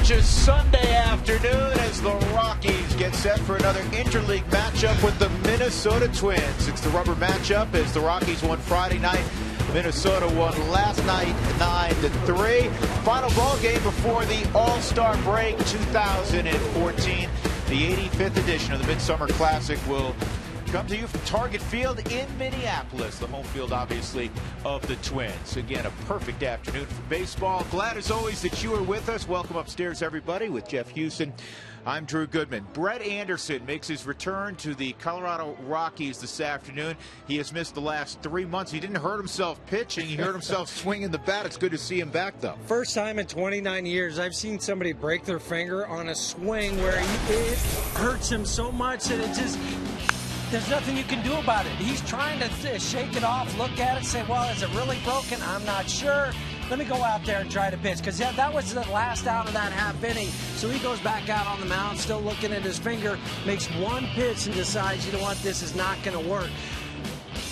gorgeous Sunday afternoon as the Rockies get set for another interleague matchup with the Minnesota Twins. It's the rubber matchup as the Rockies won Friday night. Minnesota won last night 9-3. Final ball game before the All-Star break 2014. The 85th edition of the Midsummer Classic will come to you from Target Field in Minneapolis, the home field, obviously, of the Twins. Again, a perfect afternoon for baseball. Glad, as always, that you are with us. Welcome upstairs, everybody, with Jeff Hewson. I'm Drew Goodman. Brett Anderson makes his return to the Colorado Rockies this afternoon. He has missed the last 3 months. He didn't hurt himself pitching. He hurt himself swinging the bat. It's good to see him back, though. First time in 29 years I've seen somebody break their finger on a swing where it hurts him so much and it just... there's nothing you can do about it. He's trying to shake it off, look at it, say, well, is it really broken? I'm not sure. Let me go out there and try to pitch. Because that was the last out of that half inning. So he goes back out on the mound, still looking at his finger, makes one pitch and decides, you know what, this is not going to work.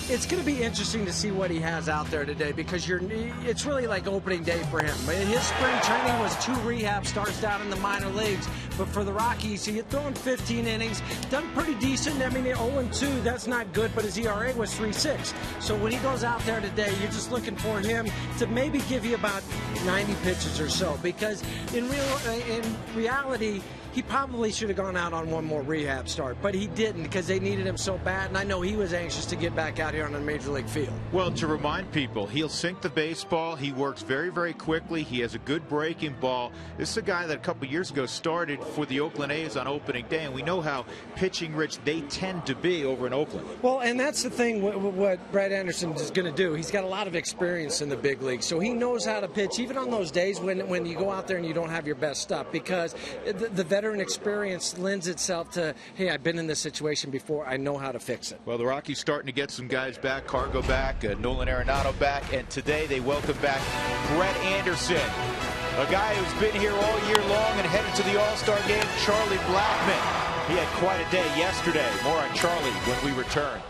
It's going to be interesting to see what he has out there today because it's really like opening day for him. His spring training was 2 rehab starts down in the minor leagues. But for the Rockies, he had thrown 15 innings, done pretty decent. I mean, 0-2, that's not good, but his ERA was 3.6. So when he goes out there today, you're just looking for him to maybe give you about 90 pitches or so because in reality, he probably should have gone out on one more rehab start, but he didn't because they needed him so bad, and I know he was anxious to get back out here on a major league field. Well, to remind people, he'll sink the baseball. He works very, very quickly. He has a good breaking ball. This is a guy that a couple years ago started for the Oakland A's on opening day, and we know how pitching-rich they tend to be over in Oakland. Well, and that's the thing, what Brett Anderson is going to do. He's got a lot of experience in the big league, so he knows how to pitch, even on those days when you go out there and you don't have your best stuff, because the veteran experience lends itself to, hey, I've been in this situation before, I know how to fix it. Well, the Rockies starting to get some guys back, Cargo back, Nolan Arenado back, and today they welcome back Brett Anderson, a guy who's been here all year long and headed to the All-Star game, Charlie Blackmon. He had quite a day yesterday. More on Charlie when we return.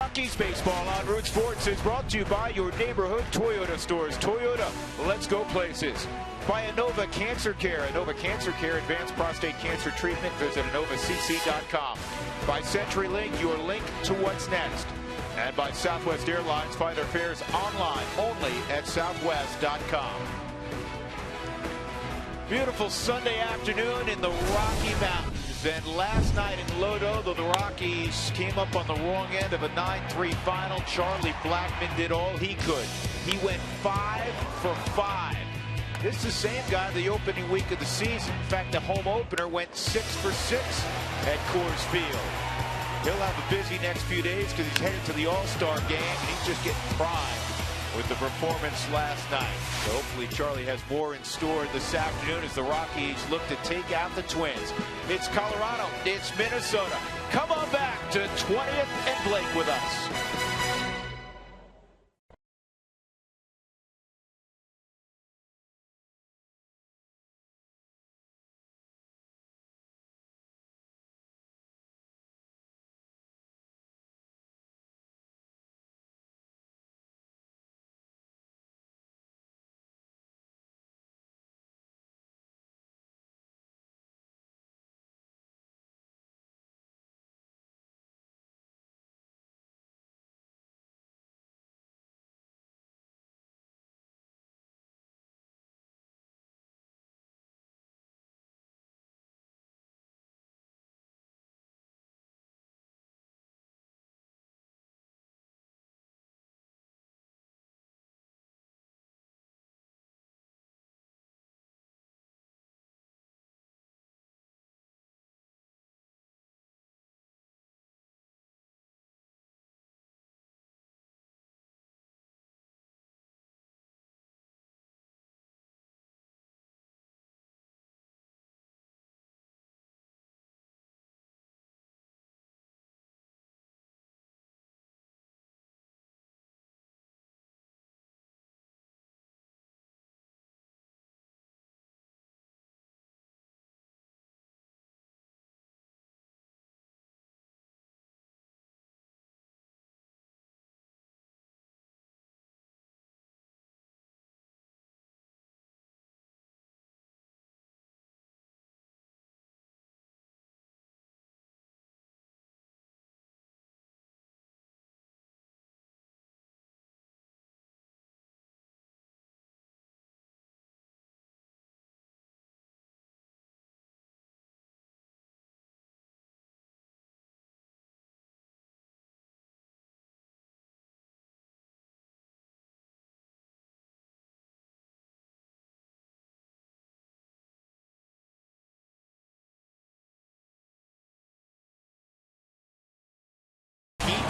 Rockies baseball on Root Sports is brought to you by your neighborhood Toyota stores. Toyota, let's go places. By Inova Cancer Care. Inova Cancer Care, advanced prostate cancer treatment. Visit InovaCC.com. By CenturyLink, your link to what's next. And by Southwest Airlines, find our fares online only at Southwest.com. Beautiful Sunday afternoon in the Rocky Mountains. And last night in Lodo, though the Rockies came up on the wrong end of a 9-3 final, Charlie Blackmon did all he could. He went 5 for 5. This is the same guy the opening week of the season. In fact, the home opener went 6 for 6 at Coors Field. He'll have a busy next few days because he's headed to the All-Star game, and he's just getting primed with the performance last night. So hopefully Charlie has more in store this afternoon as the Rockies look to take out the Twins. It's Colorado, it's Minnesota. Come on back to 20th and Blake with us.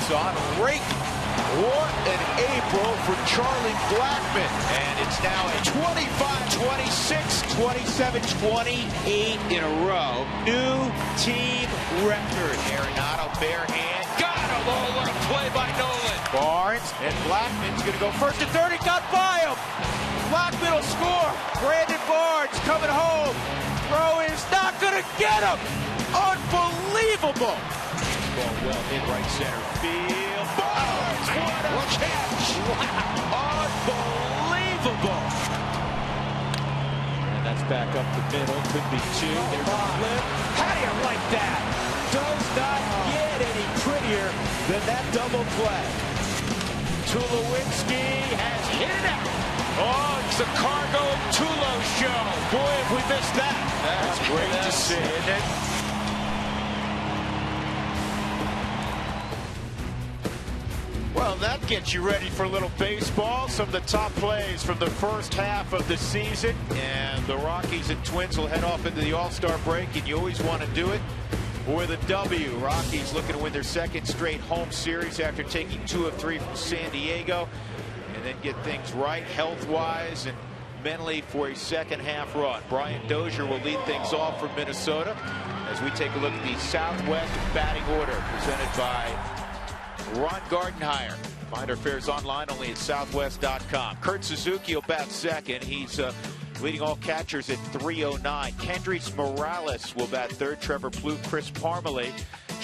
On rake. What an April for Charlie Blackmon. And it's now a 25, 26, 27, 28 in a row. New team record. Arenado, bare hand. Got him. Oh, what a play by Nolan. Barnes and Blackmon's going to go first to third. He got by him. Blackmon will score. Brandon Barnes coming home. Throw is not going to get him. Unbelievable. Ball well hit right center field. Barnes, what a catch! Wow. Unbelievable! And that's back up the middle. Could be two. There's a flip. How do you like that? Does not get any prettier than that double play. Tulowitzki has hit it out. Oh, it's the Cargo Tulo show. Boy, if we missed that. That's great to see, isn't it? Well, that gets you ready for a little baseball. Some of the top plays from the first half of the season. And the Rockies and Twins will head off into the All-Star break, and you always want to do it with a W. Rockies looking to win their second straight home series after taking 2 of 3 from San Diego, and then get things right health-wise and mentally for a second half run. Brian Dozier will lead things off from Minnesota as we take a look at the Southwest batting order presented by Ron Gardenhire. Find our fares online only at Southwest.com. Kurt Suzuki will bat second. He's leading all catchers at 309. Kendrys Morales will bat third. Trevor Plouffe, Chris Parmalee,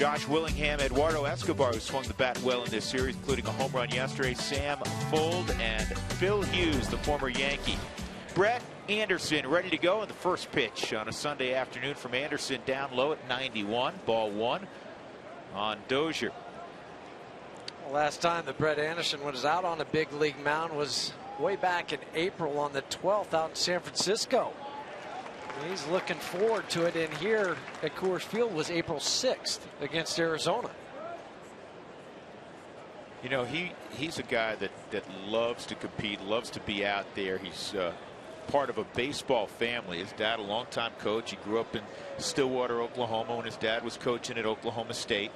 Josh Willingham, Eduardo Escobar, who swung the bat well in this series, including a home run yesterday, Sam Fuld, and Phil Hughes, the former Yankee. Brett Anderson ready to go in the first pitch on a Sunday afternoon from Anderson, down low at 91, ball one on Dozier. Well, last time that Brett Anderson was out on a big league mound was way back in April on the 12th out in San Francisco. He's looking forward to it, and here at Coors Field was April 6th against Arizona. You know, he's a guy that loves to compete, loves to be out there. He's part of a baseball family. His dad, a longtime coach. He grew up in Stillwater, Oklahoma, when his dad was coaching at Oklahoma State.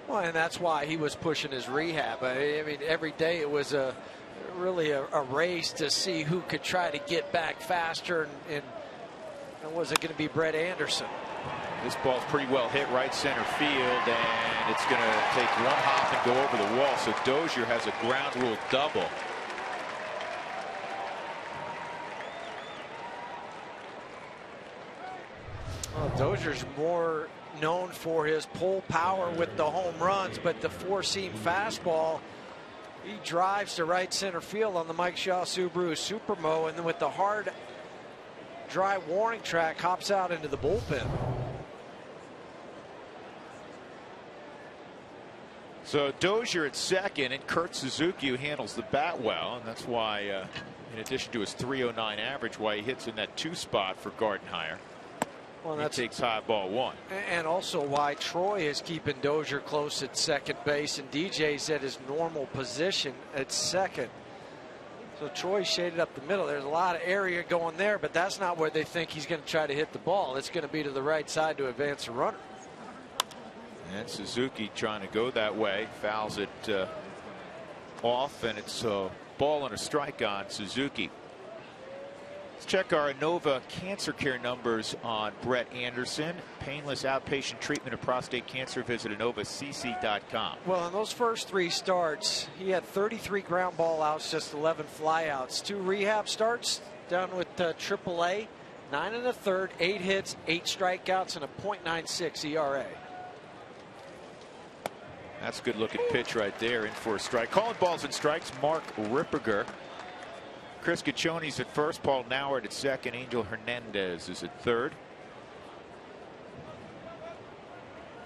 Well, and that's why he was pushing his rehab. I mean, every day it was really a race to see who could try to get back faster, and was it going to be Brett Anderson? This ball's pretty well hit right center field, and it's going to take one hop and go over the wall. So Dozier has a ground rule double. Well, Dozier's more known for his pull power with the home runs, but the four-seam fastball, he drives to right center field on the Mike Shaw Subaru Supermo, and then with the hard dry warning track, hops out into the bullpen. So Dozier at second, and Kurt Suzuki, who handles the bat well, and that's why, in addition to his .309 average, why he hits in that 2 spot for Gardenhire. Well, he takes high ball 1. And also why Troy is keeping Dozier close at second base, and DJ's at his normal position at second. So Troy shaded up the middle. There's a lot of area going there, but that's not where they think he's going to try to hit the ball. It's going to be to the right side to advance the runner. And Suzuki trying to go that way, fouls it off, and it's a ball and a strike on Suzuki. Let's check our Inova cancer care numbers on Brett Anderson. Painless outpatient treatment of prostate cancer. Visit InovaCC.com. Well, in those first 3 starts, he had 33 ground ball outs, just 11 flyouts. 2 rehab starts down with AAA, 9 1/3, 8 hits, 8 strikeouts, and a .96 ERA. That's a good looking pitch right there, in for a strike. Calling balls and strikes, Mark Ripperger. Chris Caccioni's at first, Paul Nauert at second, Angel Hernandez is at third.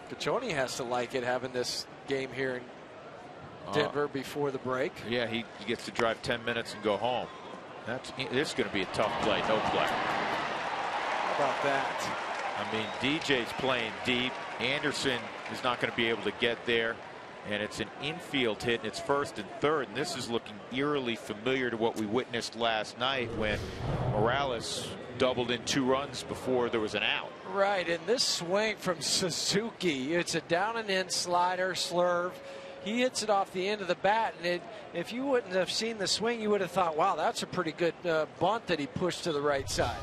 Caccioni has to like it, having this game here in Denver before the break. Yeah, he gets to drive 10 minutes and go home. This is going to be a tough play, no play. How about that? I mean, DJ's playing deep. Anderson is not going to be able to get there. And it's an infield hit, and it's first and third. And this is looking eerily familiar to what we witnessed last night when Morales doubled in 2 runs before there was an out. Right, and this swing from Suzuki, it's a down and in slider, slurve. He hits it off the end of the bat, and if you wouldn't have seen the swing, you would have thought, wow, that's a pretty good bunt that he pushed to the right side.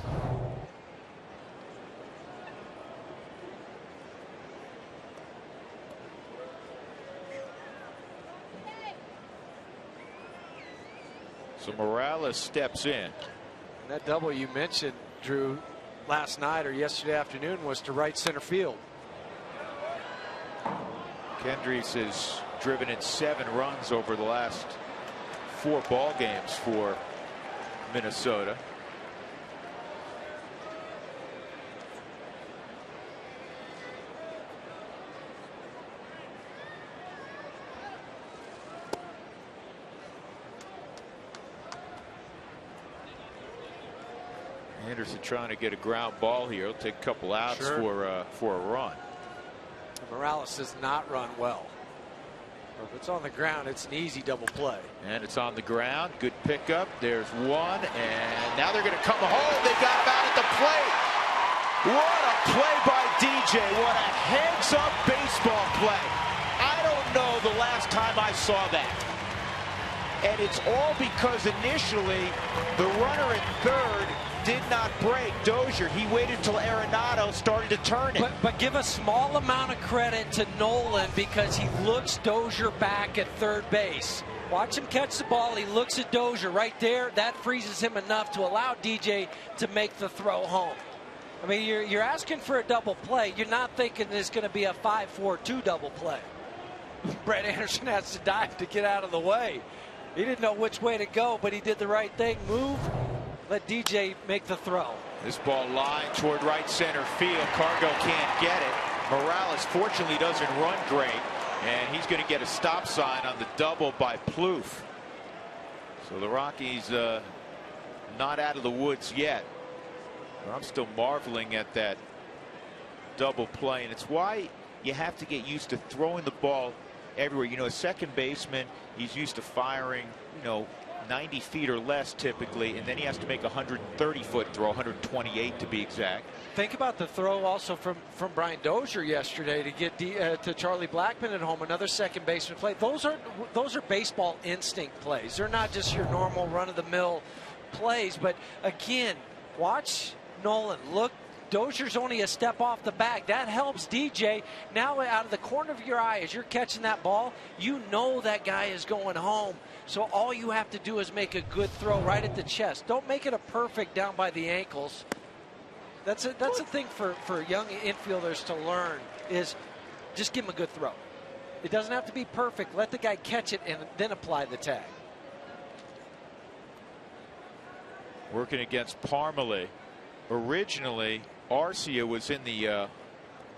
So Morales steps in. And that double you mentioned, Drew, last night or yesterday afternoon was to right center field. Kendricks has driven in 7 runs over the last 4 ball games for Minnesota. Anderson trying to get a ground ball here. He'll take a couple outs for a run. Morales does not run well. If it's on the ground, it's an easy double play. And it's on the ground. Good pickup. There's one, and now they're going to come home. They got him out at the plate. What a play by DJ. What a heads-up baseball play. I don't know the last time I saw that. And it's all because initially the runner at third did not break. Dozier, he waited until Arenado started to turn it. But give a small amount of credit to Nolan because he looks Dozier back at third base. Watch him catch the ball. He looks at Dozier right there. That freezes him enough to allow DJ to make the throw home. I mean, you're asking for a double play. You're not thinking there's going to be a 5-4-2 double play. Brett Anderson has to dive to get out of the way. He didn't know which way to go, but he did the right thing. Move, let DJ make the throw. This ball lined toward right center field. Cargo can't get it. Morales fortunately doesn't run great, and he's going to get a stop sign on the double by Plouffe. So the Rockies not out of the woods yet. But I'm still marveling at that double play, and it's why you have to get used to throwing the ball everywhere. You know, a second baseman, he's used to firing, 90 feet or less typically, and then he has to make a 130-foot throw, 128 to be exact. Think about the throw also from Brian Dozier yesterday to get to Charlie Blackmon at home, another second baseman play. Those are baseball instinct plays. They're not just your normal run-of-the-mill plays. But again, watch Nolan. Look, Dozier's only a step off the bag. That helps DJ. Now out of the corner of your eye, as you're catching that ball, you know that guy is going home. So all you have to do is make a good throw right at the chest. Don't make it a perfect down by the ankles. That's a thing for young infielders to learn, is just give him a good throw. It doesn't have to be perfect. Let the guy catch it and then apply the tag. Working against Parmalee. Originally, Arcia was in the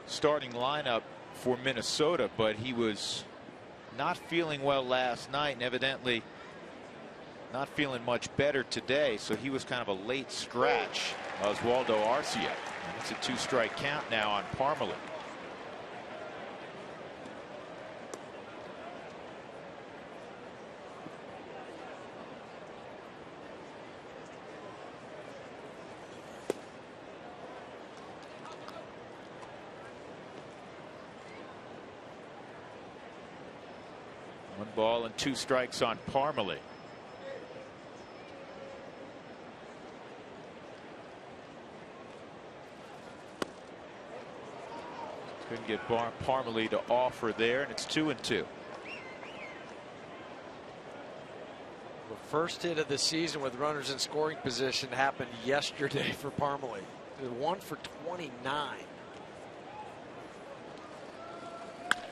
starting lineup for Minnesota, but he was not feeling well last night and evidently not feeling much better today, so he was kind of a late scratch. Oswaldo Arcia. And it's a 2-strike count now on Parmalee. One ball and 2 strikes on Parmalee. Couldn't get Parmalee to offer there, and it's 2-2. The first hit of the season with runners in scoring position happened yesterday for Parmalee. 1 for 29.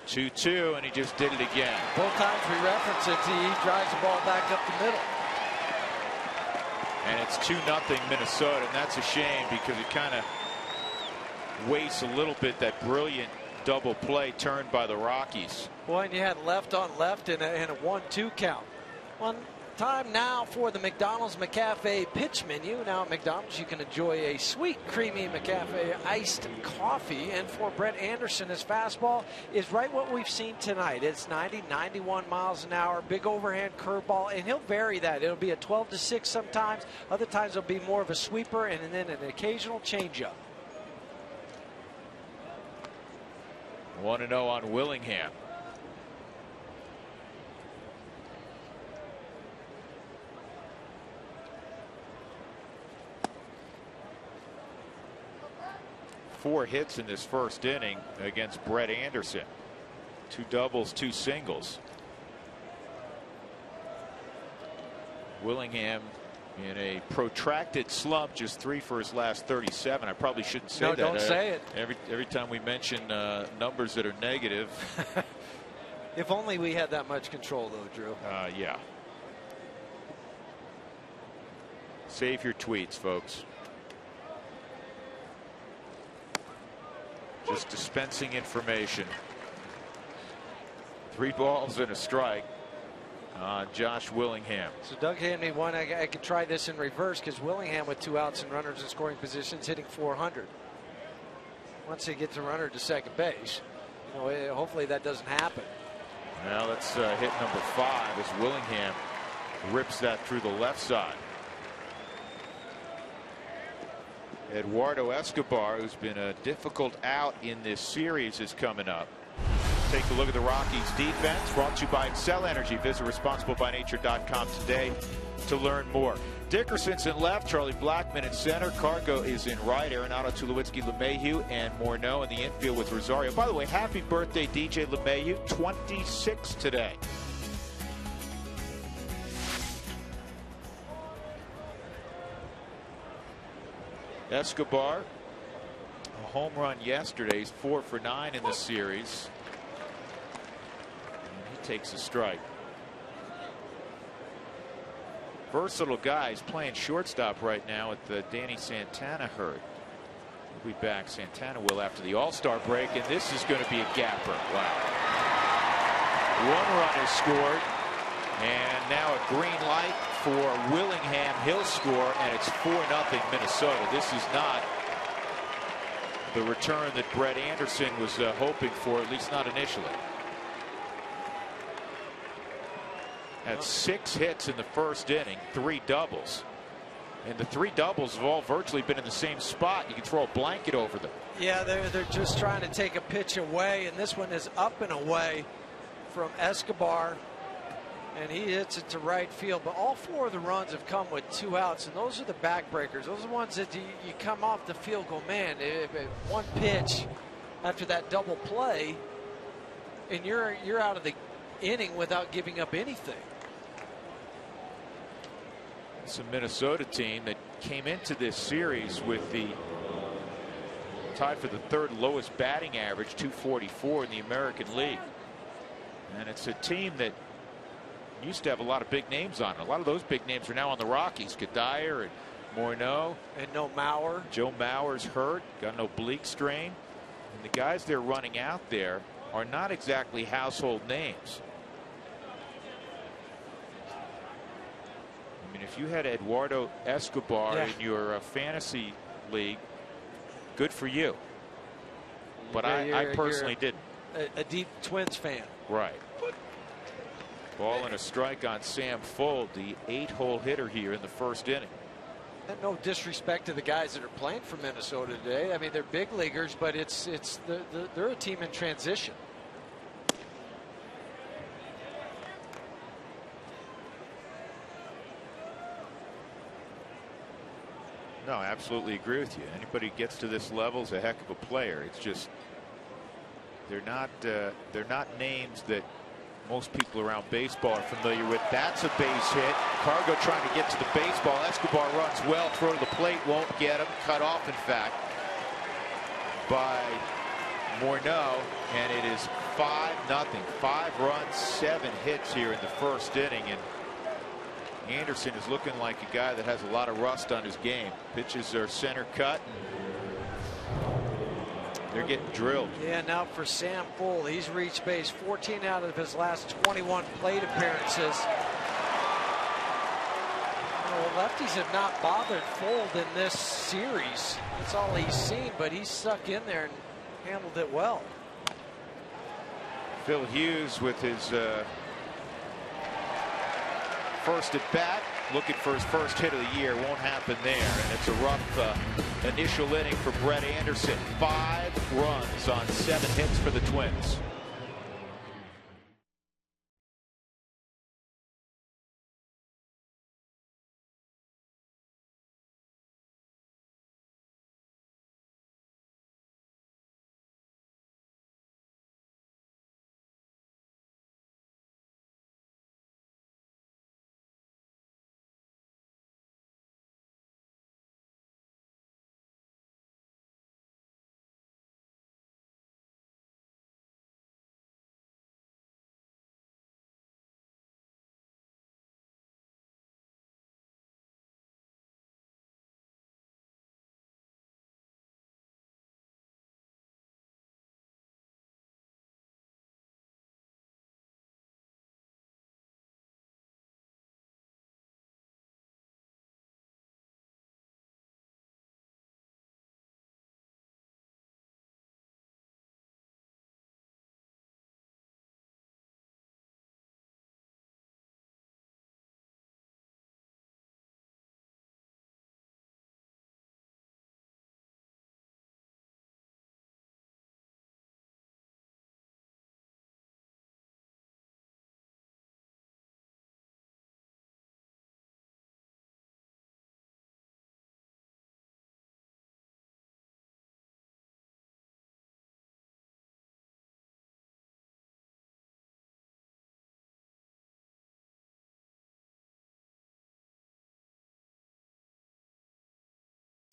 2-2, and he just did it again. Both times we reference it, he drives the ball back up the middle. And it's 2-0 Minnesota, and that's a shame because it kind of wastes a little bit that brilliant double play turned by the Rockies. Boy, and you had left on left in a 1-2 count. One time now for the McDonald's McCafe pitch menu. Now at McDonald's you can enjoy a sweet creamy McCafe iced coffee, and for Brett Anderson, his fastball is right what we've seen tonight. It's 90-91 miles an hour, big overhand curveball, and he'll vary that. It'll be a 12-6 sometimes, other times it'll be more of a sweeper and then an occasional changeup. 1-0 on Willingham. Four hits in this first inning against Brett Anderson. 2 doubles, 2 singles. Willingham in a protracted slump, just 3 for his last 37. I probably shouldn't say that. No, don't say it. Every time we mention numbers that are negative. If only we had that much control, though, Drew. Yeah. Save your tweets, folks. Just dispensing information. 3 balls and a strike on Josh Willingham. So Doug handed me one. I could try this in reverse, because Willingham with 2 outs and runners in scoring positions hitting .400. Once they get the runner to second base, hopefully that doesn't happen. Now that's hit number 5 as Willingham rips that through the left side. Eduardo Escobar, who's been a difficult out in this series, is coming up. Take a look at the Rockies defense, brought to you by Excel Energy. Visit responsiblebynature.com today to learn more. Dickerson's in left, Charlie Blackmon in center, Cargo is in right, Arenado, Tulowitzki, LeMahieu, and Morneau in the infield with Rosario. By the way, happy birthday, DJ LeMahieu, 26 today. Escobar a home run yesterday. He's 4 for 9 in the series. And he takes a strike. Versatile guy. He's playing shortstop right now with the Danny Santana hurt. We'll be back. Santana will after the All-Star break, and this is going to be a gapper. Wow. 1 run is scored, and now a green light for Willingham. He'll score, and it's 4-0 Minnesota. This is not the return that Brett Anderson was hoping for, at least not initially. Had 6 hits in the first inning, 3 doubles. And the 3 doubles have all virtually been in the same spot. You can throw a blanket over them. Yeah, they're just trying to take a pitch away, and this one is up and away from Escobar, and he hits it to right field. But all 4 of the runs have come with 2 outs, and those are the backbreakers. Those are the ones that you come off the field, go, man, one pitch after that double play, and you're out of the inning without giving up anything. It's a Minnesota team that came into this series with the tied for the 3rd lowest batting average, 244 in the American League. And it's a team that used to have a lot of big names on it. A lot of those big names are now on the Rockies. Kadire and Morneau. And no Mauer. Joe Mauer's hurt. Got an oblique strain. And the guys they're running out there are not exactly household names. I mean, if you had Eduardo Escobar in your fantasy league, good for you. But I personally didn't. A deep Twins fan. Right. Ball and a strike on Sam Fuld, the 8-hole hitter here in the first inning. And no disrespect to the guys that are playing for Minnesota today. I mean, they're big leaguers, but they're a team in transition. No, I absolutely agree with you. Anybody who gets to this level is a heck of a player. It's just they're not names that most people around baseball are familiar with. That's a base hit. Cargo trying to get to the baseball. Escobar runs well, throw to the plate, won't get him. Cut off, in fact, by Morneau, and it is 5-0. 5 runs, 7 hits here in the first inning, and Anderson is looking like a guy that has a lot of rust on his game. Pitches are center cut. They're getting drilled. Yeah, now for Sam Fuld, he's reached base 14 out of his last 21 plate appearances. Well, lefties have not bothered Fuld in this series. That's all he's seen, but he's stuck in there and handled it well. Phil Hughes with his first at bat, looking for his first hit of the year. Won't happen there, and it's a rough initial inning for Brett Anderson. 5 runs on 7 hits for the Twins.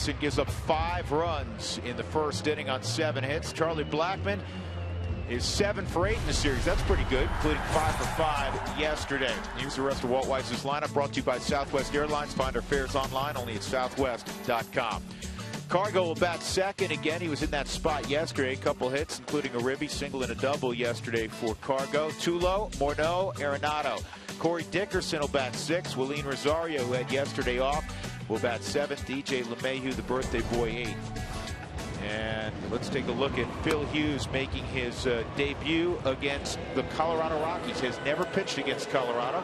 and gives up 5 runs in the first inning on 7 hits. Charlie Blackmon is 7 for 8 in the series. That's pretty good, including 5 for 5 yesterday. Here's the rest of Walt Weiss's lineup, brought to you by Southwest Airlines. Find our fares online only at southwest.com. Cargo will bat second again. He was in that spot yesterday. A couple hits, including a ribby, single and a double yesterday for Cargo. Tulo, Morneau, Arenado. Corey Dickerson will bat 6. Willeen Rosario, who had yesterday off, will bat 7th. DJ LeMahieu, the birthday boy, 8th. And let's take a look at Phil Hughes making his debut against the Colorado Rockies. Has never pitched against Colorado.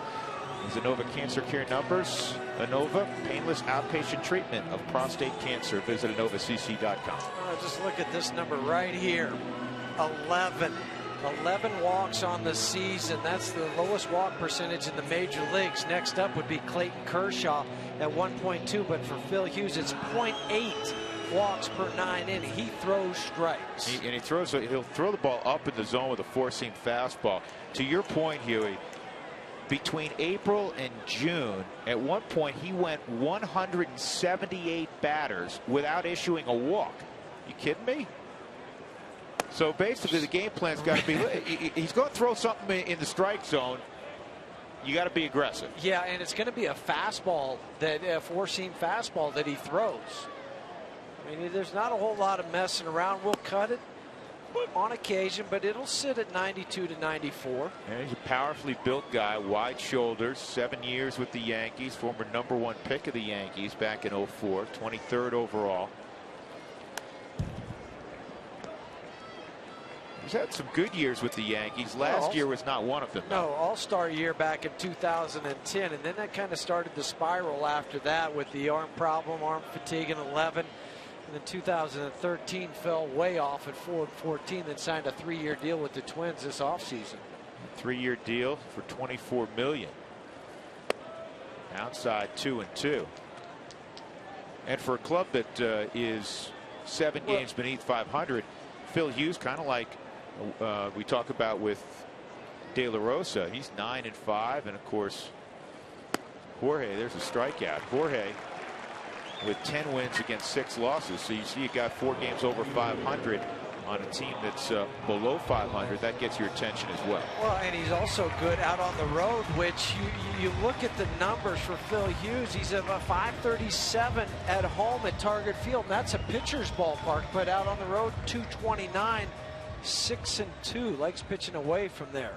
His Inova Cancer Care numbers. Inova, painless outpatient treatment of prostate cancer. Visit InovaCC.com. Just look at this number right here. 11 walks on the season. That's the lowest walk percentage in the major leagues. Next up would be Clayton Kershaw at 1.2, but for Phil Hughes it's 0.8 walks per 9 innings. He throws strikes. He'll throw the ball up in the zone with a 4-seam fastball. To your point, Huey, between April and June, at one point he went 178 batters without issuing a walk. You kidding me? So basically the game plan's got to be, he's going to throw something in the strike zone. You got to be aggressive. Yeah, and it's going to be a fastball, that a 4-seam fastball that he throws. I mean, there's not a whole lot of messing around. We'll cut it on occasion, but it'll sit at 92 to 94. And he's a powerfully built guy, wide shoulders, 7 years with the Yankees, former #1 pick of the Yankees back in 04, 23rd overall. He's had some good years with the Yankees. Last year was not one of them. No, all-star year back in 2010, and then that kind of started the spiral after that with the arm problem, arm fatigue in 11. And then 2013 fell way off at 4-14, then signed a 3-year deal with the Twins this offseason. 3-year deal for $24 million. Outside 2-2. And for a club that is 7 games beneath 500, Phil Hughes, kind of like we talk about with De La Rosa, he's 9-5, and of course Jorge, there's a strikeout. Jorge with 10 wins against 6 losses. So you see you got 4 games over 500 on a team that's below 500. That gets your attention as well. Well, and he's also good out on the road, which you look at the numbers for Phil Hughes. He's at a 537 at home at Target Field. And that's a pitcher's ballpark, but out on the road, 229, 6-2. Likes pitching away from there.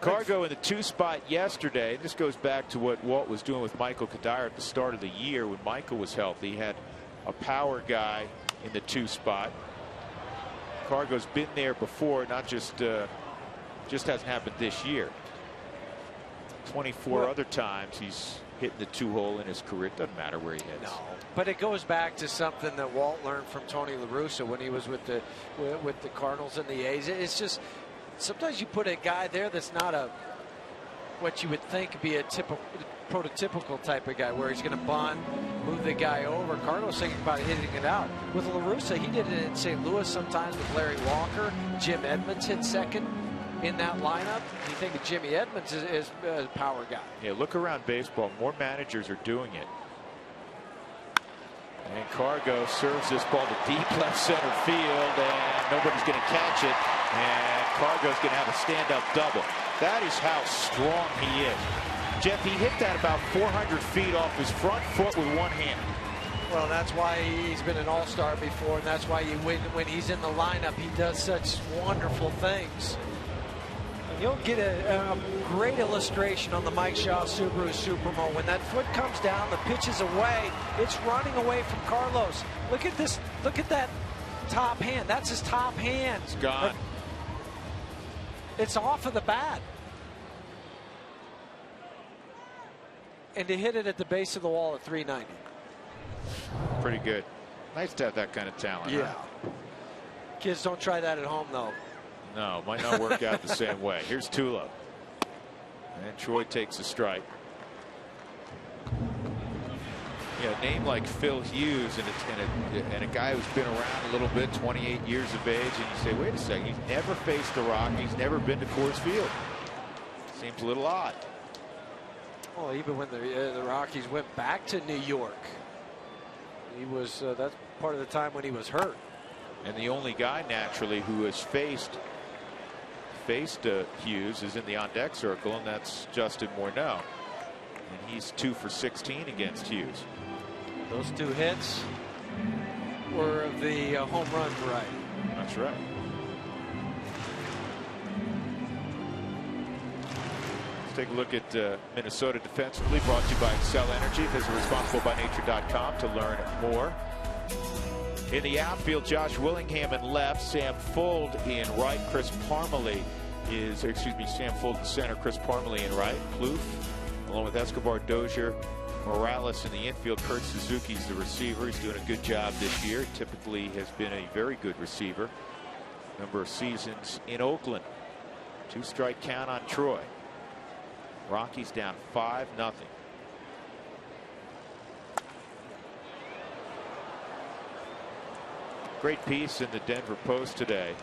Cargo in the 2 spot yesterday. This goes back to what Walt was doing with Michael Kadire at the start of the year when Michael was healthy. He had a power guy in the 2 spot. Cargo's been there before, not just hasn't happened this year. 24 other times he's hitting the 2-hole in his career. It doesn't matter where he hits. No, but it goes back to something that Walt learned from Tony La Russa when he was with the Cardinals and the A's. It's just, sometimes you put a guy there that's not what you would think be a prototypical type of guy, where he's going to bunt, move the guy over. Cardinals thinking about hitting it out. With La Russa, he did it in St. Louis sometimes with Larry Walker. Jim Edmonds hit second in that lineup. You think of Jimmy Edmonds is a power guy. Yeah, look around baseball. More managers are doing it. And Cargo serves this ball to deep left center field, and nobody's going to catch it. And Cargo's going to have a stand-up double. That is how strong he is. Jeff, he hit that about 400 feet off his front foot with one hand. Well, that's why he's been an all-star before, and that's why when he's in the lineup, he does such wonderful things. And you'll get a great illustration on the Mike Shaw Subaru Supermo. When that foot comes down, the pitch is away. It's running away from Carlos. Look at this. Look at that top hand. That's his top hand. It's gone. It's off of the bat. And to hit it at the base of the wall at 390. Pretty good. Nice to have that kind of talent. Yeah. Huh? Kids, don't try that at home, though. No, might not work out the same way. Here's Tulo. And Troy takes a strike. Yeah, a name like Phil Hughes and a guy who's been around a little bit, 28 years of age, and you say, wait a second, he's never faced the Rockies, never been to Coors Field. Seems a little odd. Well, even when the Rockies went back to New York, he was that's part of the time when he was hurt. And the only guy naturally who has faced Hughes is in the on-deck circle, and that's Justin Morneau. And he's 2 for 16 against Hughes. Those 2 hits were of the home run variety. That's right. Let's take a look at Minnesota defensively, brought to you by Excel Energy. Visit responsiblebynature.com to learn more. In the outfield, Josh Willingham in left, Sam Fuld in right, Sam Fuld in center, Chris Parmelee in right, Plouffe, along with Escobar, Dozier, Morales in the infield. Kurt Suzuki's the receiver. He's doing a good job this year. Typically has been a very good receiver. Number of seasons in Oakland. 2-strike count on Troy. Rockies down 5-0. Great piece in the Denver Post today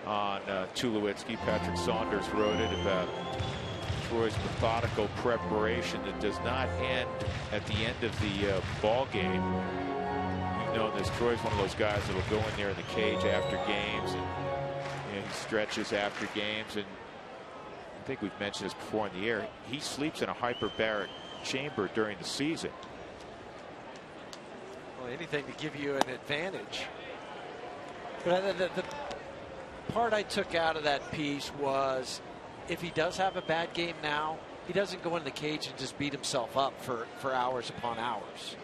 on Tulowitzki. Patrick Saunders wrote it about Troy's methodical preparation that does not end at the end of the ball game. You've known this. Troy's one of those guys that will go in there in the cage after games, and he stretches after games. And I think we've mentioned this before in the air. He sleeps in a hyperbaric chamber during the season. Well, anything to give you an advantage. But the part I took out of that piece was, if he does have a bad game now, he doesn't go in the cage and just beat himself up for hours upon hours.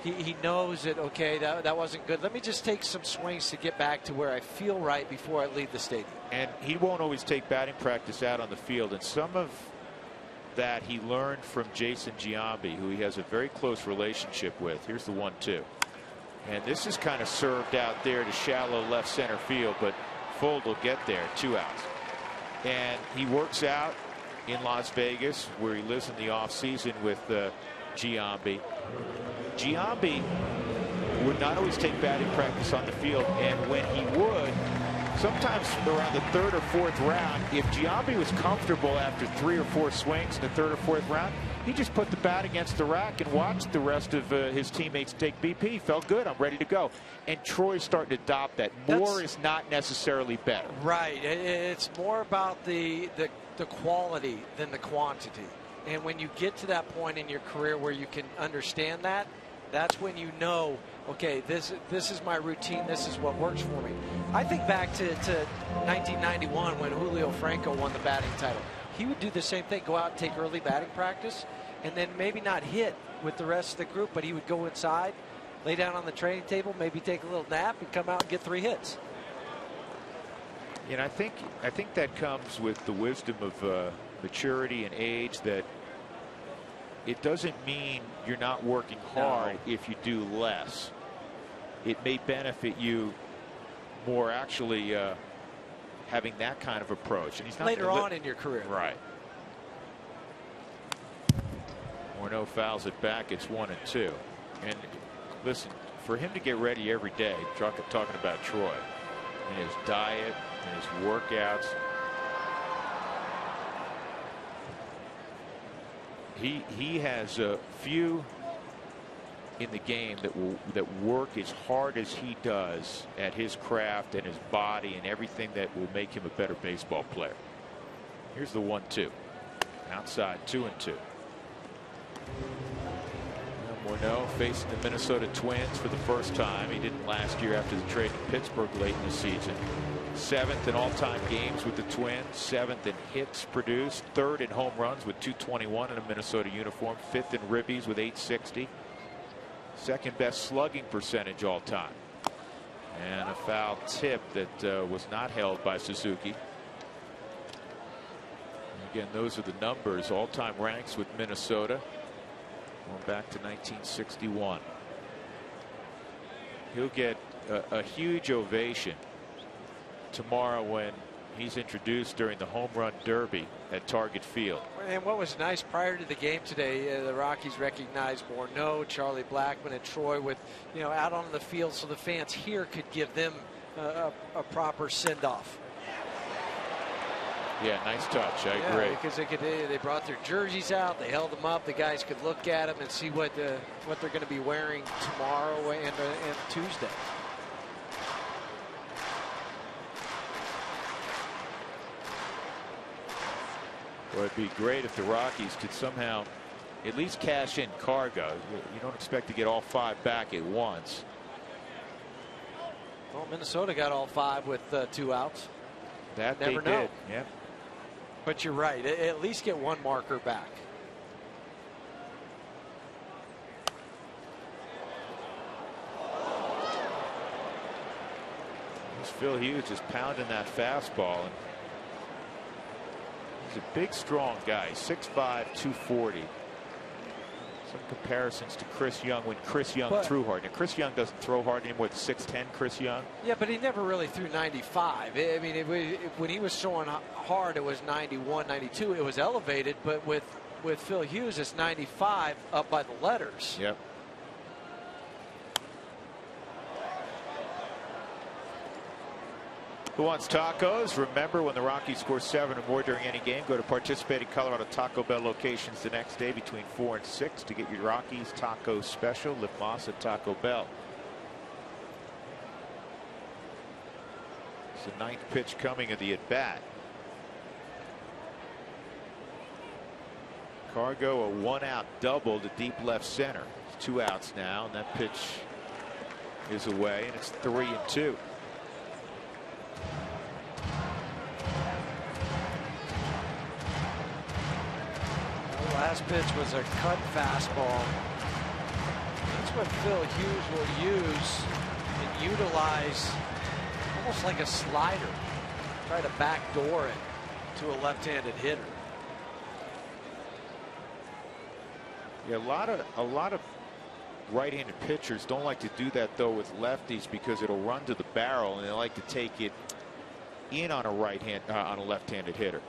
He knows that, okay, that wasn't good. Let me just take some swings to get back to where I feel right before I leave the stadium. And he won't always take batting practice out on the field. And some of that he learned from Jason Giambi, who he has a very close relationship with. Here's the 1-2. And this is kind of served out there to shallow left center field, but Fuld will get there. 2 outs. And he works out in Las Vegas, where he lives in the offseason with Giambi. Giambi would not always take batting practice on the field, and when he would, sometimes around the 3rd or 4th round, if Giambi was comfortable after 3 or 4 swings in the 3rd or 4th round, he just put the bat against the rack and watched the rest of his teammates take BP. Felt good. I'm ready to go. And Troy's starting to adopt that. More is not necessarily better. Right. It's more about the quality than the quantity. And when you get to that point in your career where you can understand that, that's when you know, okay, this is my routine. This is what works for me. I think back to 1991 when Julio Franco won the batting title. He would do the same thing, go out and take early batting practice, and then maybe not hit with the rest of the group, but he would go inside, lay down on the training table, maybe take a little nap, and come out and get 3 hits. And I think that comes with the wisdom of maturity and age, that it doesn't mean you're not working hard if you do less. It may benefit you more actually having that kind of approach. And he's not later on in your career. Right. Morneau fouls it back. It's 1-2. And listen, for him to get ready every day, talking about Troy, and his diet and his workouts, he has a few in the game that work as hard as he does at his craft and his body and everything that will make him a better baseball player. Here's the 1-2. Outside, 2-2. Morneau facing the Minnesota Twins for the first time. He didn't last year after the trade to Pittsburgh late in the season. 7th in all-time games with the Twins, 7th in hits produced, 3rd in home runs with 221 in a Minnesota uniform, 5th in ribbies with 860. 2nd best slugging percentage all time. And a foul tip that was not held by Suzuki. Again, those are the numbers, all-time ranks with Minnesota, going back to 1961. He'll get a huge ovation tomorrow when he's introduced during the home run derby at Target Field. And what was nice prior to the game today, the Rockies recognized Morneau, Charlie Blackmon, and Troy with, out on the field, so the fans here could give them a proper send-off. Yeah, nice touch. I agree. Because they brought their jerseys out, they held them up, the guys could look at them and see what they're going to be wearing tomorrow and Tuesday. Well, it'd be great if the Rockies could somehow at least cash in Cargo. You don't expect to get all 5 back at once. Well, Minnesota got all 5 with 2 outs. That Never they know. did. Yep. But you're right. At least get 1 marker back. This Phil Hughes just pounding that fastball. And he's a big, strong guy. 6'5", 240. Some comparisons to Chris Young when Chris Young threw hard. Now, Chris Young doesn't throw hard anymore. It's 6'10", Chris Young. Yeah, but he never really threw 95. I mean, when he was throwing hard, it was 91, 92. It was elevated, but with Phil Hughes, it's 95 up by the letters. Yep. Who wants tacos? Remember, when the Rockies score 7 or more during any game, go to participating Colorado Taco Bell locations the next day between 4 and 6 to get your Rockies taco special. Lip Moss at Taco Bell. It's the 9th pitch coming of the at-bat. Cargo a 1-out double to deep left center. It's 2 outs now, and that pitch is away, and it's 3-2. Last pitch was a cut fastball. That's what Phil Hughes will use and utilize, almost like a slider. Try to backdoor it to a left-handed hitter. Yeah, a lot of right-handed pitchers don't like to do that though with lefties because it'll run to the barrel, and they like to take it in on a on a left-handed hitter.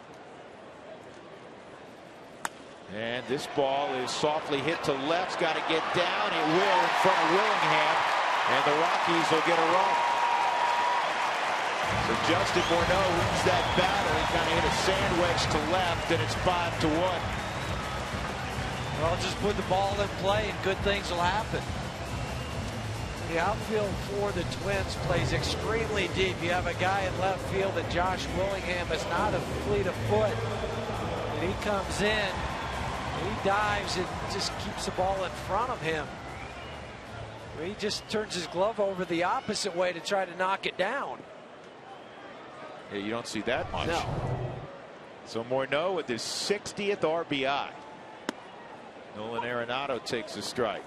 And this ball is softly hit to left. It's got to get down. It will in front of Willingham. And the Rockies will get a run. So Justin Morneau wins that battle. He kind of hit a sandwich to left, and it's 5-1. Well, just put the ball in play and good things will happen. The outfield for the Twins plays extremely deep. You have a guy in left field that Josh Willingham is not a fleet of foot. And he comes in. He dives and just keeps the ball in front of him. He just turns his glove over the opposite way to try to knock it down. Yeah, you don't see that much. No. So Morneau with his 60th RBI. Nolan Arenado takes a strike.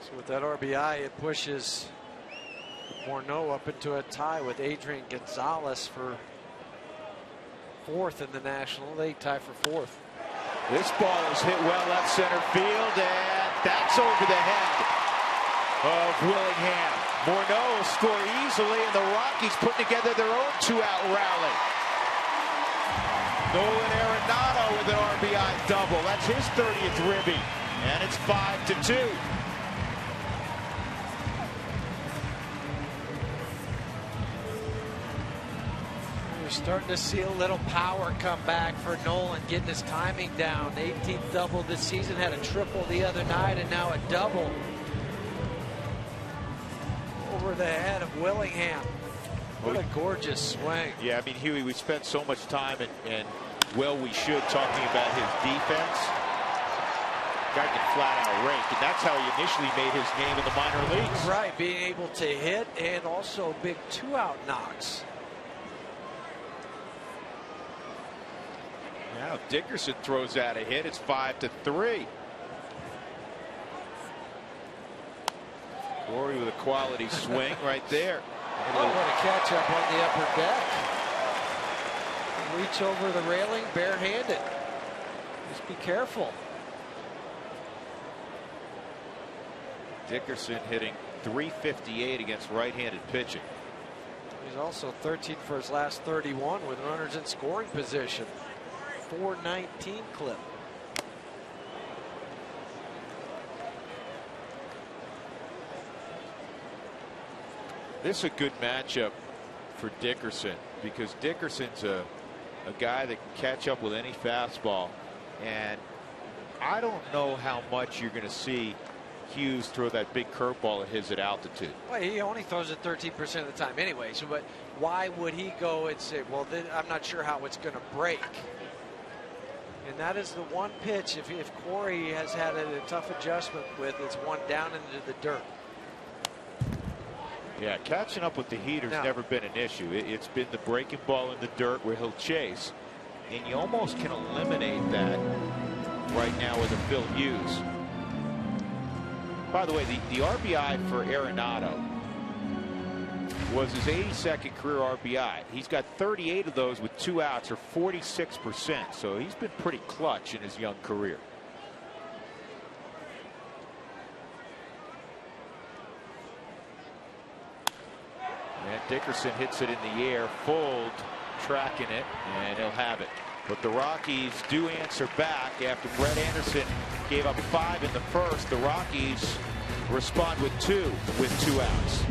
So with that RBI, it pushes Morneau up into a tie with Adrian Gonzalez for 4th in the National League, tie for 4th. This ball is hit well left center field, and that's over the head of Willingham. Morneau will score easily, and the Rockies put together their own 2-out rally. Nolan Arenado with an RBI double. That's his 30th ribby, and it's 5-2. We're starting to see a little power come back for Nolan, getting his timing down. 18th double this season, had a triple the other night, and now a double over the head of Willingham. What a gorgeous swing. Yeah, I mean, Huey, we spent so much time and well, we should, talking about his defense. Guy can flat out rake, and that's how he initially made his name in the minor leagues. Right, being able to hit and also big 2-out knocks. Now Dickerson throws out a hit. It's 5-3. Rory with a quality swing right there. Oh, what a catch up on the upper deck. Reach over the railing barehanded. Just be careful. Dickerson hitting .358 against right-handed pitching. He's also 13 for his last 31 with runners in scoring position. .419 clip. This is a good matchup for Dickerson because Dickerson's a guy that can catch up with any fastball, and I don't know how much you're going to see Hughes throw that big curveball at his at altitude. Well, he only throws it 13% of the time anyway, so but why would he go and say, well, then I'm not sure how it's going to break? And that is the one pitch, if Corey has had a tough adjustment with, it's one down into the dirt. Yeah, catching up with the heater's never been an issue. It's been the breaking ball in the dirt where he'll chase, and you almost can eliminate that right now with a Phil Hughes. By the way, the RBI for Arenado was his 82nd career RBI. He's got 38 of those with 2 outs, or 46%. So he's been pretty clutch in his young career. And Dickerson hits it in the air, Fold tracking it, and he'll have it. But the Rockies do answer back after Brett Anderson gave up 5 in the first. The Rockies respond with 2 outs.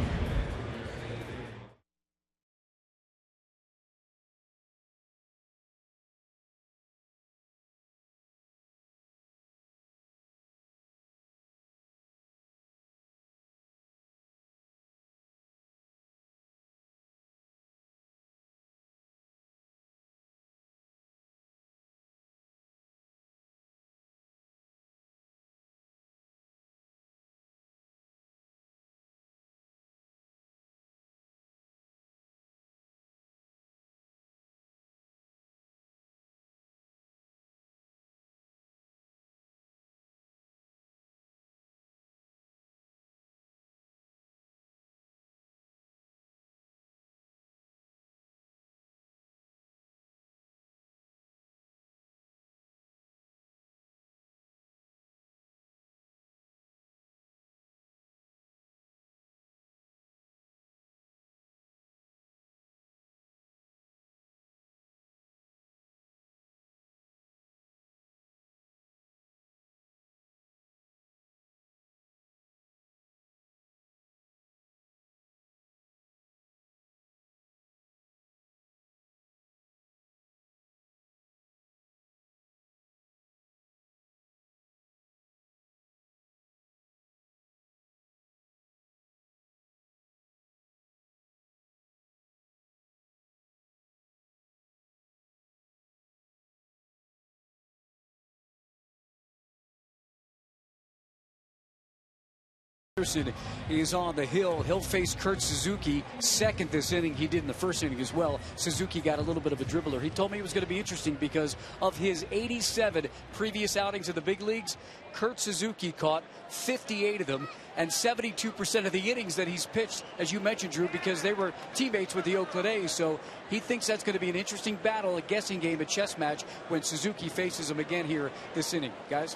Anderson is on the hill. He'll face Kurt Suzuki second this inning. He did in the first inning as well. Suzuki got a little bit of a dribbler. He told me it was going to be interesting because of his 87 previous outings in the big leagues. Kurt Suzuki caught 58 of them, and 72% of the innings that he's pitched, as you mentioned, Drew, because they were teammates with the Oakland A's. So he thinks that's going to be an interesting battle, a guessing game, a chess match when Suzuki faces him again here this inning. Guys?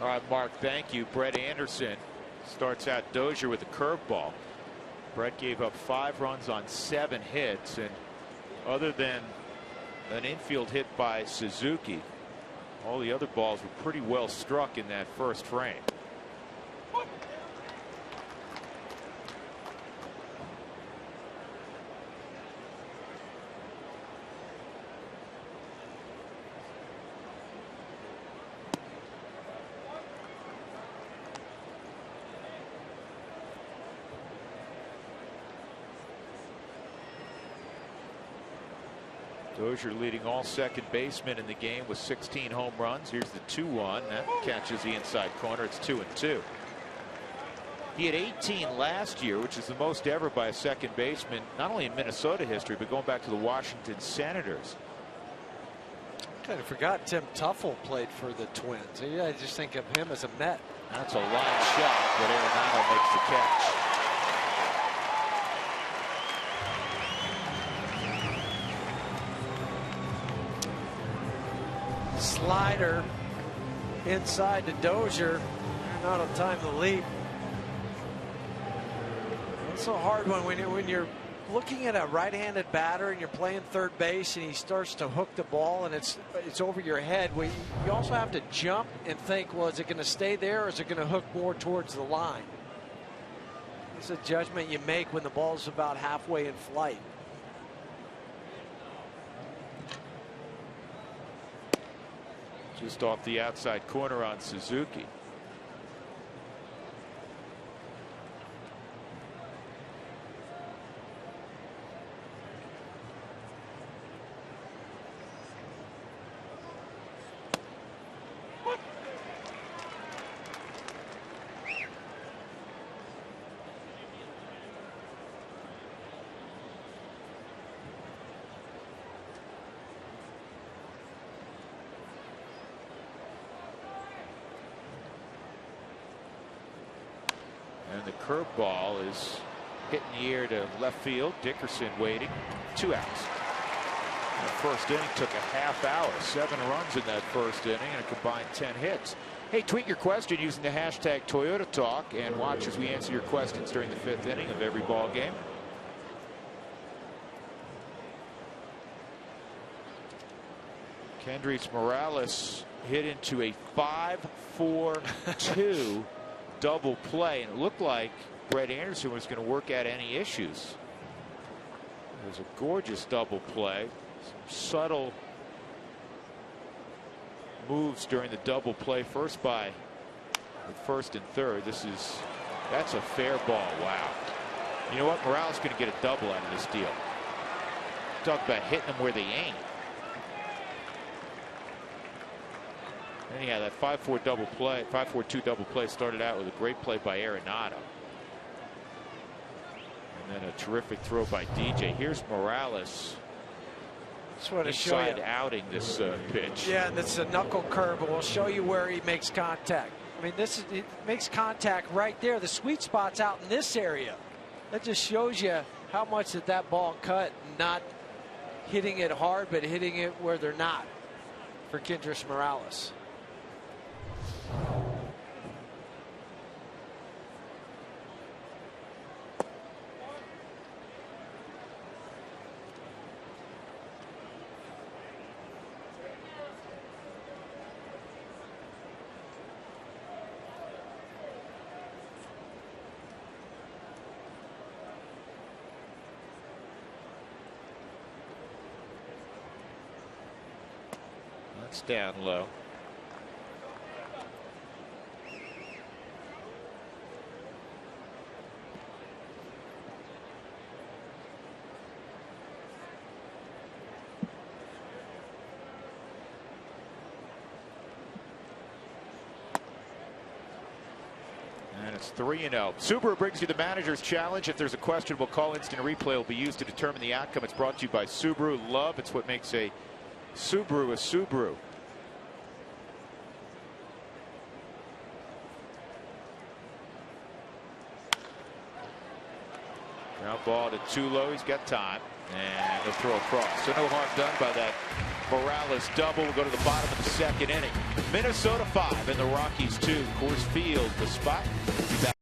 All right, Mark, thank you. Brett Anderson starts out Dozier with a curveball. Brett gave up 5 runs on 7 hits, and other than an infield hit by Suzuki, all the other balls were pretty well struck in that first frame. Dozier leading all second basemen in the game with 16 home runs. Here's the 2-1 that catches the inside corner. It's 2-2. He had 18 last year, which is the most ever by a second baseman, not only in Minnesota history, but going back to the Washington Senators. Kind of forgot Tim Tuffle played for the Twins. I just think of him as a Met. That's a line shot, but Arenado makes the catch. Slider inside to Dozier. Not on time to leap. It's a hard one when you're looking at a right-handed batter and you're playing third base and he starts to hook the ball and it's over your head. Well, you also have to jump and think, well, is it going to stay there or is it going to hook more towards the line? It's a judgment you make when the ball's about halfway in flight. Just off the outside corner on Suzuki. And the curveball is hitting the air to left field. Dickerson waiting. 2 outs. The first inning took a half hour. 7 runs in that first inning and a combined 10 hits. Hey, tweet your question using the hashtag Toyota Talk and watch as we answer your questions during the 5th inning of every ball game. Kendrys Morales hit into a 5-4-2 double play, and it looked like Brett Anderson was going to work out any issues. It was a gorgeous double play. Some subtle moves during the double play, first by the first and third. That's a fair ball. Wow. You know what? Morales is going to get a double out of this deal. Talk about hitting them where they ain't. Anyhow, that 5-4 double play, 5-4-2 double play started out with a great play by Arenado. And then a terrific throw by DJ. Here's Morales. Just want to inside show you. outing this pitch. Yeah, that's a knuckle curve, but we'll show you where he makes contact. I mean, it makes contact right there. The sweet spot's out in this area. That just shows you how much that ball cut, not hitting it hard, but hitting it where they're not for Kendrys Morales. That's down low. And it's 3-0. Subaru brings you the manager's challenge. If there's a questionable call, instant replay will be used to determine the outcome. It's brought to you by Subaru. Love, it's what makes a Subaru a Subaru. Ground ball to Tulo. He's got time. And he'll throw across. So no harm done by that Morales double. We'll go to the bottom of the 2nd inning. Minnesota 5 and the Rockies 2. Coors Field, the spot. Be back.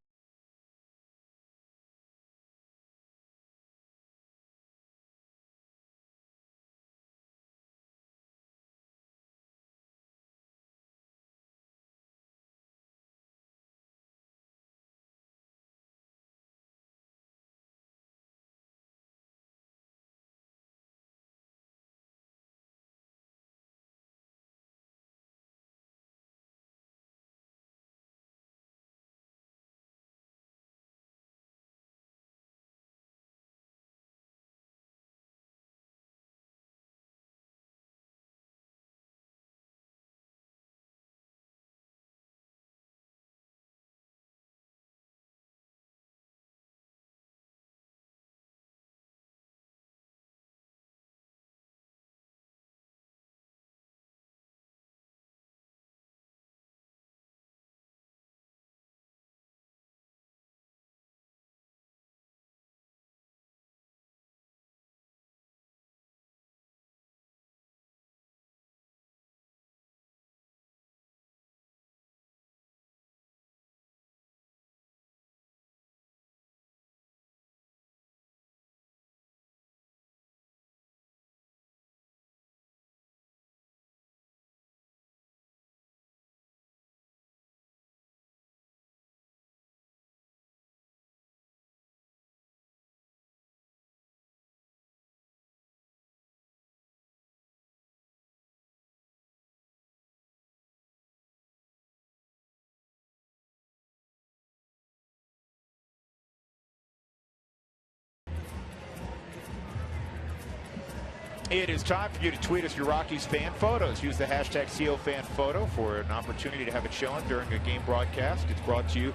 It is time for you to tweet us your Rockies fan photos. Use the hashtag #COFanPhoto for an opportunity to have it shown during a game broadcast. It's brought to you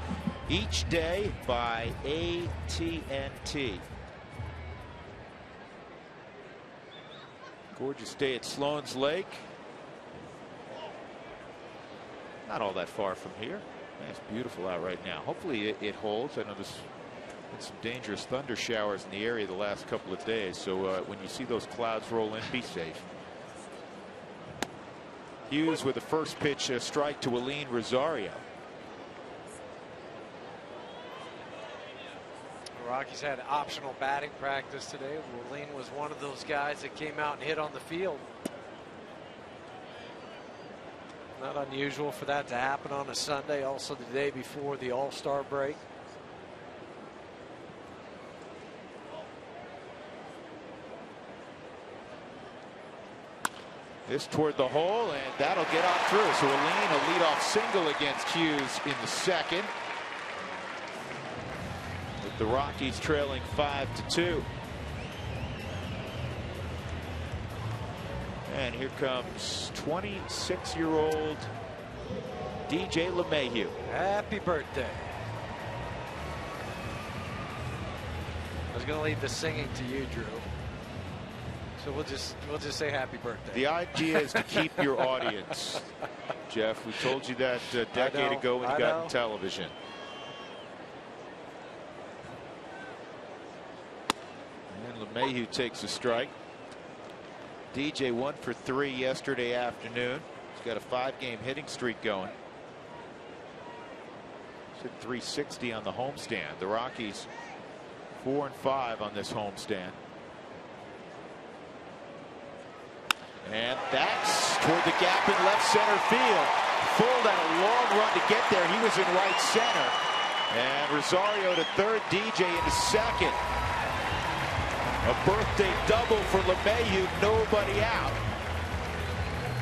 each day by AT&T. Gorgeous day at Sloan's Lake. Not all that far from here. Man, it's beautiful out right now. Hopefully it holds. I know there's been some dangerous thunder showers in the area the last couple of days. So when you see those clouds roll in, be safe. Hughes with the first pitch, a strike to Aline Rosario. The Rockies had optional batting practice today. Aline was one of those guys that came out and hit on the field. Not unusual for that to happen on a Sunday, also the day before the All-Star break. This toward the hole, and that'll get on through. So Aline, a leadoff single against Hughes in the second. With the Rockies trailing 5-2. And here comes 26-year-old DJ LeMahieu. Happy birthday. I was going to leave the singing to you, Drew. So we'll just say happy birthday. The idea is to keep your audience, Jeff. We told you that a decade ago when you got on television. And LeMahieu takes a strike. DJ 1 for 3 yesterday afternoon. He's got a 5-game hitting streak going. He's hit .360 on the homestand. The Rockies 4-5 on this homestand. And that's toward the gap in left center field. Full down a long run to get there. He was in right center. And Rosario to third, DJ into second. A birthday double for LeMahieu, nobody out.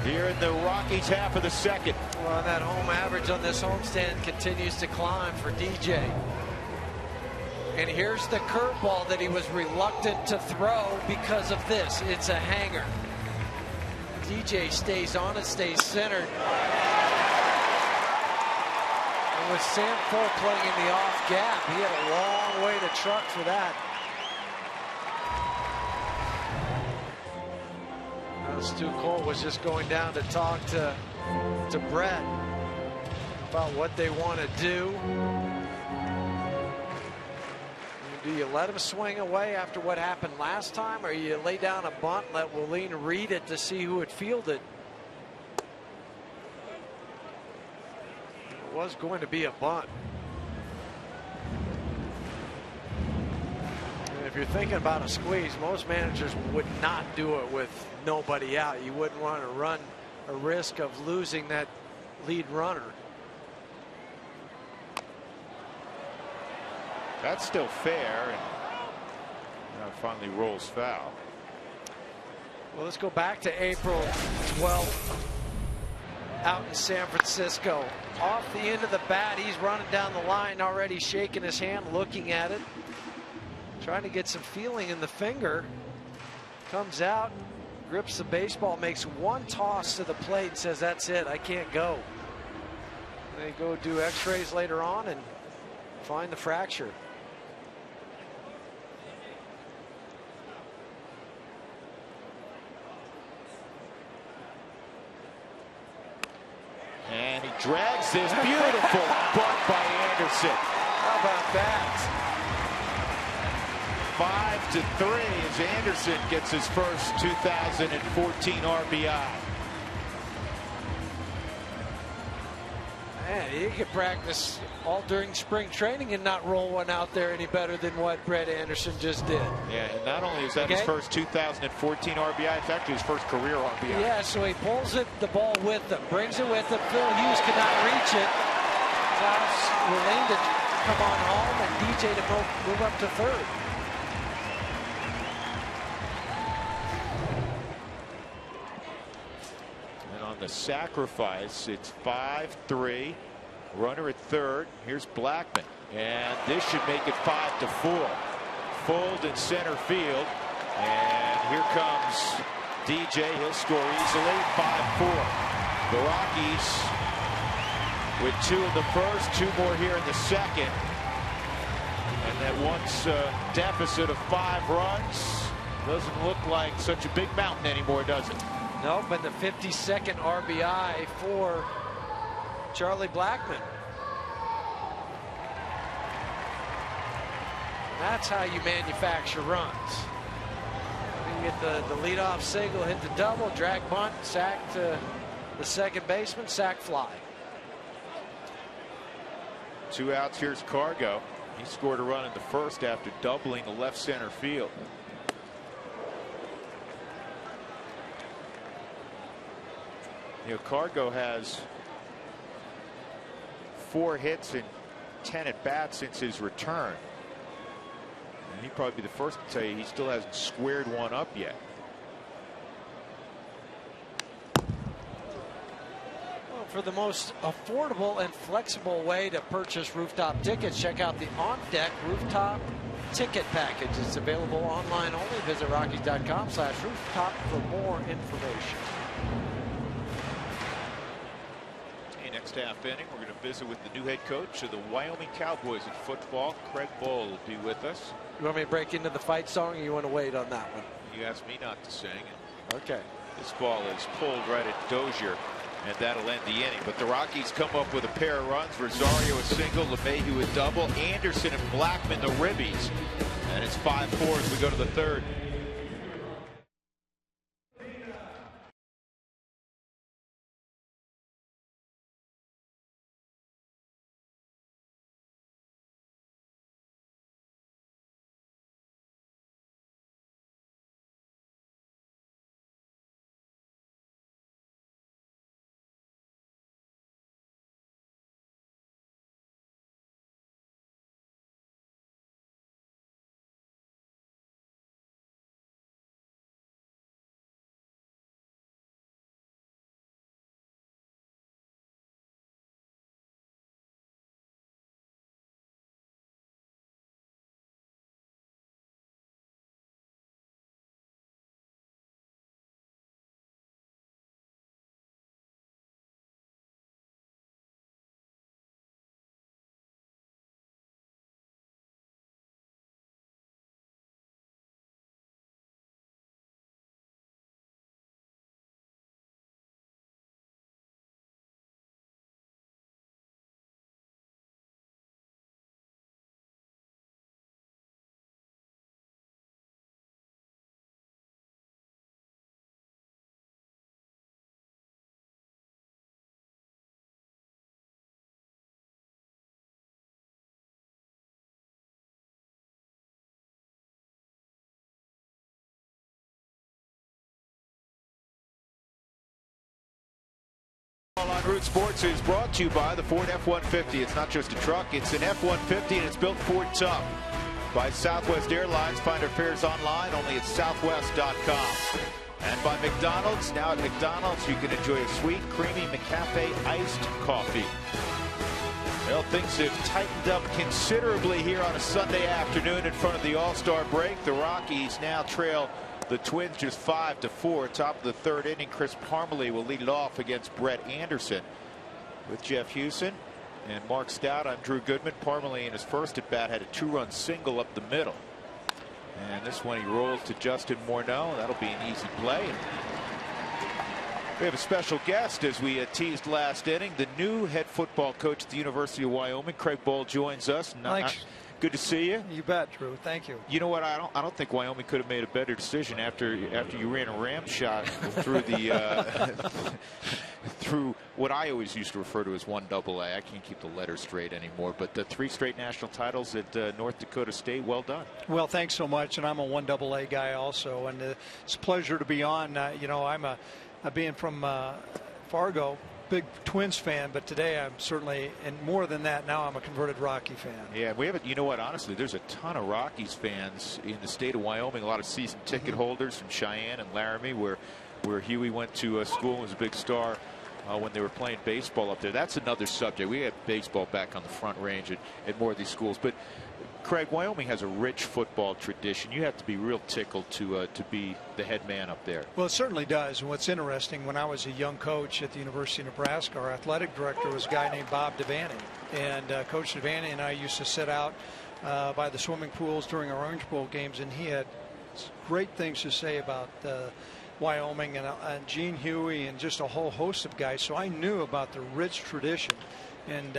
Here in the Rockies half of the second. Well, that home average on this homestand continues to climb for DJ. And here's the curveball that he was reluctant to throw because of this. It's a hanger. DJ stays on it, stays centered. And with Sam Cole playing in the off gap, he had a long way to truck for that. Stu Cole was just going down to talk to Brett about what they want to do. Do you let him swing away after what happened last time, or you lay down a bunt, let Aline read it to see who would field it? It was going to be a bunt. If you're thinking about a squeeze, most managers would not do it with nobody out. You wouldn't want to run a risk of losing that lead runner. That's still fair, and now it finally rolls foul. Well, let's go back to April 12th out in San Francisco. Off the end of the bat, he's running down the line already, shaking his hand, looking at it. Trying to get some feeling in the finger. Comes out, grips the baseball, makes one toss to the plate and says, that's it, I can't go. They go do x-rays later on and find the fracture. And he drags this beautiful bunt by Anderson. How about that? 5-3 as Anderson gets his first 2014 RBI. Man, he could practice all during spring training and not roll one out there any better than what Brett Anderson just did. Yeah, and not only is that his first 2014 RBI, it's actually his first career RBI. Yeah, so he pulls the ball with him, brings it with him. Phil Hughes cannot reach it. Allows Aline to come on home and DJ to move up to third. The sacrifice, it's 5-3, runner at third. Here's Blackman, and this should make it 5-4. Fold in center field, and here comes DJ. He'll score easily. 5-4. The Rockies with 2 in the first, 2 more here in the second. And that once deficit of 5 runs doesn't look like such a big mountain anymore, does it? No, but the 52nd RBI for Charlie Blackmon. That's how you manufacture runs. You get the leadoff single, hit the double, drag bunt, sack to the second baseman, sack fly. 2 outs. Here's Cargo. He scored a run in the first after doubling the left center field. You know, Cargo has 4 hits and 10 at bats since his return. And he'd probably be the first to tell you he still hasn't squared one up yet. Well, for the most affordable and flexible way to purchase rooftop tickets, check out the On Deck Rooftop Ticket Package. It's available online only. Visit Rockies.com/rooftop for more information. Next half inning, we're going to visit with the new head coach of the Wyoming Cowboys in football. Craig Bohl will be with us. You want me to break into the fight song, or you want to wait on that one? You asked me not to sing. Okay. This ball is pulled right at Dozier, and that'll end the inning. But the Rockies come up with a pair of runs. Rosario a single, LeMahieu a double, Anderson and Blackmon the ribbies. And it's 5-4 as we go to the third. On Root Sports is brought to you by the Ford F-150. It's not just a truck, it's an F-150, and it's built Ford tough. By Southwest Airlines. Find our fares online only at southwest.com. And by McDonald's. Now at McDonald's, you can enjoy a sweet, creamy McCafe iced coffee. Well, things have tightened up considerably here on a Sunday afternoon in front of the All-Star break. The Rockies now trail the Twins just 5-4. Top of the third inning, Chris Parmelee will lead it off against Brett Anderson. With Jeff Hewson and Mark Stout, I'm Drew Goodman. Parmelee in his first at bat had a 2-run single up the middle. And this one he rolls to Justin Morneau. That'll be an easy play. We have a special guest, as we teased last inning. The new head football coach at the University of Wyoming, Craig Bohl, joins us. Thanks. Good to see you. You bet, Drew. Thank you. You know what? I don't think Wyoming could have made a better decision after you ran a ram shot through the through what I always used to refer to as 1AA. I can't keep the letters straight anymore. But the 3 straight national titles at North Dakota State. Well done. Well, thanks so much. And I'm a 1AA guy also, and it's a pleasure to be on. You know, I'm being from Fargo. Big Twins fan, but today I'm certainly, and more than that, now I'm a converted Rocky fan. Yeah, we have. You know what? Honestly, there's a ton of Rockies fans in the state of Wyoming. A lot of season ticket holders from Cheyenne and Laramie, where Huey went to school and was a big star when they were playing baseball up there. That's another subject. We have baseball back on the Front Range at more of these schools. But Craig, Wyoming has a rich football tradition. You have to be real tickled to be the head man up there. Well, it certainly does. And what's interesting, when I was a young coach at the University of Nebraska, our athletic director was a guy named Bob Devaney. And Coach Devaney and I used to sit out by the swimming pools during our Orange Bowl games, and he had great things to say about Wyoming and Gene Huey and just a whole host of guys. So I knew about the rich tradition. And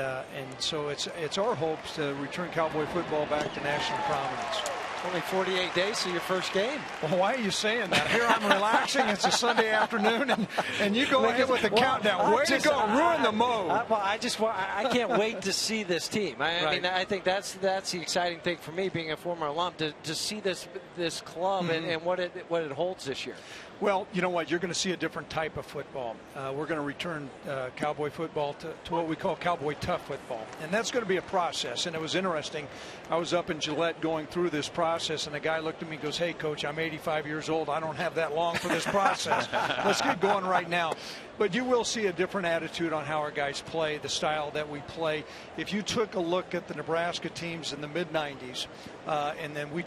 so it's our hopes to return Cowboy football back to national prominence. Only 48 days to your first game. Well, why are you saying that? Here I'm relaxing. It's a Sunday afternoon, and you go ahead with the countdown. Way to go, ruin the mode. I can't wait to see this team. I mean, I think that's the exciting thing for me, being a former alum, to see this club and what it holds this year. Well, you know what? You're going to see a different type of football. We're going to return Cowboy football to what we call Cowboy tough football. And that's going to be a process. And it was interesting. I was up in Gillette going through this process, and the guy looked at me and goes, "Hey, Coach, I'm 85 years old. I don't have that long for this process. Let's get going right now." But you will see a different attitude on how our guys play, the style that we play. If you took a look at the Nebraska teams in the mid-'90s, and then we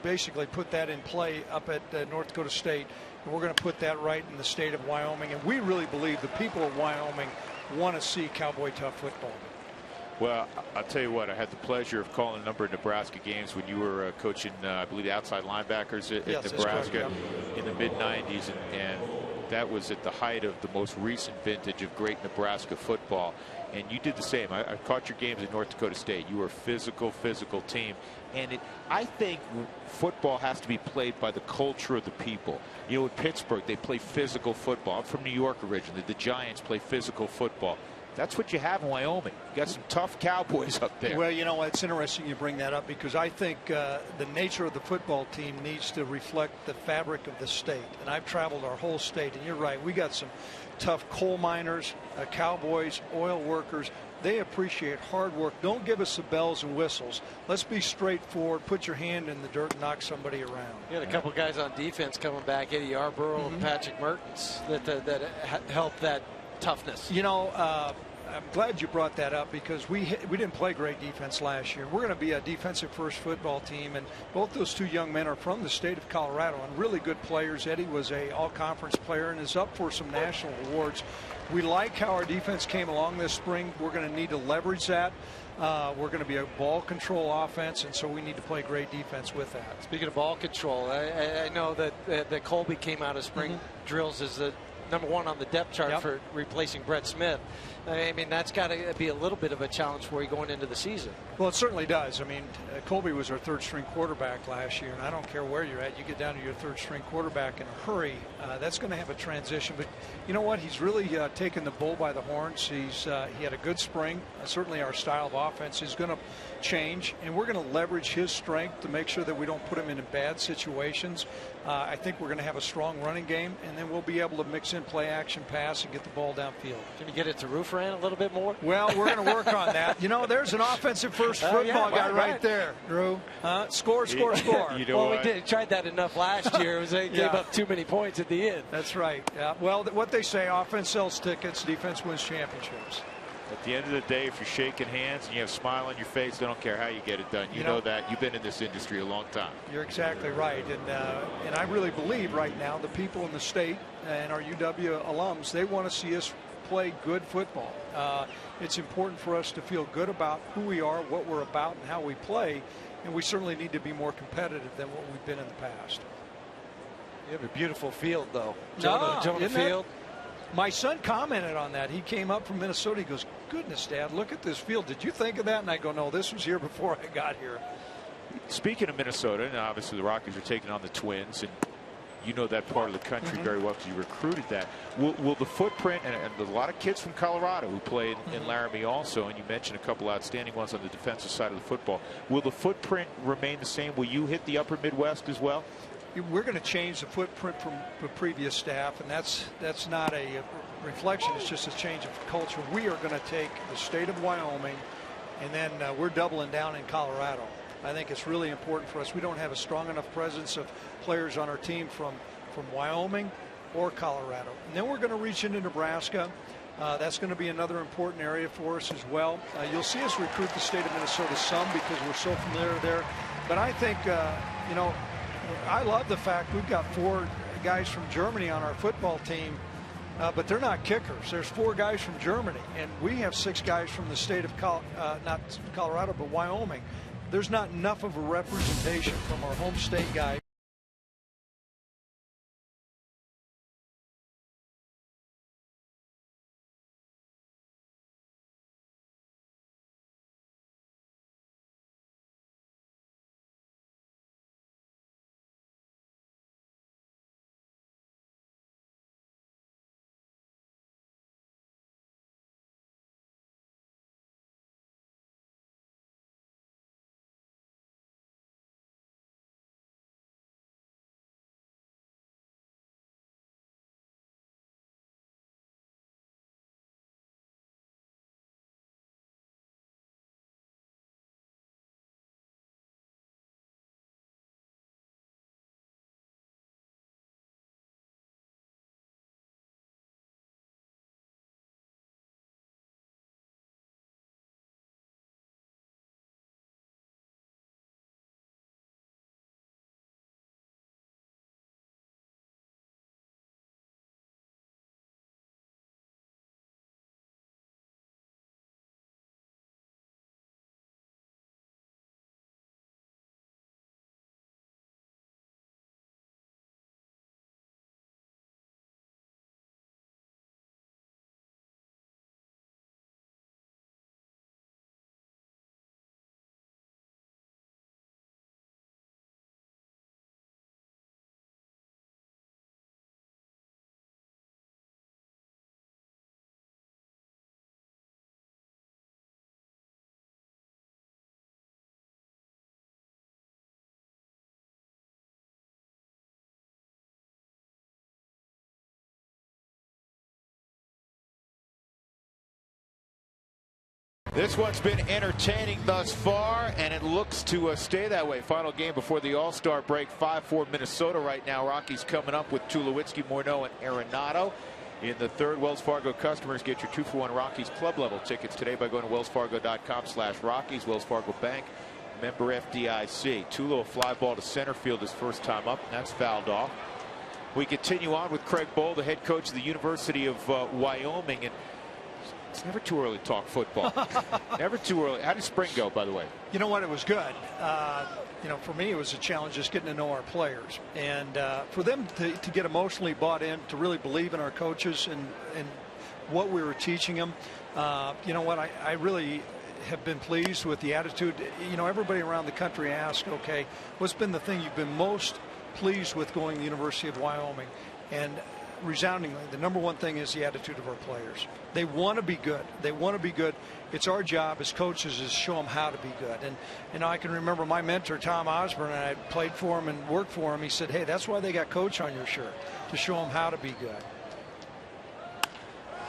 basically put that in play up at North Dakota State, and we're going to put that right in the state of Wyoming. And we really believe the people of Wyoming want to see Cowboy tough football. Well, I'll tell you what, I had the pleasure of calling a number of Nebraska games when you were coaching, I believe, the outside linebackers at Nebraska in the mid-'90s, and that was at the height of the most recent vintage of great Nebraska football. And you did the same. I caught your games at North Dakota State. You were a physical team. And I think football has to be played by the culture of the people. You know, in Pittsburgh, they play physical football. I'm from New York originally. The Giants play physical football. That's what you have in Wyoming. You got some tough Cowboys up there. Well, you know, it's interesting you bring that up, because I think the nature of the football team needs to reflect the fabric of the state. And I've traveled our whole state, and you're right. We got some tough coal miners, cowboys, oil workers. They appreciate hard work. Don't give us the bells and whistles. Let's be straightforward. Put your hand in the dirt and knock somebody around. You had a couple guys on defense coming back, Eddie Yarborough and Patrick Mertens, that helped that toughness. You know, I'm glad you brought that up, because we didn't play great defense last year. We're going to be a defensive first football team, and both those two young men are from the state of Colorado and really good players. Eddie was a all-conference player and is up for some national awards. We like how our defense came along this spring. We're going to need to leverage that. We're going to be a ball control offense, and so we need to play great defense with that. Speaking of ball control, I know that Colby came out of spring drills as the #1 on the depth chart for replacing Brett Smith. I mean, that's got to be a little bit of a challenge for you going into the season. Well, it certainly does. I mean, Colby was our third-string quarterback last year, and I don't care where you're at. You get down to your third-string quarterback in a hurry. That's going to have a transition. But you know what? He's really taken the bull by the horns. He had a good spring. Certainly our style of offense is going to change, and we're going to leverage his strength to make sure that we don't put him in bad situations. I think we're going to have a strong running game, and then we'll be able to mix in play action pass and get the ball downfield. Can you get it to Rufran a little bit more? Well, we're going to work on that. You know, there's an offensive first football guy right there, Drew. Score. You know, well, we tried that enough last year. It was, they gave up too many points at the end. That's right. Yeah. Well, what they say, offense sells tickets, defense wins championships. At the end of the day, if you're shaking hands and you have a smile on your face, they don't care how you get it done. You know that. You've been in this industry a long time. You're exactly right. And I really believe right now the people in the state and our UW alums, they want to see us play good football. It's important for us to feel good about who we are, what we're about, and how we play. And we certainly need to be more competitive than what we've been in the past. You have a beautiful field, though. Jonah Field. My son commented on that. He came up from Minnesota. He goes, "Goodness, Dad, look at this field. Did you think of that?" And I go, "No, this was here before I got here." Speaking of Minnesota, and obviously the Rockies are taking on the Twins, and you know that part of the country very well because you recruited that. Will the footprint, and a lot of kids from Colorado who played in Laramie also, and you mentioned a couple outstanding ones on the defensive side of the football, will the footprint remain the same? Will you hit the upper Midwest as well? We're going to change the footprint from the previous staff, and that's not a reflection. It's just a change of culture. We are going to take the state of Wyoming, and then we're doubling down in Colorado. I think it's really important for us. We don't have a strong enough presence of players on our team from Wyoming, or Colorado. And then we're going to reach into Nebraska. That's going to be another important area for us as well. You'll see us recruit the state of Minnesota some because we're so familiar there. But I think, you know, I love the fact we've got 4 guys from Germany on our football team, but they're not kickers. There's 4 guys from Germany, and we have 6 guys from the state of not Colorado, but Wyoming. There's not enough of a representation from our home state guys. This one's been entertaining thus far, and it looks to stay that way. Final game before the All-Star break, 5-4 Minnesota right now. Rockies coming up with Tulowitzki, Morneau, and Arenado. In the third, Wells Fargo customers get your 2-for-1 Rockies club level tickets today by going to wellsfargo.com/Rockies. Wells Fargo Bank, member FDIC. Tulo, a fly ball to center field his first time up. That's fouled off. We continue on with Craig Bohl, the head coach of the University of Wyoming. And it's never too early to talk football. Never too early. How did spring go, by the way? You know what? It was good. You know, for me, it was a challenge just getting to know our players. And for them to get emotionally bought in, to really believe in our coaches and what we were teaching them. You know what? I really have been pleased with the attitude. You know, everybody around the country asks, okay, what's been the thing you've been most pleased with going to the University of Wyoming? And resoundingly, the number one thing is the attitude of our players. They want to be good. They want to be good. It's our job as coaches is to show them how to be good. And you know, I can remember my mentor, Tom Osborne, and I played for him and worked for him. He said, hey, that's why they got coach on your shirt, to show them how to be good.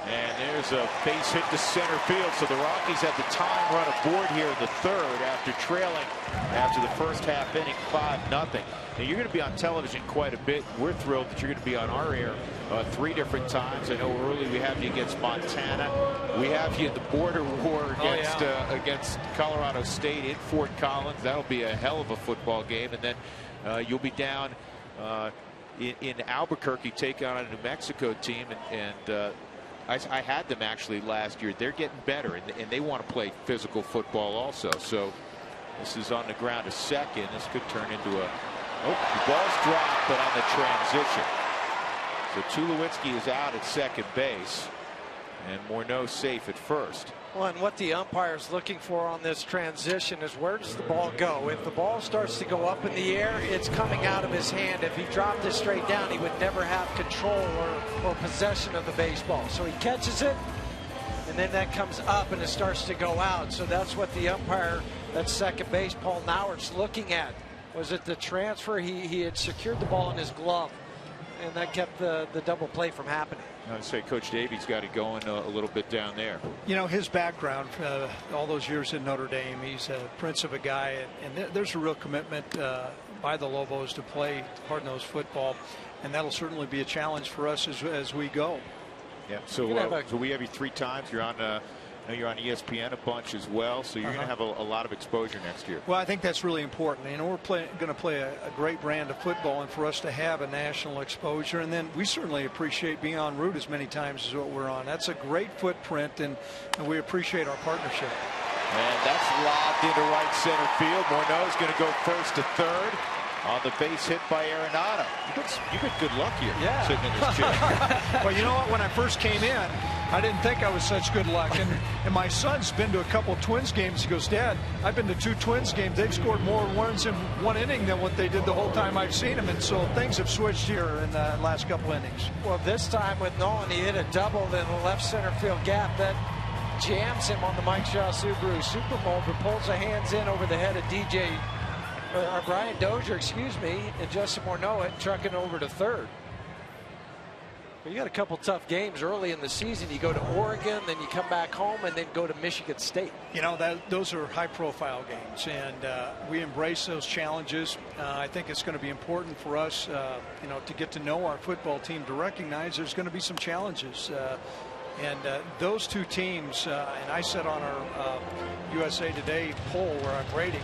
And there's a base hit to center field. So the Rockies have the time run aboard here in the third after trailing after the first half inning 5-0. Now you're going to be on television quite a bit. We're thrilled that you're going to be on our air 3 different times. I know early we have you against Montana. We have you in the border war against Colorado State in Fort Collins. That'll be a hell of a football game. And then you'll be down in Albuquerque taking on a New Mexico team. And I had them actually last year. They're getting better, and they want to play physical football also. So this is on the ground to second. This could turn into a... Oh, the ball's dropped, but on the transition. So Tulowitzki is out at second base, and Morneau safe at first. Well, and what the umpire's looking for on this transition is where does the ball go? If the ball starts to go up in the air, it's coming out of his hand. If he dropped it straight down, he would never have control or possession of the baseball. So he catches it, and then that comes up and it starts to go out. So that's what the umpire at second base, Paul Nauert's looking at. Was it the transfer? He had secured the ball in his glove, and that kept the double play from happening. I'd say Coach Davies got it going a little bit down there. You know, his background, all those years in Notre Dame, he's a prince of a guy, and there's a real commitment by the Lobos to play hard-nosed football. and that'll certainly be a challenge for us as we go. Yeah. So we have you 3 times. You're on. I know you're on ESPN a bunch as well, so you're going to have a lot of exposure next year. Well, I think that's really important. You know, we're going to play a great brand of football, and for us to have a national exposure, and then we certainly appreciate being en route as many times as what we're on. That's a great footprint, and we appreciate our partnership. And that's lobbed into right center field. Morneau's going to go first to third on the base hit by Arenado. You got good luck here, sitting in this chair. Well, you know what? When I first came in, I didn't think I was such good luck. And my son's been to a couple Twins games. He goes, Dad, I've been to 2 Twins games. They've scored more runs in 1 inning than what they did the whole time I've seen them. And so things have switched here in the last couple innings. Well, this time with Nolan, he hit a double in the left center field gap. That jams him on the Mike Shaw Subaru Supermold, but pulls the hands in over the head of Brian Dozier, and Justin Morneau trucking over to third. But you got a couple tough games early in the season. You go to Oregon, then you come back home, and then go to Michigan State. You know, those are high-profile games, and we embrace those challenges. I think it's going to be important for us, you know, to get to know our football team, to recognize there's going to be some challenges. And those 2 teams, and I said on our USA Today poll where I'm rating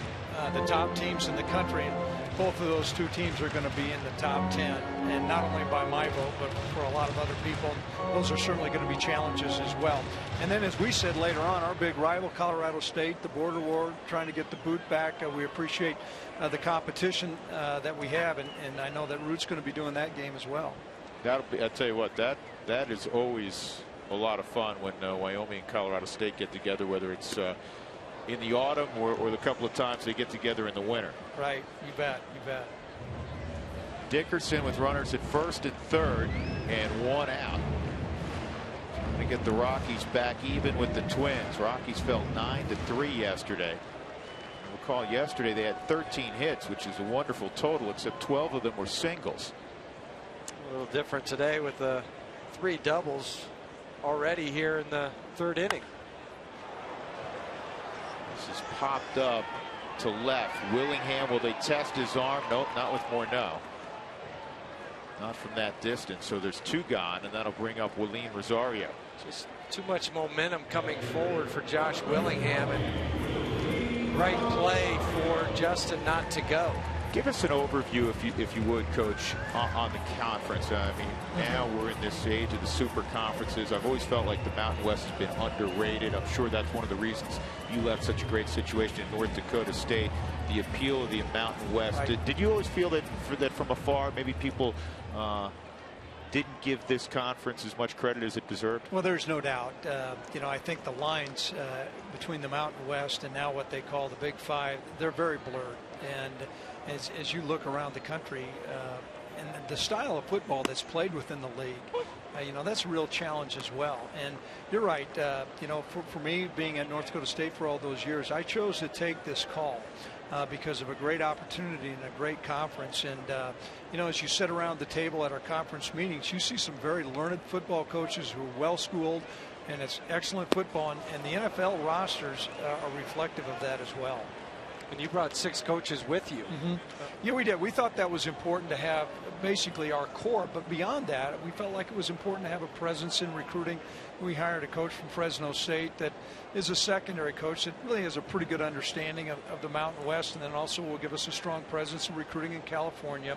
the top teams in the country, and both of those 2 teams are going to be in the top 10, and not only by my vote, but for a lot of other people. Those are certainly going to be challenges as well. And then, as we said later on, our big rival, Colorado State, the border war, trying to get the boot back. We appreciate the competition that we have, and I know that Root's going to be doing that game as well. That'll be, I tell you what, that is always a lot of fun when Wyoming and Colorado State get together, whether it's in the autumn or the couple of times they get together in the winter. Right, you bet, you bet. Dickerson with runners at first and third and 1 out. Trying to get the Rockies back even with the Twins. Rockies fell 9-3 yesterday. And recall yesterday they had 13 hits, which is a wonderful total, except 12 of them were singles. A little different today with the 3 doubles already here in the 3rd inning. This is popped up to left. Willingham, will they test his arm? Nope, not with Morneau. Not from that distance. So there's 2 gone, and that'll bring up Willeen Rosario. Just too much momentum coming forward for Josh Willingham, and right play for Justin not to go. Give us an overview, if you would, Coach, on the conference. I mean, now we're in this age of the super conferences. I've always felt like the Mountain West has been underrated. I'm sure that's one of the reasons you left such a great situation in North Dakota State. The appeal of the Mountain West. Right. Did you always feel that from afar, maybe people didn't give this conference as much credit as it deserved? Well, there's no doubt. You know, I think the lines between the Mountain West and now what they call the Big Five, they're very blurred. And as you look around the country and the style of football that's played within the league, you know, that's a real challenge as well. And you're right. You know, for me, being at North Dakota State for all those years, I chose to take this call because of a great opportunity and a great conference. And, you know, as you sit around the table at our conference meetings, you see some very learned football coaches who are well-schooled, and it's excellent football. And the NFL rosters are reflective of that as well. And you brought 6 coaches with you. Yeah, we did. We thought that was important to have basically our core, but beyond that, we felt like it was important to have a presence in recruiting. We hired a coach from Fresno State that is a secondary coach that really has a pretty good understanding of the Mountain West, and then also will give us a strong presence in recruiting in California.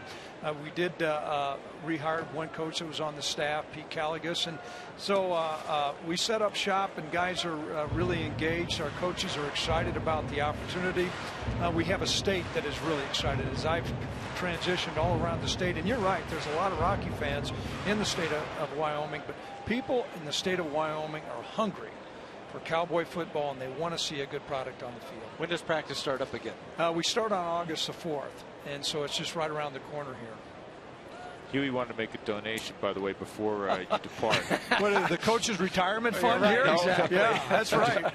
We did rehire one coach that was on the staff, Pete Caligus, and so we set up shop, and guys are really engaged. Our coaches are excited about the opportunity. We have a state that is really excited. As I've transitioned all around the state, and you're right, there's a lot of Rocky fans in the state of Wyoming, but people in the state of Wyoming are hungry for Cowboy football, and they want to see a good product on the field. When does practice start up again? We start on August the 4th, and so it's just right around the corner here. Huey wanted to make a donation, by the way, before you depart. What is the coach's retirement fund right, here? exactly. Yeah, that's right.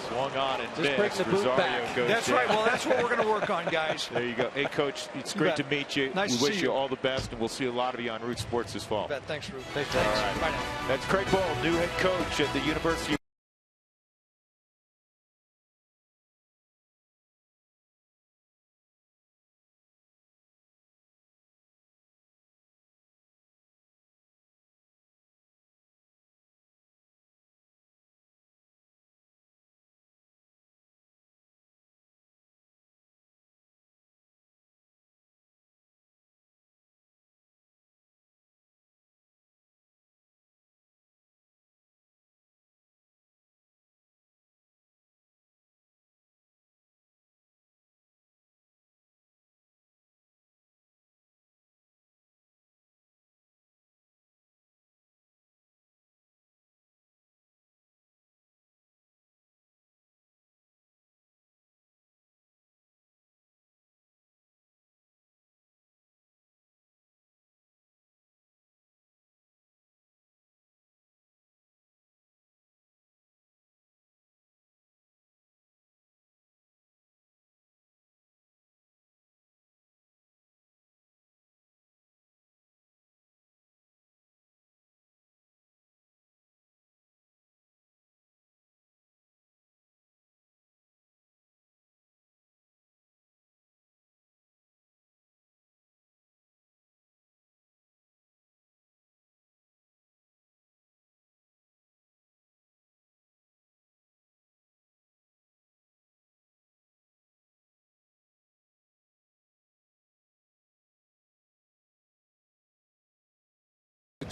Swung on and Just bring missed. the boot Rosario back. goes That's down. right. Well, that's what we're going to work on, guys. There you go. Hey, Coach, it's great to meet you. Nice we to wish see you you. all the best, and we'll see a lot of you on Root Sports this fall. Thanks, Ruth. Thanks. All right. Bye now. That's Craig Bohl, new head coach at the University of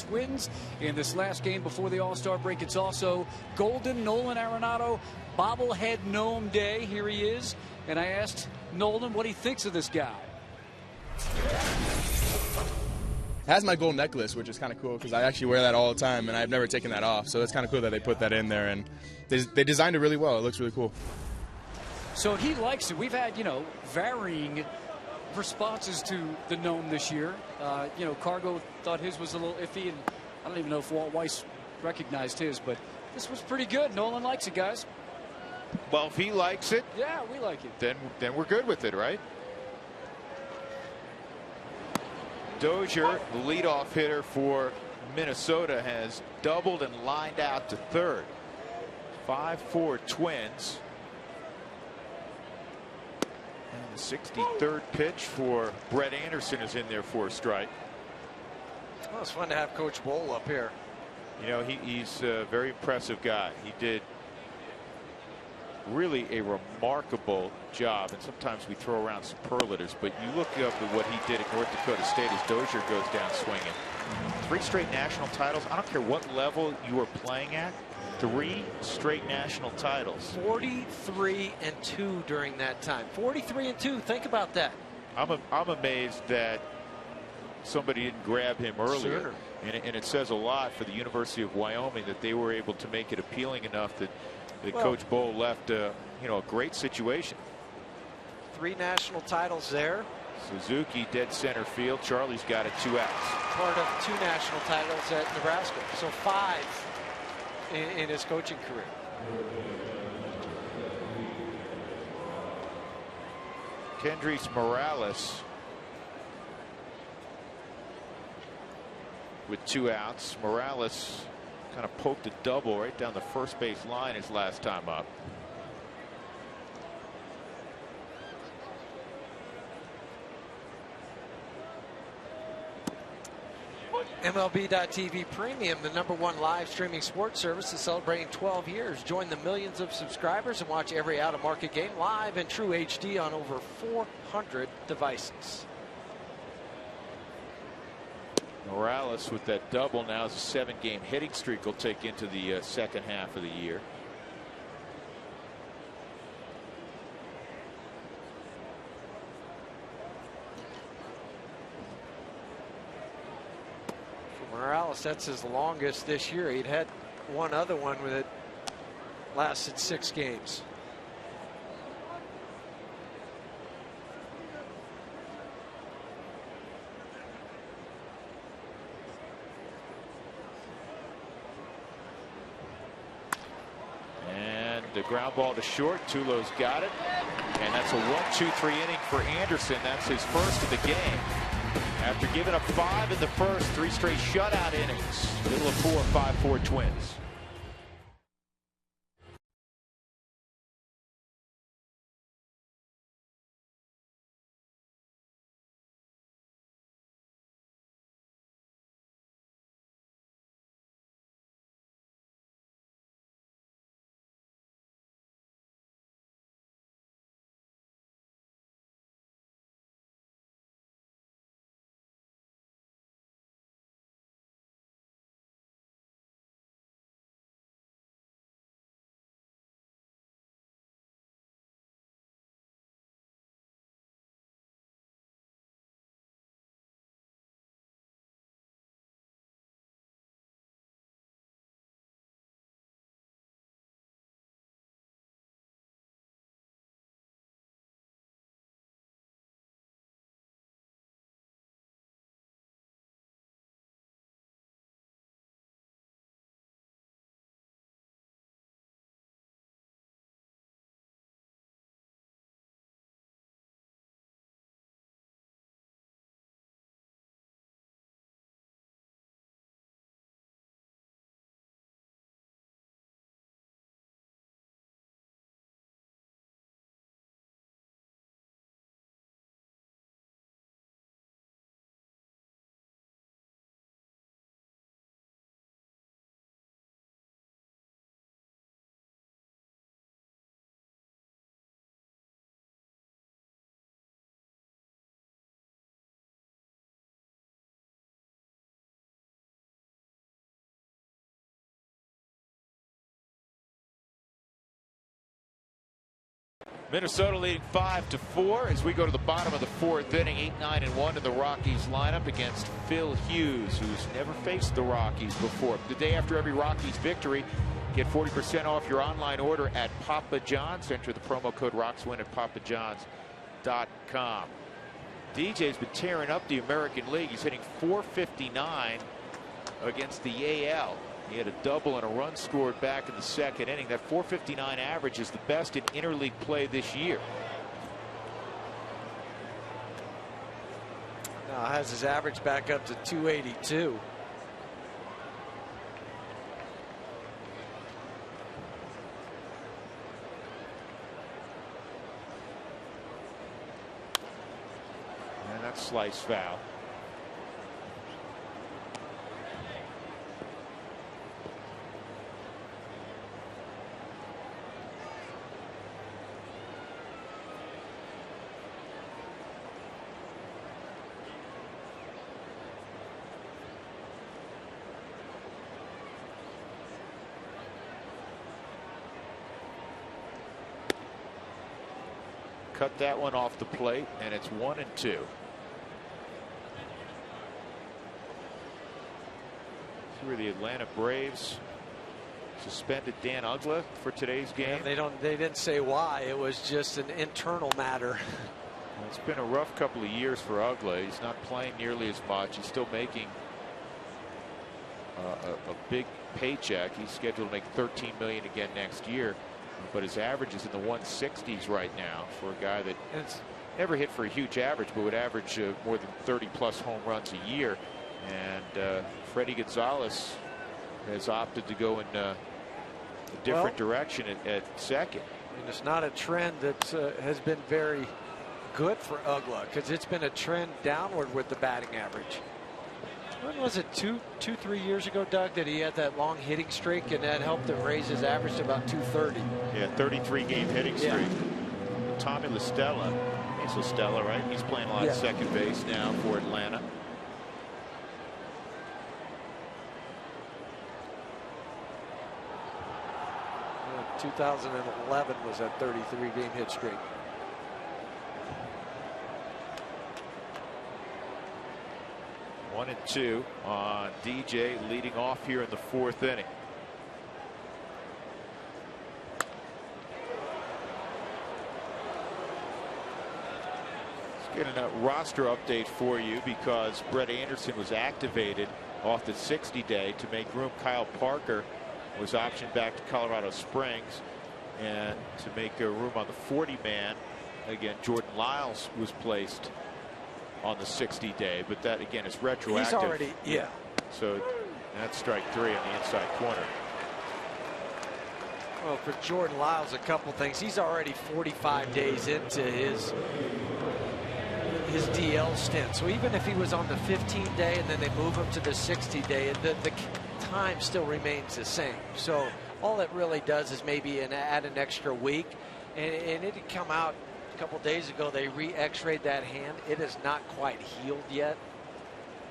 Twins in this last game before the All-Star break. It's also Golden Nolan Arenado bobblehead gnome day. Here he is. And I asked Nolan what he thinks of this guy. It has my gold necklace, which is kind of cool because I actually wear that all the time, and I've never taken that off. So it's kind of cool that they put that in there, and they designed it really well. It looks really cool. So he likes it. We've had, varying responses to the gnome this year. Cargo thought his was a little iffy, and I don't even know if Walt Weiss recognized his, but this was pretty good. Nolan likes it, guys. Well, if he likes it, yeah, we like it. Then we're good with it, right? Dozier, the leadoff hitter for Minnesota, has doubled and lined out to third. 5-4 Twins. And the 63rd pitch for Brett Anderson is in there for a strike. Well, it's fun to have Coach Bohl up here. He's a very impressive guy. He did really a remarkable job, and sometimes we throw around superlatives, but you look up at what he did at North Dakota State as Dozier goes down swinging. 3 straight national titles. I don't care what level you are playing at. 3 straight national titles. 43-2 during that time. 43-2. Think about that. I'm amazed that somebody didn't grab him earlier. Sure. And it says a lot for the University of Wyoming that they were able to make it appealing enough that Coach Bohl left a great situation. 3 national titles there. Suzuki dead center field. Charlie's got it, 2 outs. Part of 2 national titles at Nebraska. So 5 in his coaching career. Kendrys Morales with 2 outs. Morales kind of poked a double right down the first base line his last time up. MLB.TV Premium, the #1 live streaming sports service, is celebrating 12 years. Join the millions of subscribers and watch every out-of-market game live in true HD on over 400 devices. Morales with that double now is a 7-game hitting streak will take into the second half of the year. For Morales, that's his longest this year. He'd had one other one with it lasted 6 games. The ground ball to short. Tulo's got it. And that's a 1-2-3 inning for Anderson. That's his first of the game. After giving up 5 in the first, 3 straight shutout innings. Middle of 4, 5-4 Twins. Minnesota leading 5-4 as we go to the bottom of the fourth inning. 8-9-1 in the Rockies lineup against Phil Hughes, who's never faced the Rockies before. The day after every Rockies victory, get 40% off your online order at Papa John's. Enter the promo code ROXWIN at papajohns.com. DJ's been tearing up the American League. He's hitting .459 against the AL. He had a double and a run scored back in the second inning. That .459 average is the best in interleague play this year. Now has his average back up to .282. And that's slice foul. Cut that one off the plate, and it's 1-2. See where the Atlanta Braves suspended Dan Uggla for today's game. Yeah, they didn't say why. It was just an internal matter. It's been a rough couple of years for Uggla. He's not playing nearly as much. He's still making a big paycheck. He's scheduled to make $13 million again next year. But his average is in the 160s right now for a guy that never hit for a huge average, but would average more than 30+ home runs a year. And Freddie Gonzalez has opted to go in a different direction at second. And it's not a trend that has been very good for Uggla, because it's been a trend downward with the batting average. When was it, 3 years ago, Doug, that he had that long hitting streak, and that helped him raise his average to about 230? Yeah, 33-game hitting streak. Yeah. Tommy La Stella, he's La Stella, right? He's playing a lot of second base now for Atlanta. Yeah, 2011 was that 33-game hit streak. One and two on DJ, leading off here in the fourth inning. Let's get a roster update for you, because Brett Anderson was activated off the 60-day to make room. Kyle Parker was optioned back to Colorado Springs, and to make room on the 40-man, again, Jordan Lyles was placed on the 60-day, but that again is retroactive. He's already, yeah. So that's strike three on the inside corner. Well, for Jordan Lyles, a couple things. He's already 45 days into his DL stint. So even if he was on the 15-day and then they move him to the 60-day, the time still remains the same. So all it really does is maybe add an extra week, and it had come out a couple days ago. They re-x-rayed that hand. It is not quite healed yet,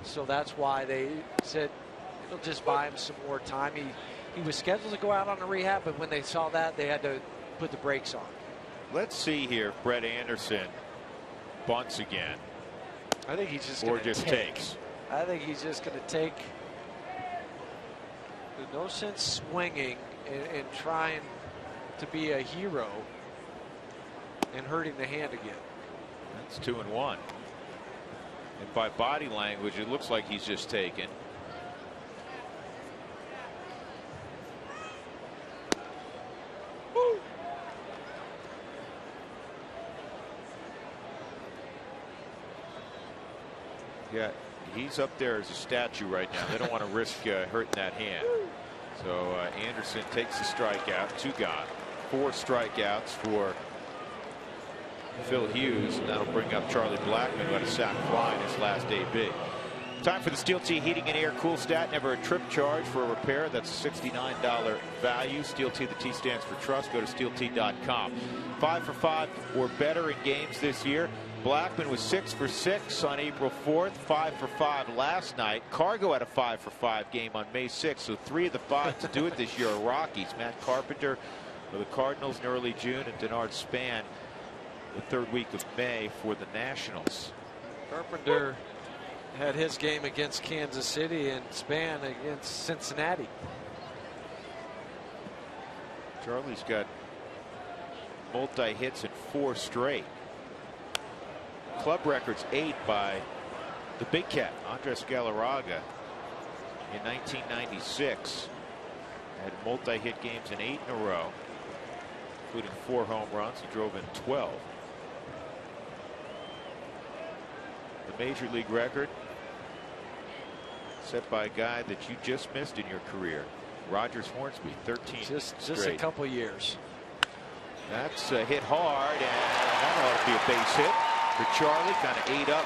so that's why they said it'll just buy him some more time. He was scheduled to go out on a rehab, but when they saw that, they had to put the brakes on. Let's see here. Brett Anderson bunts again. I think he's just or just takes. I think he's just going to take. There's no sense swinging and trying to be a hero and hurting the hand again. That's 2-1. And by body language, it looks like he's just taken. Woo. Yeah, he's up there as a statue right now. They don't want to risk hurting that hand. So Anderson takes the strikeout. 2 gone. 4 strikeouts for Phil Hughes, and that'll bring up Charlie Blackmon, who had a sac fly in his last AB. Time for the Steel T Heating and Air Cool Stat. Never a trip charge for a repair. That's a $69 value. Steel T, the T stands for trust. Go to steelt.com. 5 for 5 or better in games this year. Blackmon was 6 for 6 on April 4th, 5 for 5 last night. Cargo had a 5 for 5 game on May 6th, so 3 of the 5 to do it this year are Rockies. Matt Carpenter for the Cardinals in early June, and Denard Span the third week of May for the Nationals. Carpenter had his game against Kansas City and Span against Cincinnati. Charlie's got multi-hits in 4 straight. Club record's 8 by the Big Cat, Andres Galarraga, in 1996. Had multi-hit games in 8 in a row, including 4 home runs. He drove in 12. The major league record set by a guy that you just missed in your career, Rogers Hornsby, 13 just straight. a couple years. That's hit hard, and that ought to be a base hit for Charlie. Kind of ate up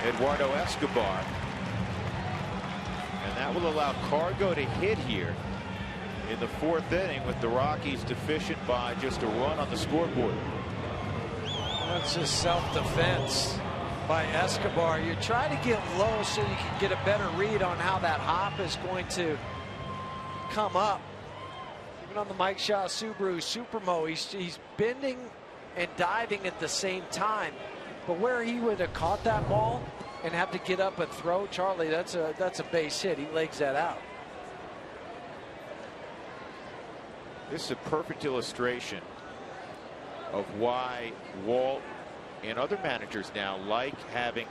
Eduardo Escobar, and that will allow Cargo to hit here in the 4th inning, with the Rockies deficient by just a run on the scoreboard. That's just self-defense by Escobar. You try to get low so you can get a better read on how that hop is going to come up. Even on the Mike Shaw Subaru Supermo, he's bending and diving at the same time. But where he would have caught that ball and have to get up and throw, Charlie, that's a base hit. He legs that out. This is a perfect illustration of why Walt and other managers now like having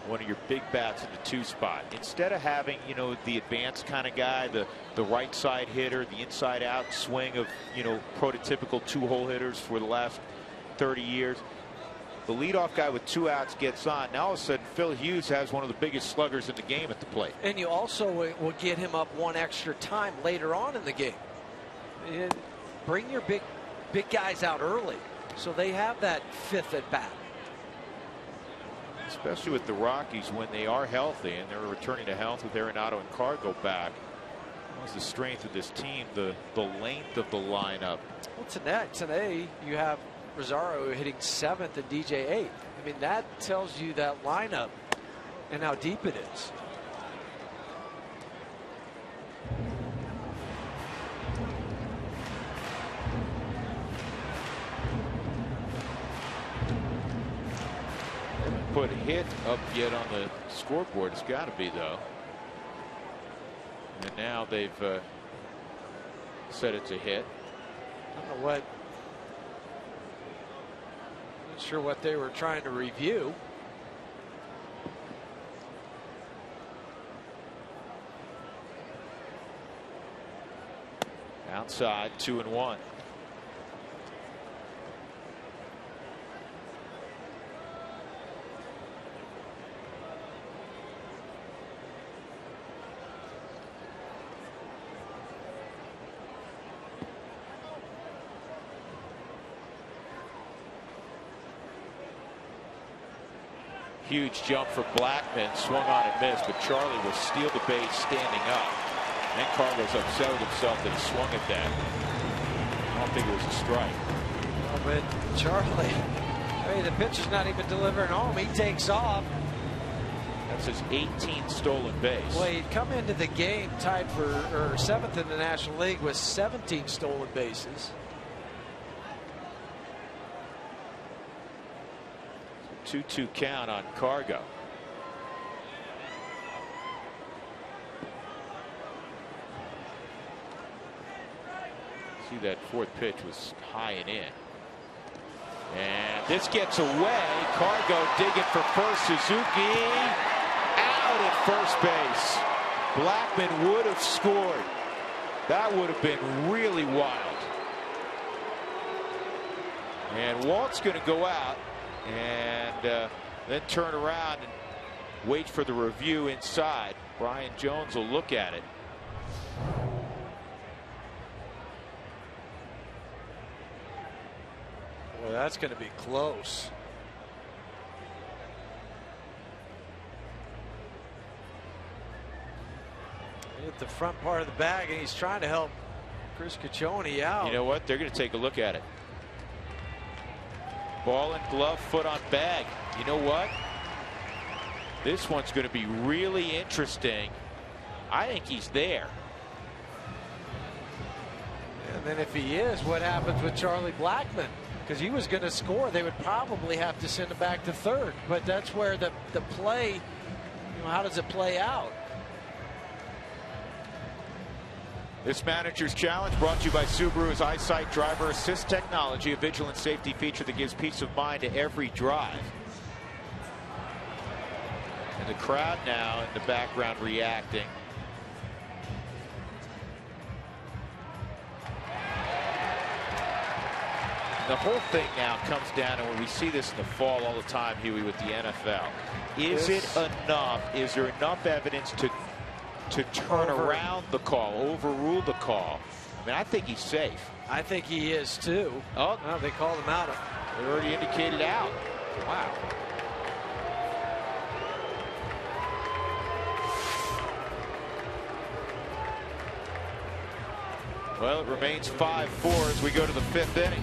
one of your big bats in the 2 spot. Instead of having, you know, the advanced kind of guy, the right side hitter, the inside out swing of, you know, prototypical 2-hole hitters for the last 30 years. The leadoff guy with 2 outs gets on. Now all of a sudden Phil Hughes has one of the biggest sluggers in the game at the plate. And you also will get him up 1 extra time later on in the game. And bring your big guys out early so they have that 5th at bat. Especially with the Rockies when they are healthy, and they're returning to health with Arenado and Cargo back. What's the strength of this team? The length of the lineup. Well, today you have Rosario hitting 7th and DJ 8th. I mean, that tells you that lineup and how deep it is. Put a hit up yet on the scoreboard. It's got to be, though. And now they've said it's a hit. I don't know what. Not sure what they were trying to review. Outside, 2-1. Huge jump for Blackman, swung on and missed, but Charlie will steal the base standing up. And then Carlos upset with himself that he swung at that. I don't think it was a strike. Oh, but Charlie, I mean, the pitcher's not even delivering home. He takes off. That's his 18th stolen base. Well, he'd come into the game tied for 7th in the National League with 17 stolen bases. 2-2 count on Cargo. See, that 4th pitch was high and in. And this gets away. Cargo digging for first. Suzuki out at first base. Blackman would have scored. That would have been really wild. And Walt's going to go out and then turn around and wait for the review inside. Brian Jones will look at it. Well, that's going to be close. Hit the front part of the bag, and he's trying to help Chris Caccione out. You know what? They're going to take a look at it. Ball and glove, foot on bag. You know what? This one's going to be really interesting. I think he's there. And then if he is, what happens with Charlie Blackmon? Because he was going to score. They would probably have to send him back to third. But that's where the play, you know, how does it play out? This manager's challenge brought to you by Subaru's EyeSight driver assist technology, a vigilant safety feature that gives peace of mind to every drive. And the crowd now in the background reacting. The whole thing now comes down to when we see this in the fall all the time, Huey, with the NFL. Is it enough? Is there enough evidence to turn around the call, overrule the call? I mean, I think he's safe. I think he is too. Oh, no, they called him out. They already indicated out. Wow. Well, it remains 5-4 as we go to the 5th inning.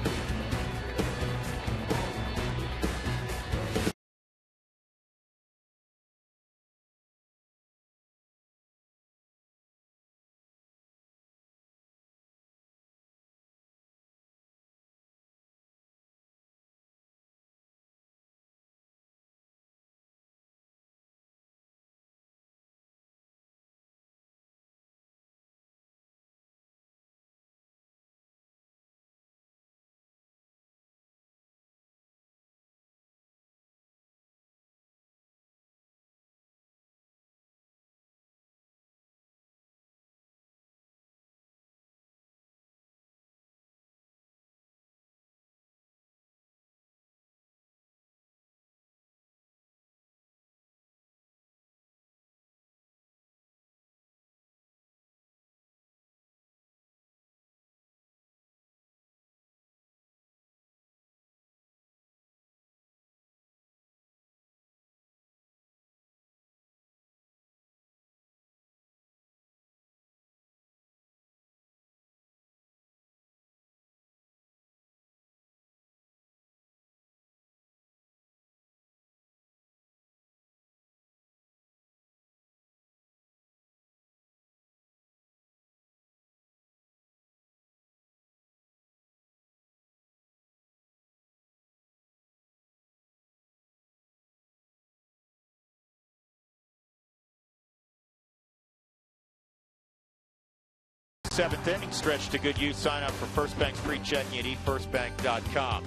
Seventh inning stretch to good use. Sign up for First Bank's free checking at eFirstBank.com.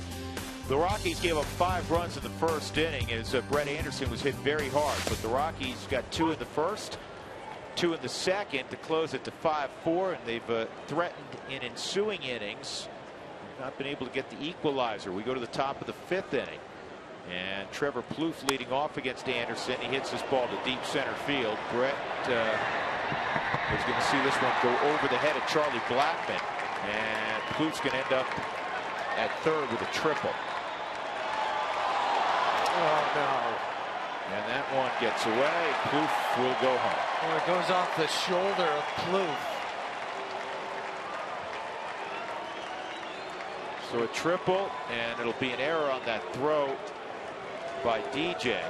The Rockies gave up 5 runs in the first inning as Brett Anderson was hit very hard, but the Rockies got 2 in the first, 2 in the second to close it to 5-4, and they've threatened in ensuing innings. Not been able to get the equalizer. We go to the top of the 5th inning, and Trevor Plouffe leading off against Anderson. He hits this ball to deep center field. Brett is going to see this one go over the head of Charlie Blackmon, and Plouffe's going to end up at third with a triple. Oh no. And that one gets away. Plouffe will go home. Oh, it goes off the shoulder of Plouffe. So a triple, and it'll be an error on that throw by DJ.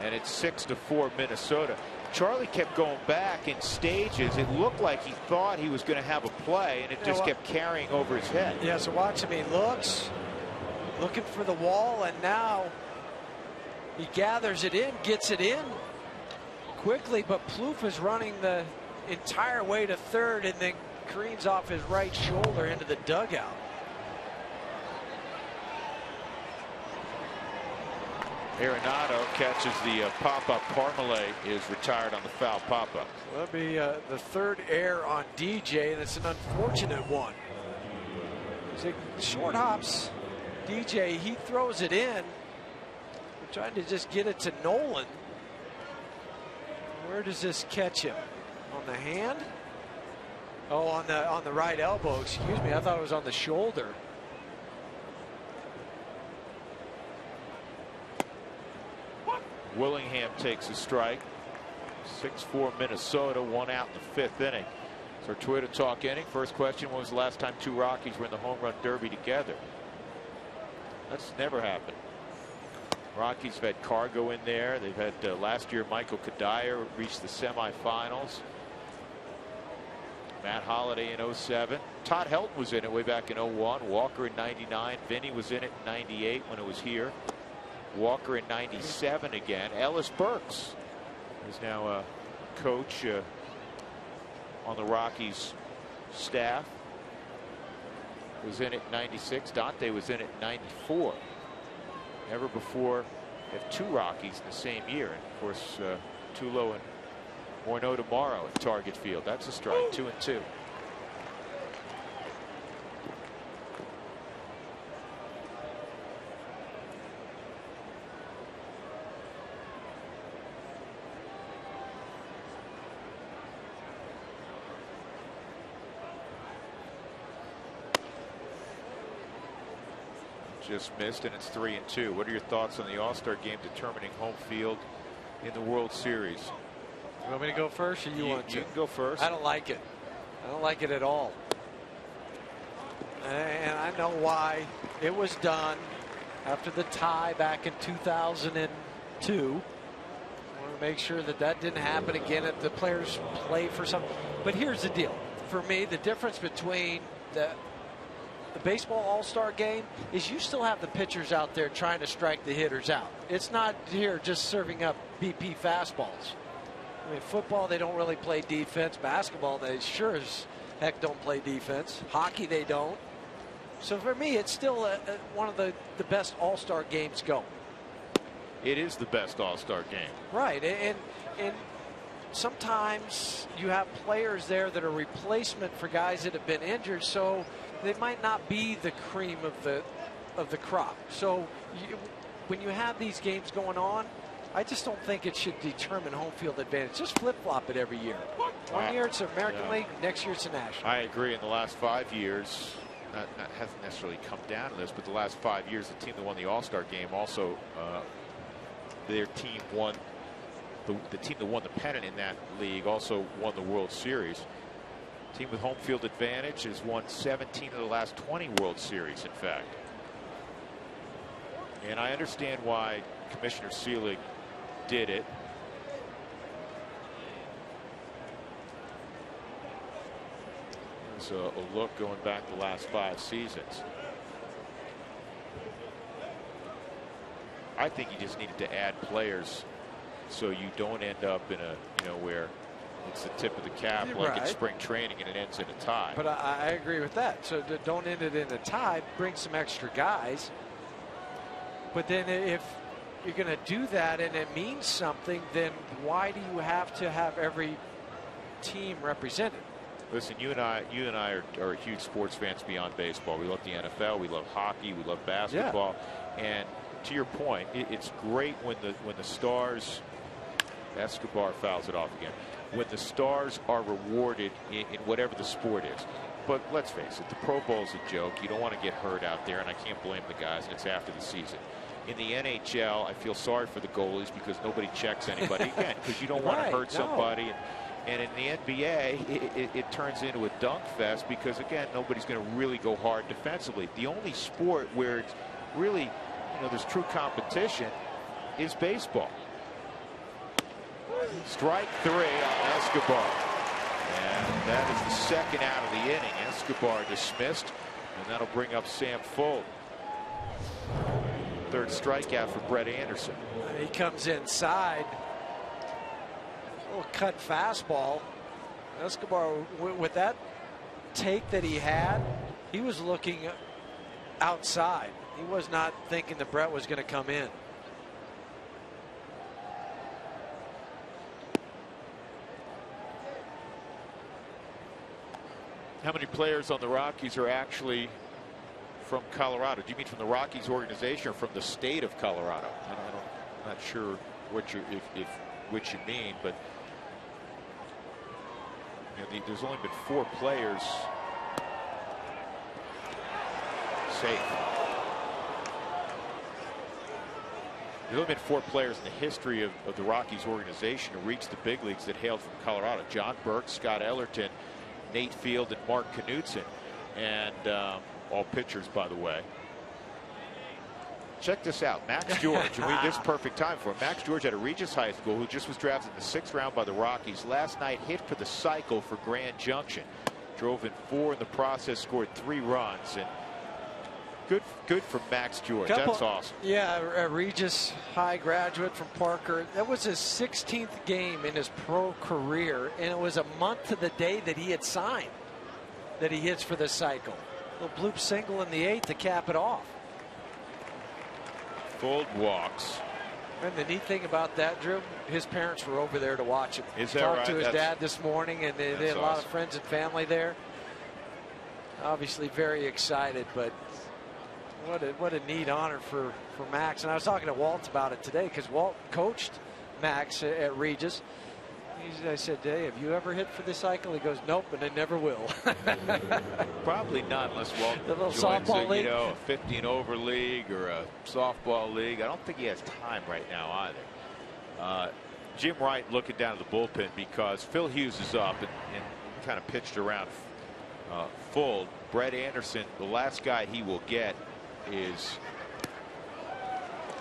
And it's 6-4 Minnesota. Charlie kept going back in stages. It looked like he thought he was going to have a play, and it just kept carrying over his head. Yeah, so watch him. He looks, looking for the wall, and now he gathers it in, gets it in quickly, but Plouffe is running the entire way to third and then careens off his right shoulder into the dugout. Arenado catches the pop-up. Parmalee is retired on the foul pop-up. That'll be the third error on DJ. That's an unfortunate one. Short hops. DJ, he throws it in. We're trying to just get it to Nolan. Where does this catch him? On the hand? Oh, on the right elbow. Excuse me. I thought it was on the shoulder. Willingham takes a strike. 6-4 Minnesota, 1 out in the 5th inning. It's our Twitter Talk inning. First question: when was the last time 2 Rockies were in the home run derby together? That's never happened. Rockies have had Cargo in there. They've had last year Michael Kadire reached the semifinals. Matt Holliday in 07. Todd Helton was in it way back in 01. Walker in 99. Vinny was in it in 98 when it was here. Walker in 97 again. Ellis Burks is now a coach on the Rockies staff. Was in it in 96. Dante was in it in 94. Never before have two Rockies in the same year. And of course, Tulo and Morneau tomorrow at Target Field. That's a strike. 2-2. Just missed, and it's 3-2. What are your thoughts on the All-Star game determining home field in the World Series? You want me to go first, or you want to? You can go first. I don't like it. I don't like it at all. And I know why. It was done after the tie back in 2002. I want to make sure that that didn't happen again if the players play for something. But here's the deal. For me, the difference between the baseball all-star game is you still have the pitchers out there trying to strike the hitters out. It's not here just serving up BP fastballs. I mean, football, they don't really play defense. Basketball, they sure as heck don't play defense. Hockey, they don't. So for me, it's still one of the best all-star games going. It is the best all-star game. Right. And sometimes you have players there that are replacement for guys that have been injured, so they might not be the cream of the crop. So when you have these games going on, I just don't think it should determine home field advantage. Just flip-flop it every year. One year it's American League, next year it's the National. I agree. In the last 5 years, hasn't necessarily come down to this, but the last 5 years, the team that won the All-Star game also, their team won. The team that won the pennant in that league also won the World Series. Team with home field advantage has won 17 of the last 20 World Series, in fact. And I understand why Commissioner Selig did it. There's a look going back the last 5 seasons. I think he just needed to add players so you don't end up in a, where it's the tip of the cap like in spring training and it ends in a tie. But I agree with that. So don't end it in a tie. Bring some extra guys. But then if you're going to do that and it means something, then why do you have to have every team represented? Listen, you and I are huge sports fans beyond baseball. We love the NFL. We love hockey. We love basketball. Yeah. And to your point, it's great when the stars. Escobar fouls it off again. When the stars are rewarded in whatever the sport is. But let's face it, the Pro Bowl is a joke. You don't want to get hurt out there, and I can't blame the guys, and it's after the season. In the NHL, I feel sorry for the goalies because nobody checks anybody again because you don't want to hurt somebody. And in the NBA, it turns into a dunk fest because, again, nobody's going to really go hard defensively. The only sport where it's really, there's true competition is baseball. Strike 3 on Escobar. And that is the second out of the inning. Escobar dismissed, and that'll bring up Sam Fuld. Third strikeout for Brett Anderson. He comes inside. A little cut fastball. Escobar, with that take that he had, he was looking outside. He was not thinking that Brett was going to come in. How many players on the Rockies are actually from Colorado? Do you mean from the Rockies organization or from the state of Colorado? I'm not sure which you mean, but there's only been 4 players safe. There's only been 4 players in the history of the Rockies organization who reached the big leagues that hailed from Colorado. John Burke, Scott Ellerton, Nate Field, and Mark Knudsen, and all pitchers, by the way. Check this out. Max George, and this is perfect time for him. Max George out of Regis High School, who just was drafted in the 6th round by the Rockies. Last night hit for the cycle for Grand Junction. drove in 4 in the process, scored 3 runs, and good for Max George. That's awesome. Yeah, a Regis High graduate from Parker. That was his 16th game in his pro career, and it was a month to the day that he had signed that he hits for this cycle. A little bloop single in the 8th to cap it off. Fold walks. And the neat thing about that, Drew, his parents were over there to watch him. Is that Talked right? to his dad this morning, and they had a lot of friends and family there. Obviously very excited, but what a neat honor for Max. And I was talking to Walt about it today, because Walt coached Max at Regis. I said, hey, have you ever hit for this cycle? He goes, nope, and I never will. Probably not, unless Walt joins a 50 and over league or a softball league. I don't think he has time right now either. Jim Wright looking down at the bullpen because Phil Hughes is up and kind of pitched around full. Brett Anderson, the last guy he will get is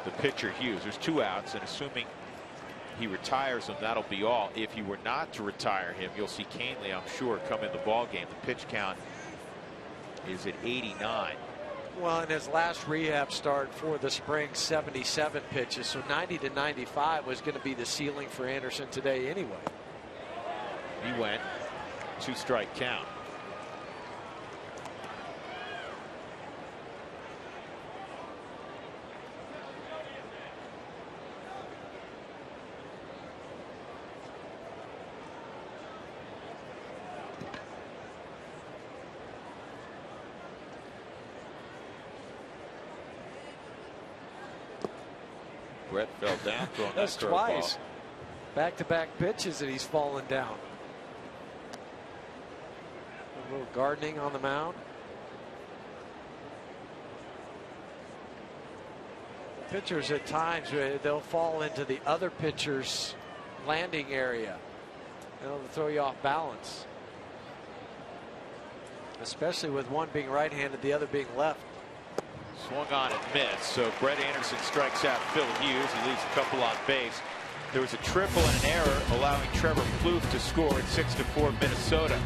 the pitcher Hughes. There's 2 outs, and assuming he retires him, that'll be all. If he were not to retire him, you'll see Canely, I'm sure, come in the ball game. The pitch count is at 89. Well, in his last rehab start for the spring, 77 pitches, so 90 to 95 was going to be the ceiling for Anderson today anyway. He went 2-strike count. Brett fell down. That's twice. Back-to-back pitches that he's fallen down. A little gardening on the mound. Pitchers at times, they'll fall into the other pitcher's landing area. They'll throw you off balance. Especially with one being right-handed, the other being left. Swung on and missed. So Brett Anderson strikes out Phil Hughes. He leaves a couple on base. There was a triple and an error, allowing Trevor Plouffe to score at 6-4 Minnesota.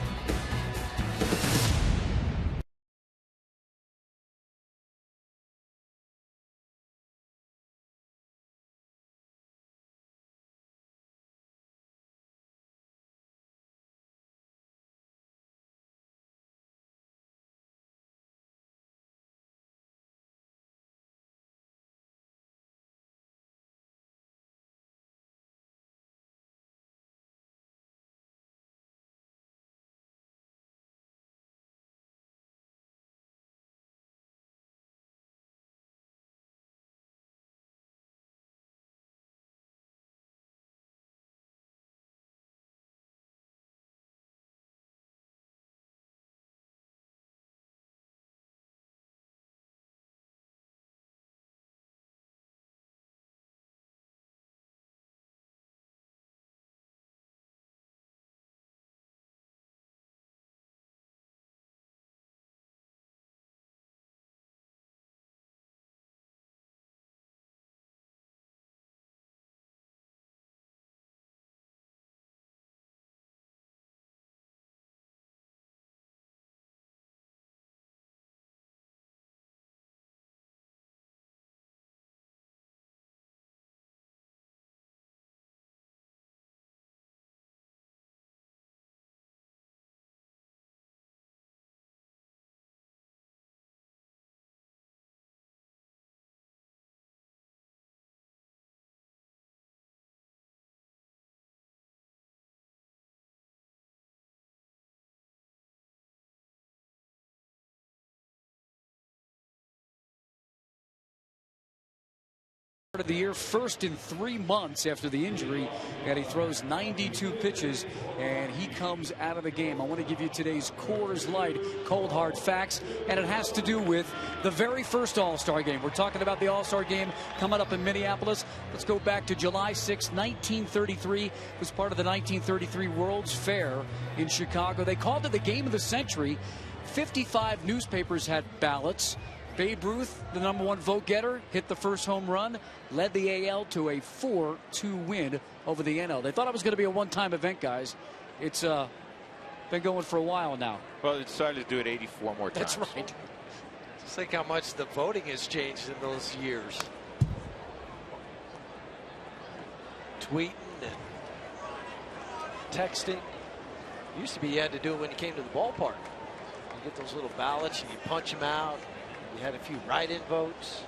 Of the year, first in 3 months after the injury, and he throws 92 pitches, and he comes out of the game. I want to give you today's Coors Light cold hard facts, and it has to do with the very first All-Star game. We're talking about the All-Star game coming up in Minneapolis. Let's go back to July 6, 1933. It was part of the 1933 World's Fair in Chicago. They called it the game of the century. 55 newspapers had ballots. Babe Ruth, the #1 vote getter, hit the first home run, led the AL to a 4-2 win over the NL. They thought it was going to be a one-time event, guys. It's Been going for a while now. Well, they decided to do it 84 more times. That's right. Just think how much the voting has changed in those years. Tweeting and texting. Used to be you had to do it when you came to the ballpark. You get those little ballots and you punch them out. You had a few write-in votes.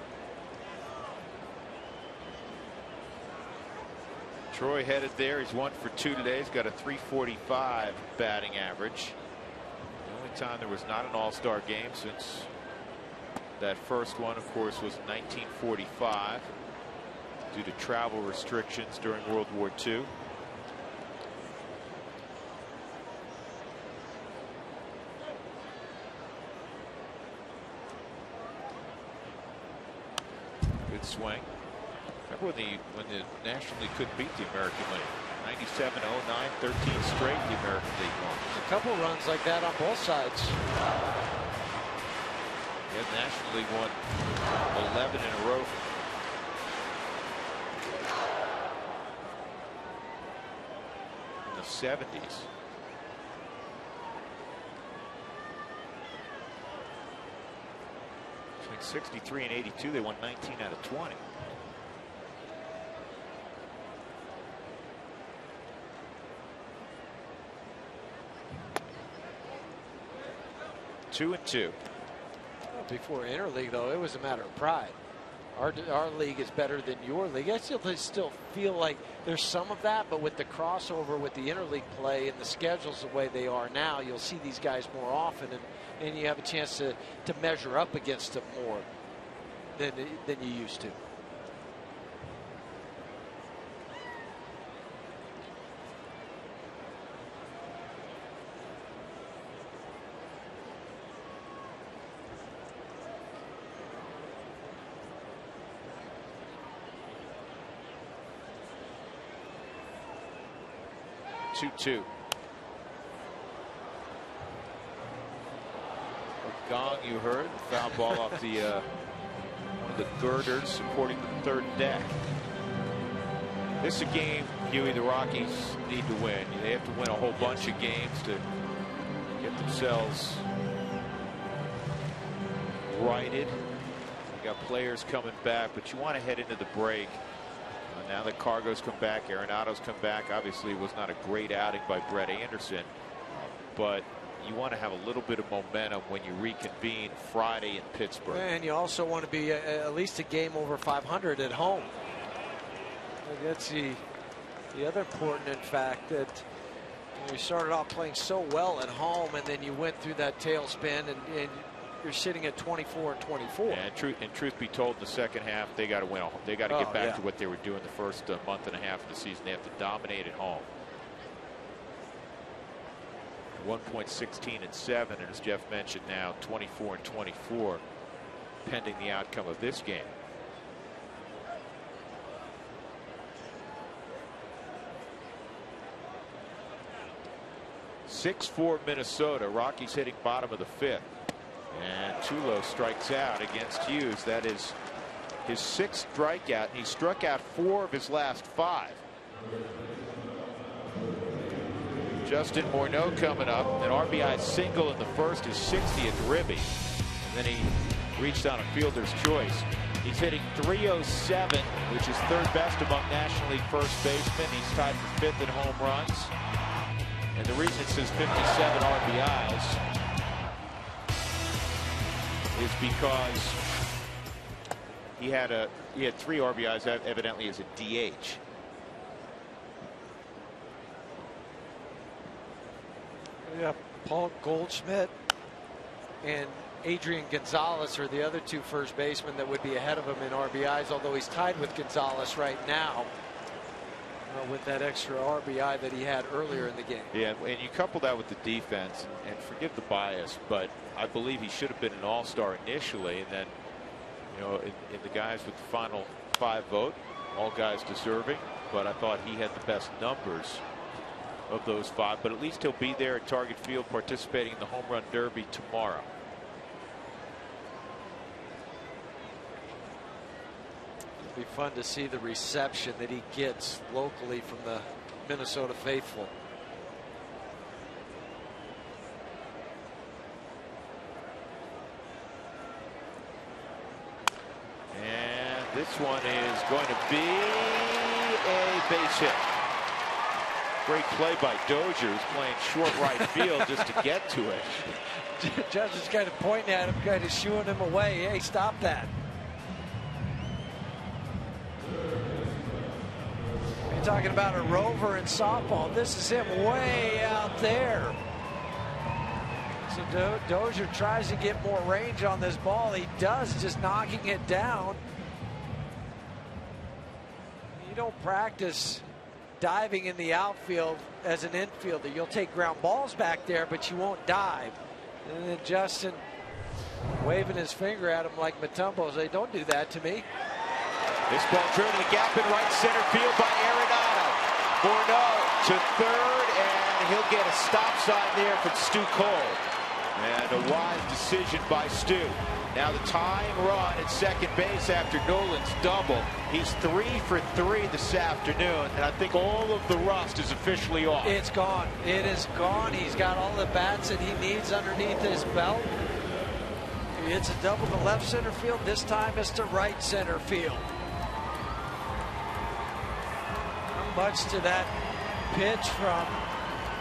Troy headed there. He's 1 for 2 today. He's got a .345 batting average. The only time there was not an all-star game since that first one, of course, was 1945 due to travel restrictions during World War II. Good swing. Remember when the National League couldn't beat the American League? 97, 09, 13 straight the American League won. A couple runs like that on both sides. Yeah, the National League won 11 in a row. In the 70s. Between 63 and 82, they won 19 out of 20. Two and two. Before interleague, though, it was a matter of pride. Our league is better than your league. I still feel like there's some of that, but with the crossover with the interleague play and the schedules the way they are now, you'll see these guys more often, and you have a chance to measure up against them more than you used to. Two. A gong you heard. Foul ball off the one of the girders supporting the third deck. This is a game, Huey, the Rockies need to win. They have to win a whole bunch of games to get themselves righted. You got players coming back, but you want to head into the break. Now that Cargo's come back, Arenado's come back. Obviously, it was not a great outing by Brett Anderson, but you want to have a little bit of momentum when you reconvene Friday in Pittsburgh. And you also want to be at least a game over 500 at home. That's the other important fact that you started off playing so well at home, and then you went through that tailspin, and you're sitting at 24 and 24. And truth be told, in the second half, they got to win. They got to get back to what they were doing the first month and a half of the season. They have to dominate at home. 1.16 and 7, and as Jeff mentioned, now 24 and 24, pending the outcome of this game. .64 Minnesota. Rockies hitting bottom of the 5th. And Tulo strikes out against Hughes. That is his 6th strikeout, and he struck out 4 of his last 5. Justin Morneau coming up. An RBI single in the first, his 60th ribby. And then he reached on a fielder's choice. He's hitting .307, which is 3rd best among National League first basemen. He's tied for 5th in home runs. And the reason it says 57 RBIs is because he had 3 RBIs evidently as a DH. Yeah, Paul Goldschmidt and Adrian Gonzalez are the other 2 first basemen that would be ahead of him in RBIs, although he's tied with Gonzalez right now with that extra RBI that he had earlier in the game. Yeah, and you couple that with the defense, and forgive the bias, but I believe he should have been an all-star initially, and then, you know, in the guys with the final 5 vote, all guys deserving, but I thought he had the best numbers of those 5, but at least he'll be there at Target Field participating in the Home Run Derby tomorrow. It'll be fun to see the reception that he gets locally from the Minnesota faithful. This one is going to be a base hit. Great play by Dozier, who's playing short right field just to get to it. Judge is kind of pointing at him, kind of shooing him away. Hey, stop that. You're talking about a rover in softball. This is him way out there. So Dozier tries to get more range on this ball. He does, just knocking it down. You don't practice diving in the outfield as an infielder. You'll take ground balls back there, but you won't dive. And then Justin waving his finger at him like Matumbo, say, don't do that to me. This ball driven to the gap in right center field by Arenado. Morneau to third, and he'll get a stop sign there from Stu Cole. And a wise decision by Stu. Now the tying run at second base after Nolan's double. He's 3 for 3 this afternoon, and I think all of the rust is officially off. It's gone. It is gone. He's got all the bats that he needs underneath his belt. He hits a double to left center field. This time it's to right center field. Not much to that pitch from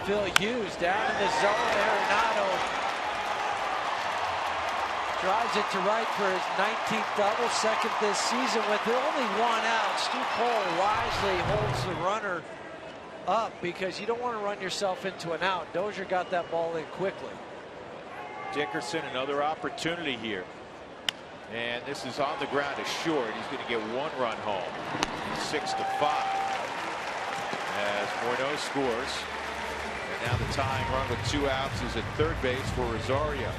Phil Hughes down in the zone. Arenado drives it to right for his 19th double, second this season. With only one out, Stu Cole wisely holds the runner up because you don't want to run yourself into an out. Dozier got that ball in quickly. Dickerson, another opportunity here. And this is on the ground to short. He's going to get 1 run home. 6-5. As Morneau scores. And now the tying run with 2 outs is at third base for Rosario.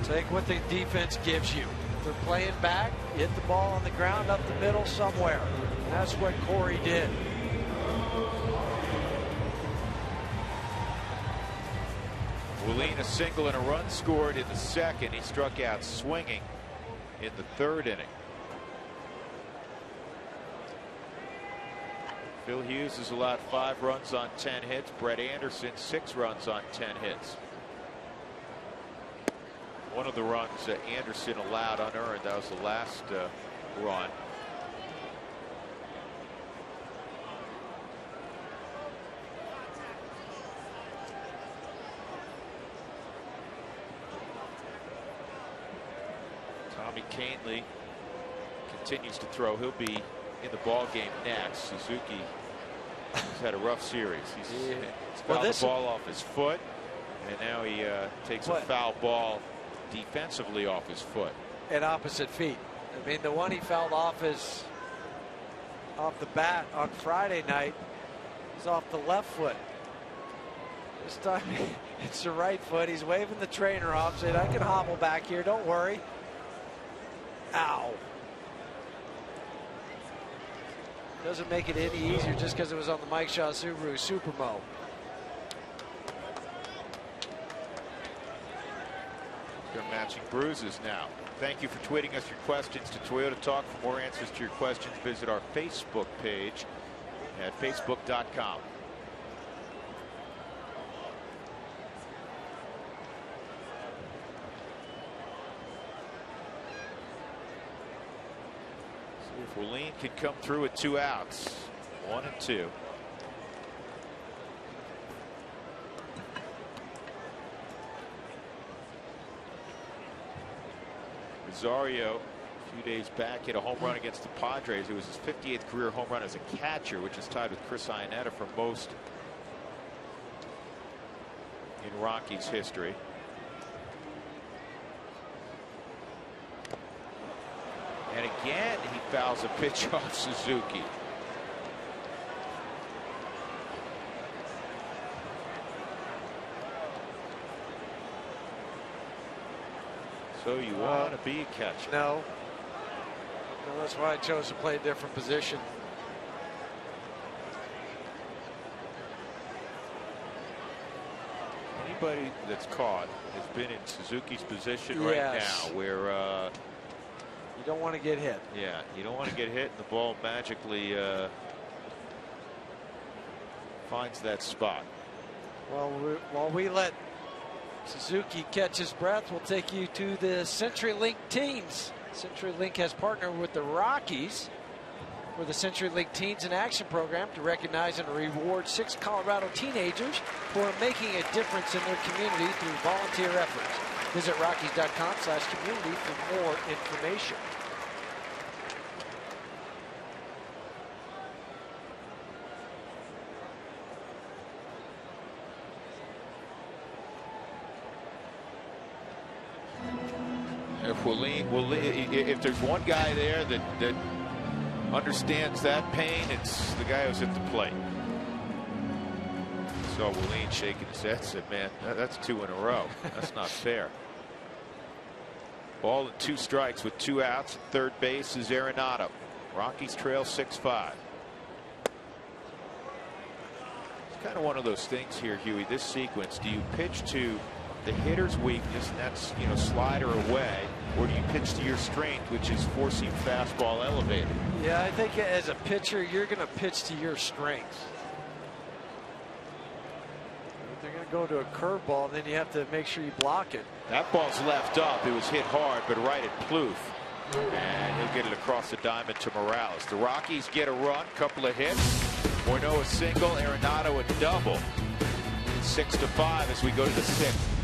Take what the defense gives you. If they're playing back, hit the ball on the ground up the middle somewhere. And that's what Corey did. Willeen a single and a run scored in the second. He struck out swinging in the third inning. Phil Hughes has allowed 5 runs on 10 hits. Brett Anderson 6 runs on 10 hits. One of the runs that Anderson allowed unearned, that was the last run. Tommy Kahnle continues to throw. He'll be in the ball game next. Suzuki has had a rough series. He's fouled the ball off his foot, and now he takes a foul ball defensively off his foot. At opposite feet. I mean, the one he fouled off the bat on Friday night is off the left foot. This time it's the right foot. He's waving the trainer off, saying, I can hobble back here, don't worry. Ow. Doesn't make it any easier just because it was on the Mike Shaw Subaru Supermo. They're matching bruises now. Thank you for tweeting us your questions to Toyota Talk. For more answers to your questions, visit our Facebook page at facebook.com. See if Willeen can come through with 2 outs. 1 and 2. Rosario a few days back hit a home run against the Padres. It was his 58th career home run as a catcher, which is tied with Chris Iannetta for most in Rockies history. And again he fouls a pitch off Suzuki. So you want to be a catcher? No. Well, that's why I chose to play a different position. Anybody that's caught has been in Suzuki's position right now, where you don't want to get hit. Yeah, you don't want to get hit, and the ball magically finds that spot. Well, while we let Suzuki catch his breath, we'll take you to the CenturyLink teams CenturyLink has partnered with the Rockies for the CenturyLink Teens in Action program to recognize and reward 6 Colorado teenagers who are making a difference in their community through volunteer efforts. Visit Rockies.com/community for more information. If there's one guy there that understands that pain, it's the guy who's at the plate. So Willeen shaking his head, said, man, that's 2 in a row. That's not fair. Ball and 2 strikes with 2 outs. At third base is Arenado. Rockies trail 6-5. It's kind of one of those things here, Huey. This sequence, do you pitch to the hitter's weakness, and that's, slider away, or do you pitch to your strength, which is four-seam fastball elevated? Yeah, I think as a pitcher, you're going to pitch to your strengths. If they're going to go to a curveball, then you have to make sure you block it. That ball's left up. It was hit hard, but right at Plouffe. And he'll get it across the diamond to Morales. The Rockies get a run, couple of hits. Morneau a single, Arenado a double. 6-5 as we go to the 6th.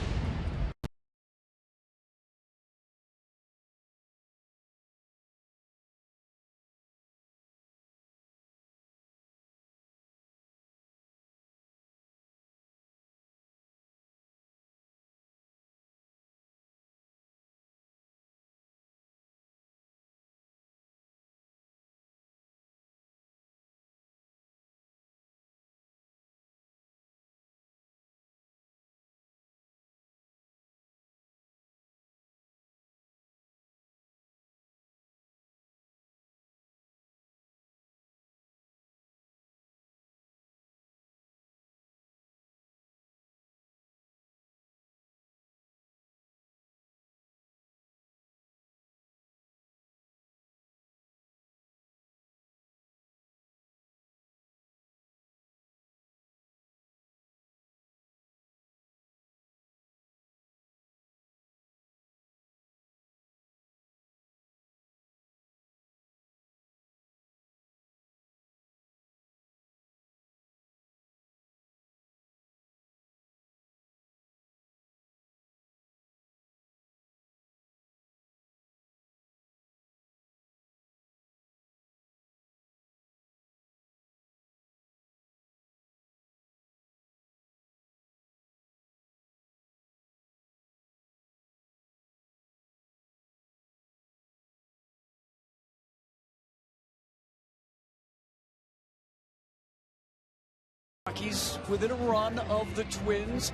Rockies within a run of the Twins.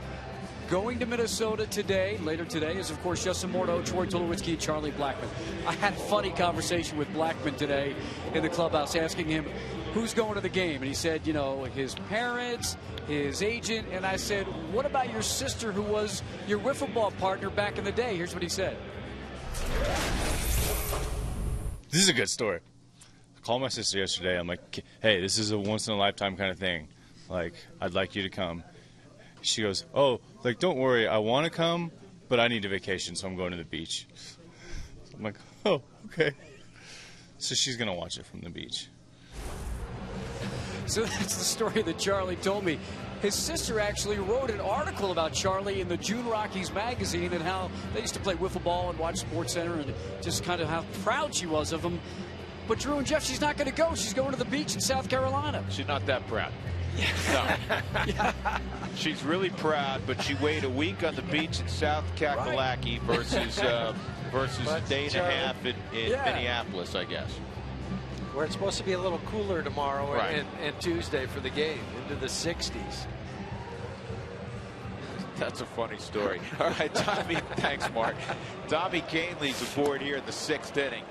Going to Minnesota today, later today, is, of course, Justin Morneau, Troy Tulowitzki, and Charlie Blackmon. I had a funny conversation with Blackmon today in the clubhouse asking him who's going to the game. And he said, his parents, his agent. And I said, what about your sister who was your wiffle ball partner back in the day? Here's what he said. This is a good story. I called my sister yesterday. I'm like, hey, this is a once-in-a-lifetime kind of thing. Like, I'd like you to come. She goes, oh, don't worry, I want to come, but I need a vacation, so I'm going to the beach. I'm like, oh, okay. So she's going to watch it from the beach. So that's the story that Charlie told me. His sister actually wrote an article about Charlie in the June Rockies magazine and how they used to play wiffle ball and watch SportsCenter and just kind of how proud she was of him. But Drew and Jeff, she's not going to go. She's going to the beach in South Carolina. She's not that proud. No. Yeah. She's really proud, but she waited a week on the beach in South Kakalaki versus a day and a half in Minneapolis, I guess. Where it's supposed to be a little cooler tomorrow and Tuesday for the game, into the 60s. That's a funny story. All right, Tommy, thanks, Mark. Tommy Canley's aboard here in the 6th inning.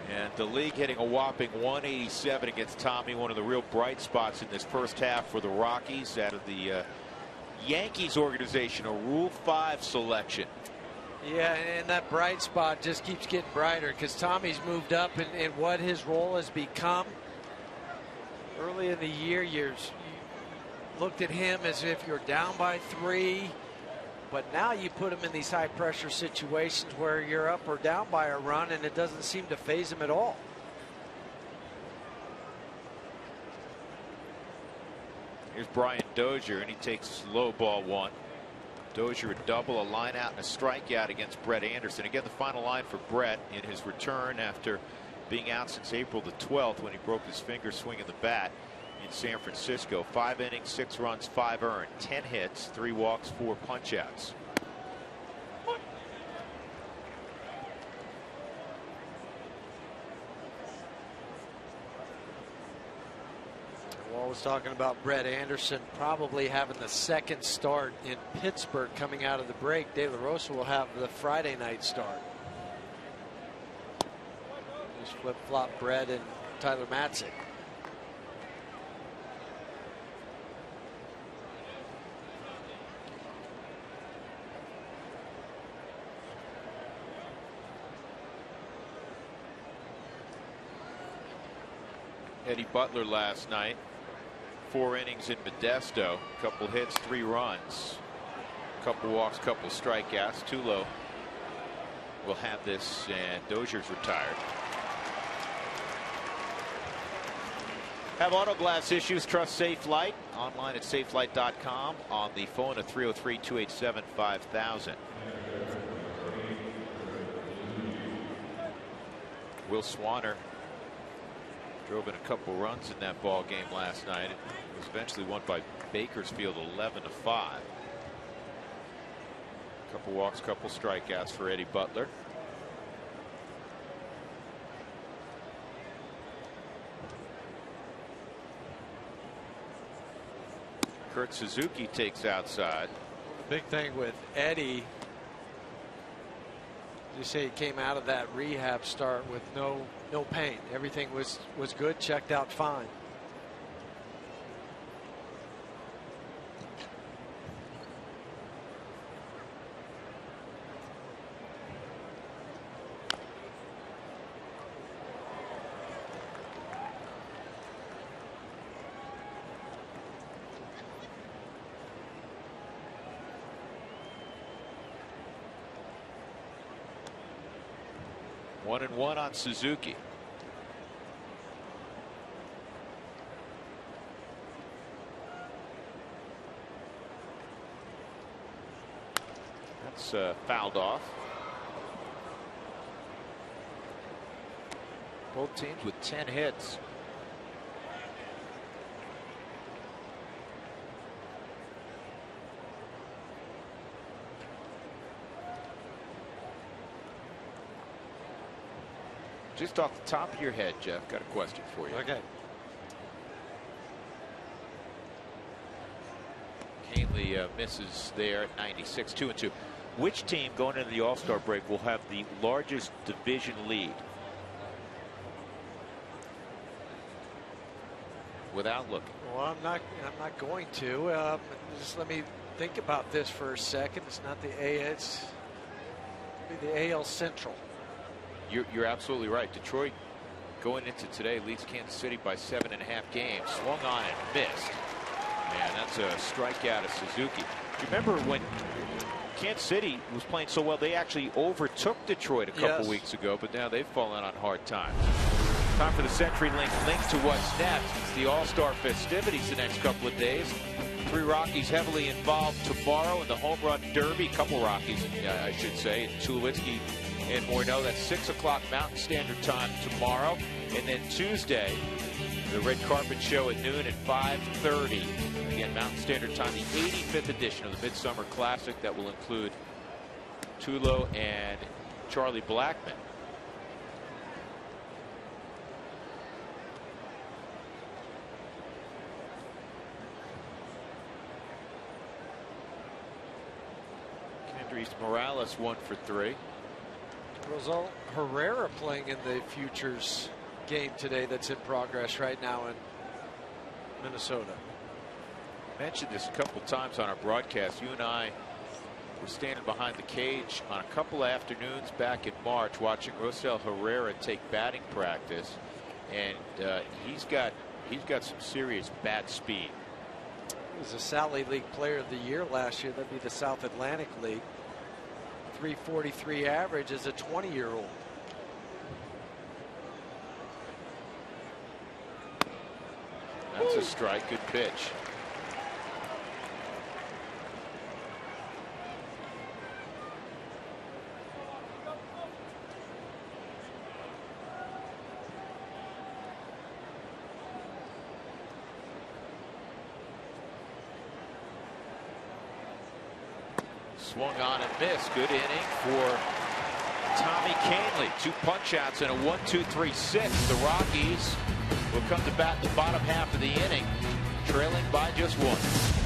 And the league hitting a whopping 187 against Tommy, one of the real bright spots in this first half for the Rockies out of the Yankees organization, a Rule 5 selection. Yeah, and that bright spot just keeps getting brighter because Tommy's moved up in what his role has become. Early in the year, you looked at him as if you're down by 3. But now you put him in these high pressure situations where you're up or down by a run, and it doesn't seem to phase him at all. Here's Brian Dozier, and he takes low ball one. Dozier a double, a line out, and a strikeout against Brett Anderson. Again, the final line for Brett in his return after being out since April the 12th when he broke his finger swinging the bat in San Francisco. 5 innings, 6 runs, 5 earned, 10 hits, 3 walks, 4 punchouts. Wall was talking about Brett Anderson probably having the second start in Pittsburgh coming out of the break. De La Rosa will have the Friday night start. Just flip-flop Brett and Tyler Matzik. Eddie Butler last night, 4 innings in Modesto, couple hits, 3 runs, couple walks, couple strikeouts. Tulo will have this, and Dozier's retired. Have auto glass issues? Trust Safe Light. Online at safelight.com. On the phone at 303-287-5000. Will Swanner drove in a couple runs in that ball game last night. It was eventually won by Bakersfield 11-5. Couple walks, couple strikeouts for Eddie Butler. Kurt Suzuki takes outside. The big thing with Eddie, you say he came out of that rehab start with no pain. Everything was good, checked out fine. One and one on Suzuki. That's fouled off. Both teams with 10 hits. Just off the top of your head, Jeff, got a question for you. Okay. Canely misses there at 96, 2-2. Which team going into the All-Star break will have the largest division lead? Without looking. Well, I'm not going to. Just let me think about this for a second. It's not the AL. It's the AL Central. You're absolutely right. Detroit going into today leads Kansas City by 7.5 games. Swung on and missed. Man, that's a strikeout of Suzuki. Remember when Kansas City was playing so well, they actually overtook Detroit a couple weeks ago, but now they've fallen on hard times. Time for the CenturyLink link to what's next. It's the All-Star festivities the next couple of days. 3 Rockies heavily involved tomorrow in the Home Run Derby. Couple Rockies, I should say. Tulowitzki and Morneau. That's 6 o'clock Mountain Standard Time tomorrow. And then Tuesday, the Red Carpet Show at noon at 5:30. Again, Mountain Standard Time, the 85th edition of the Midsummer Classic. That will include Tulo and Charlie Blackmon. Kendrys Morales 1 for 3. Rosal Herrera playing in the Futures game today that's in progress right now in Minnesota. I mentioned this a couple times on our broadcast. You and I were standing behind the cage on a couple afternoons back in March watching Rosal Herrera take batting practice, and he's got some serious bat speed. was a Sally League Player of the Year last year. That'd be the South Atlantic League. 343 average as a 20-year-old. That's a strike. Good pitch. Swung on and missed. Good inning for Tommy Kahnle. 2 punch outs and a 1-2-3-6. The Rockies will come to bat in the bottom half of the inning, trailing by just 1.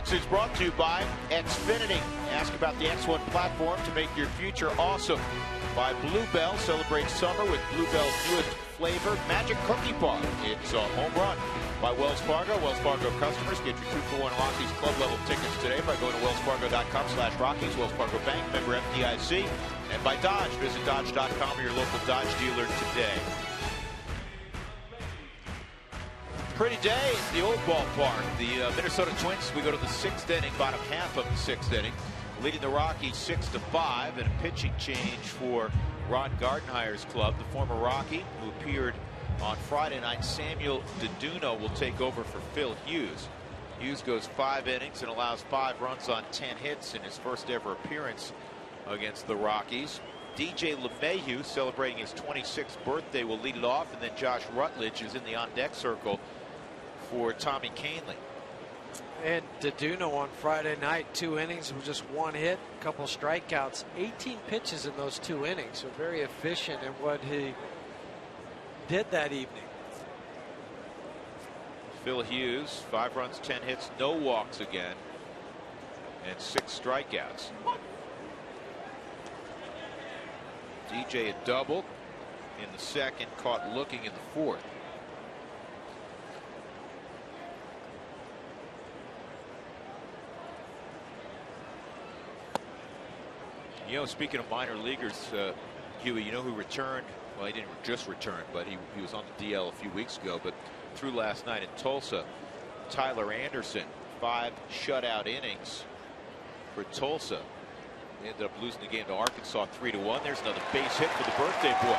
Is brought to you by Xfinity. Ask about the X1 platform to make your future awesome. By Bluebell, celebrate summer with Bluebell's newest flavor, Magic Cookie Bar. It's a home run. By Wells Fargo. Wells Fargo customers get your 2-for-1 Rockies club level tickets today by going to wellsfargo.com/Rockies. Wells Fargo Bank, member FDIC. And by Dodge. Visit Dodge.com or your local Dodge dealer today. Pretty day at the old ballpark. The Minnesota Twins, we go to the 6th inning, bottom half of the 6th inning, leading the Rockies 6-5, and a pitching change for Ron Gardenhire's club. The former Rocky, who appeared on Friday night, Samuel DeDuno, will take over for Phil Hughes. Hughes goes 5 innings and allows 5 runs on 10 hits in his first ever appearance against the Rockies. DJ LeMahieu, celebrating his 26th birthday, will lead it off, and then Josh Rutledge is in the on-deck circle for Tommy Kahnle. And DeDuno on Friday night, 2 innings with just 1 hit, a couple strikeouts, 18 pitches in those 2 innings. So very efficient in what he did that evening. Phil Hughes, 5 runs, 10 hits, no walks again, and 6 strikeouts. DJ a double in the 2nd, caught looking in the 4th. You know, speaking of minor leaguers, Huey, you know who returned? Well, he didn't just return, but he was on the DL a few weeks ago, but through last night in Tulsa. Tyler Anderson, 5 shutout innings for Tulsa. They ended up losing the game to Arkansas 3-1. There's another base hit for the birthday boy.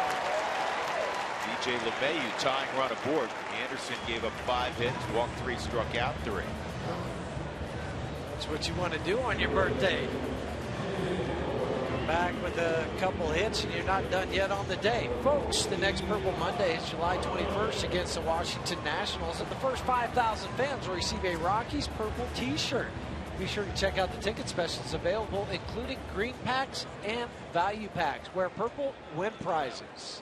DJ LeMahieu tying run aboard. Anderson gave up 5 hits, walked 3, struck out 3. That's what you want to do on your birthday. Back with a couple hits, and you're not done yet on the day. Folks, the next Purple Monday is July 21st against the Washington Nationals, and the first 5,000 fans will receive a Rockies Purple t-shirt. Be sure to check out the ticket specials available, including green packs and value packs. Wear purple, win prizes.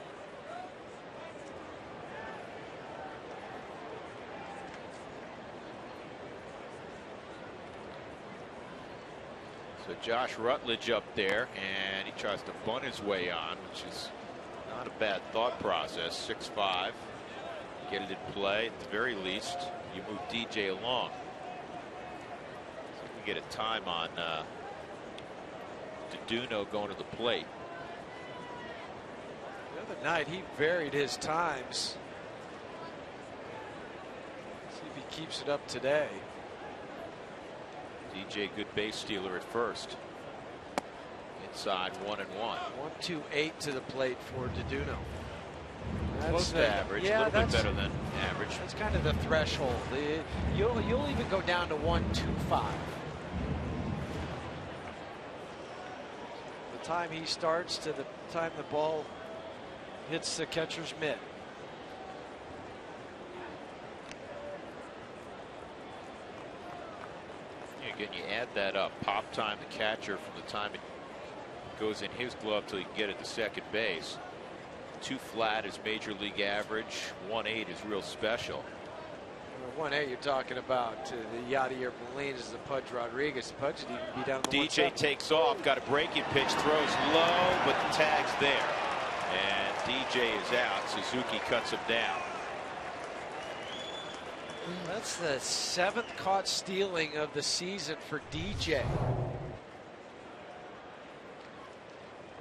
So Josh Rutledge up there, and he tries to bunt his way on, which is not a bad thought process. 6-5. Get it in play. At the very least, you move DJ along. So we get a time on Duno going to the plate. The other night he varied his times. See if he keeps it up today. DJ, good base stealer at first. Inside 1-1. 1-2-8 to the plate for Duno. Close to average, a little bit better than average. That's kind of the threshold. You'll even go down to 1-2-5. The time he starts to the time the ball hits the catcher's mitt. Again, you add that up. Pop time the catcher from the time it goes in his glove till you can get it to second base. 2 flat is major league average. 1-8 is real special. 1-8 you're talking about the Yadier Molina's, the Pudge Rodriguez. Pudge would even be down to DJ takes off, got a breaking pitch, throws low, but the tag's there. And DJ is out. Suzuki cuts him down. That's the 7th caught stealing of the season for DJ. I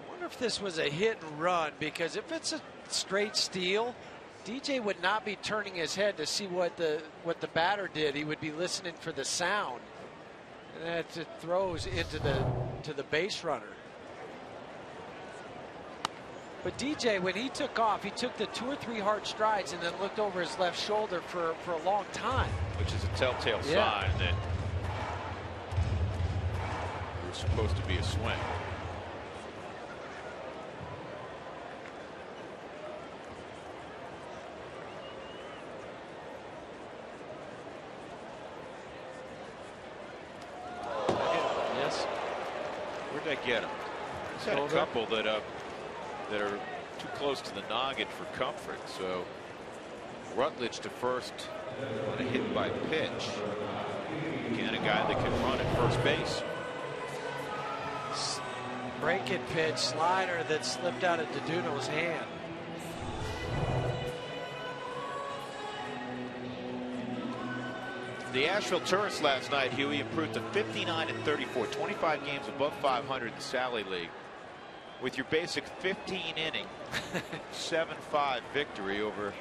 wonder if this was a hit and run, because if it's a straight steal, DJ would not be turning his head to see what the batter did. He would be listening for the sound, and that it throws into the base runner. But DJ, when he took off, he took the 2 or 3 hard strides and then looked over his left shoulder for a long time. Which is a telltale sign that it was supposed to be a swing. Yes. Where'd they get him? He's had a couple that are too close to the noggin for comfort. So Rutledge to first on a hit by pitch. Again, a guy that can run at first base. Breaking pitch, slider that slipped out of Duno's hand. The Asheville Tourists last night, Huey, improved to 59-34, 25 games above 500 in the Sally League, with your basic 15-inning 7-5 victory over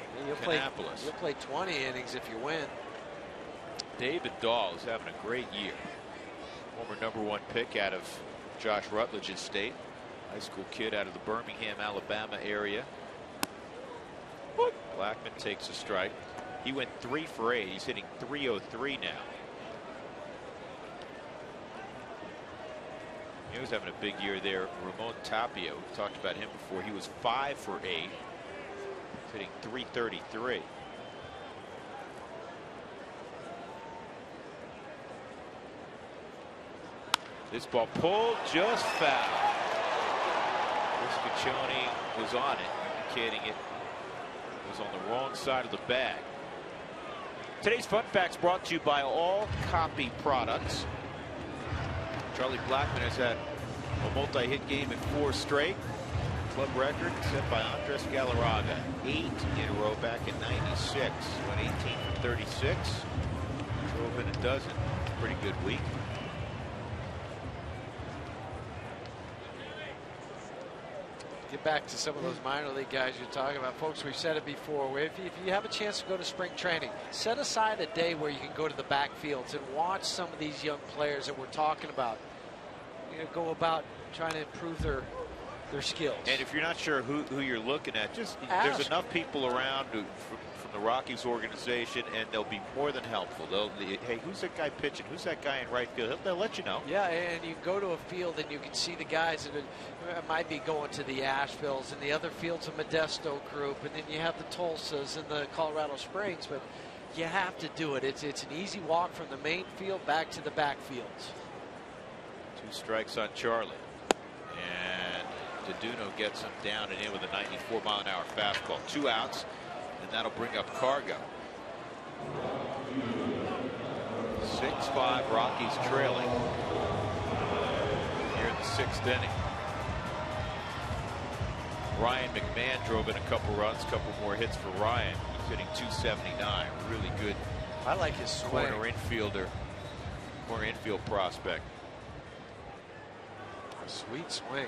Kannapolis. You'll play 20 innings if you win. David Dahl is having a great year. Former #1 pick out of Josh Rutledge's state. High school kid out of the Birmingham, Alabama area. Blackman takes a strike. He went 3 for 8. He's hitting .303 now. He was having a big year there. Ramon Tapio, we talked about him before. He was 5 for 8. He's hitting .333. This ball pulled, just foul. Ciccione was on it, indicating it was on the wrong side of the bag. Today's Fun Facts brought to you by All Copy Products. Charlie Blackmon has had a multi-hit game in 4 straight. Club record set by Andres Galarraga. 8 in a row back in '96. Went 18 for 36. Drove in a dozen. Pretty good week. Get back to some of those minor league guys you're talking about. Folks, we've said it before. If you have a chance to go to spring training, set aside a day where you can go to the backfields and watch some of these young players that we're talking about. You know, go about trying to improve their skills. And if you're not sure who you're looking at, just there's enough people around from the Rockies organization, and they'll be more than helpful. Hey, who's that guy pitching? Who's that guy in right field? They'll let you know. Yeah, and you go to a field and you can see the guys that might be going to the Asheville's, and the other field's a Modesto group, and then you have the Tulsas and the Colorado Springs, but you have to do it. It's an easy walk from the main field back to the backfields. 2 strikes on Charlie. And Duno gets him down and in with a 94-mile-an-hour fastball. 2 outs, and that'll bring up Cargo. 6-5, Rockies trailing. 6th inning. Ryan McMahon drove in a couple runs, a couple more hits for Ryan. He's hitting .279. Really good. I like his swing. Corner infield prospect. A sweet swing.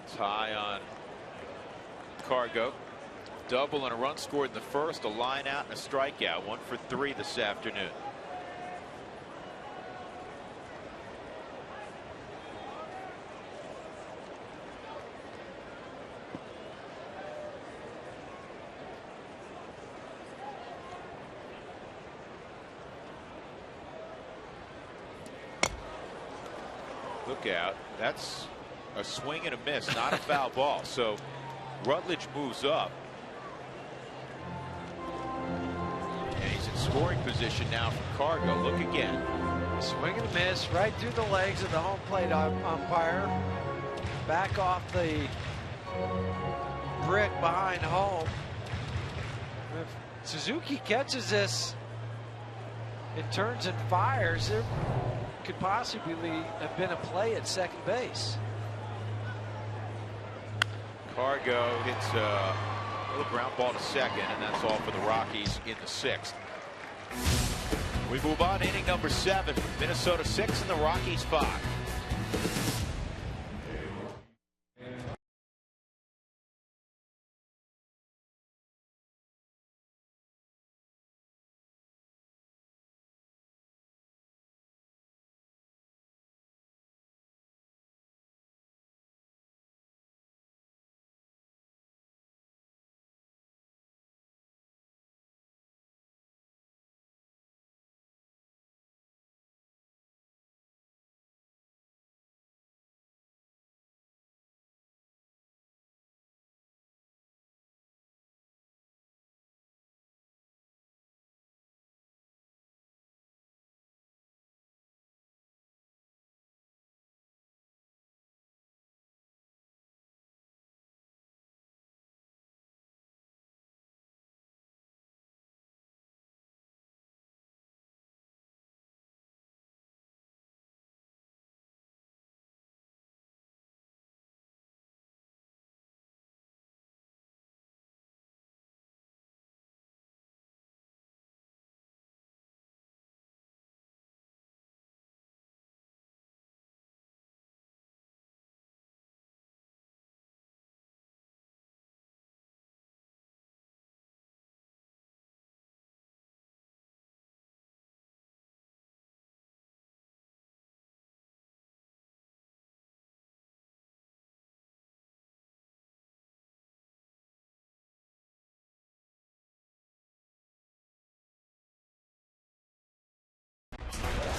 It's high on Cargo. Double and a run scored in the first, a line out and a strikeout. 1 for 3 this afternoon. Look out. That's a swing and a miss, not a foul ball. So Rutledge moves up. And he's in scoring position now from Cargo. Look again. Swing and a miss right through the legs of the home plate umpire. Back off the brick behind home. If Suzuki catches this, it turns and fires. There could possibly have been a play at second base. Cargo hits a little ground ball to second, and that's all for the Rockies in the 6th. We move on to inning number 7. Minnesota 6 and the Rockies 5.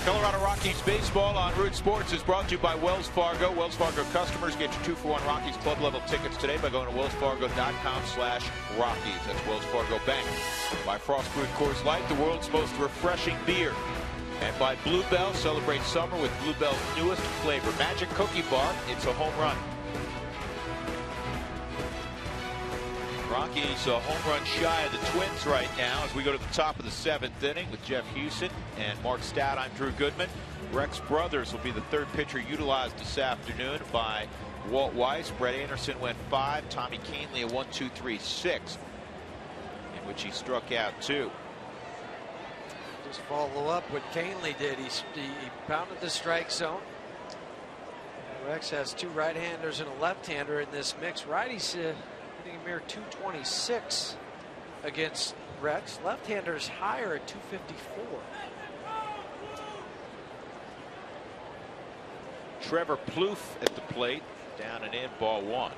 Colorado Rockies baseball on Root Sports is brought to you by Wells Fargo. Wells Fargo customers get your 2-for-1 Rockies club level tickets today by going to wellsfargo.com/Rockies. That's Wells Fargo Bank. By Frost Brewed Coors Light, the world's most refreshing beer. And by Bluebell, celebrate summer with Bluebell's newest flavor, Magic Cookie Bar. It's a home run. Rockies a home run shy of the Twins right now as we go to the top of the 7th inning with Jeff Hewson and Mark Stout. I'm Drew Goodman. Rex Brothers will be the third pitcher utilized this afternoon by Walt Weiss. Brett Anderson went 5. Tommy Kahnle a 1-2-3-6 in which he struck out 2. Just follow up what Kahnle did. He pounded the strike zone. Rex has 2 right-handers and a left-hander in this mix. Righties hitting a mere 226 against Rex. Left-handers higher at 254. Trevor Plouffe at the plate, down and in, ball 1.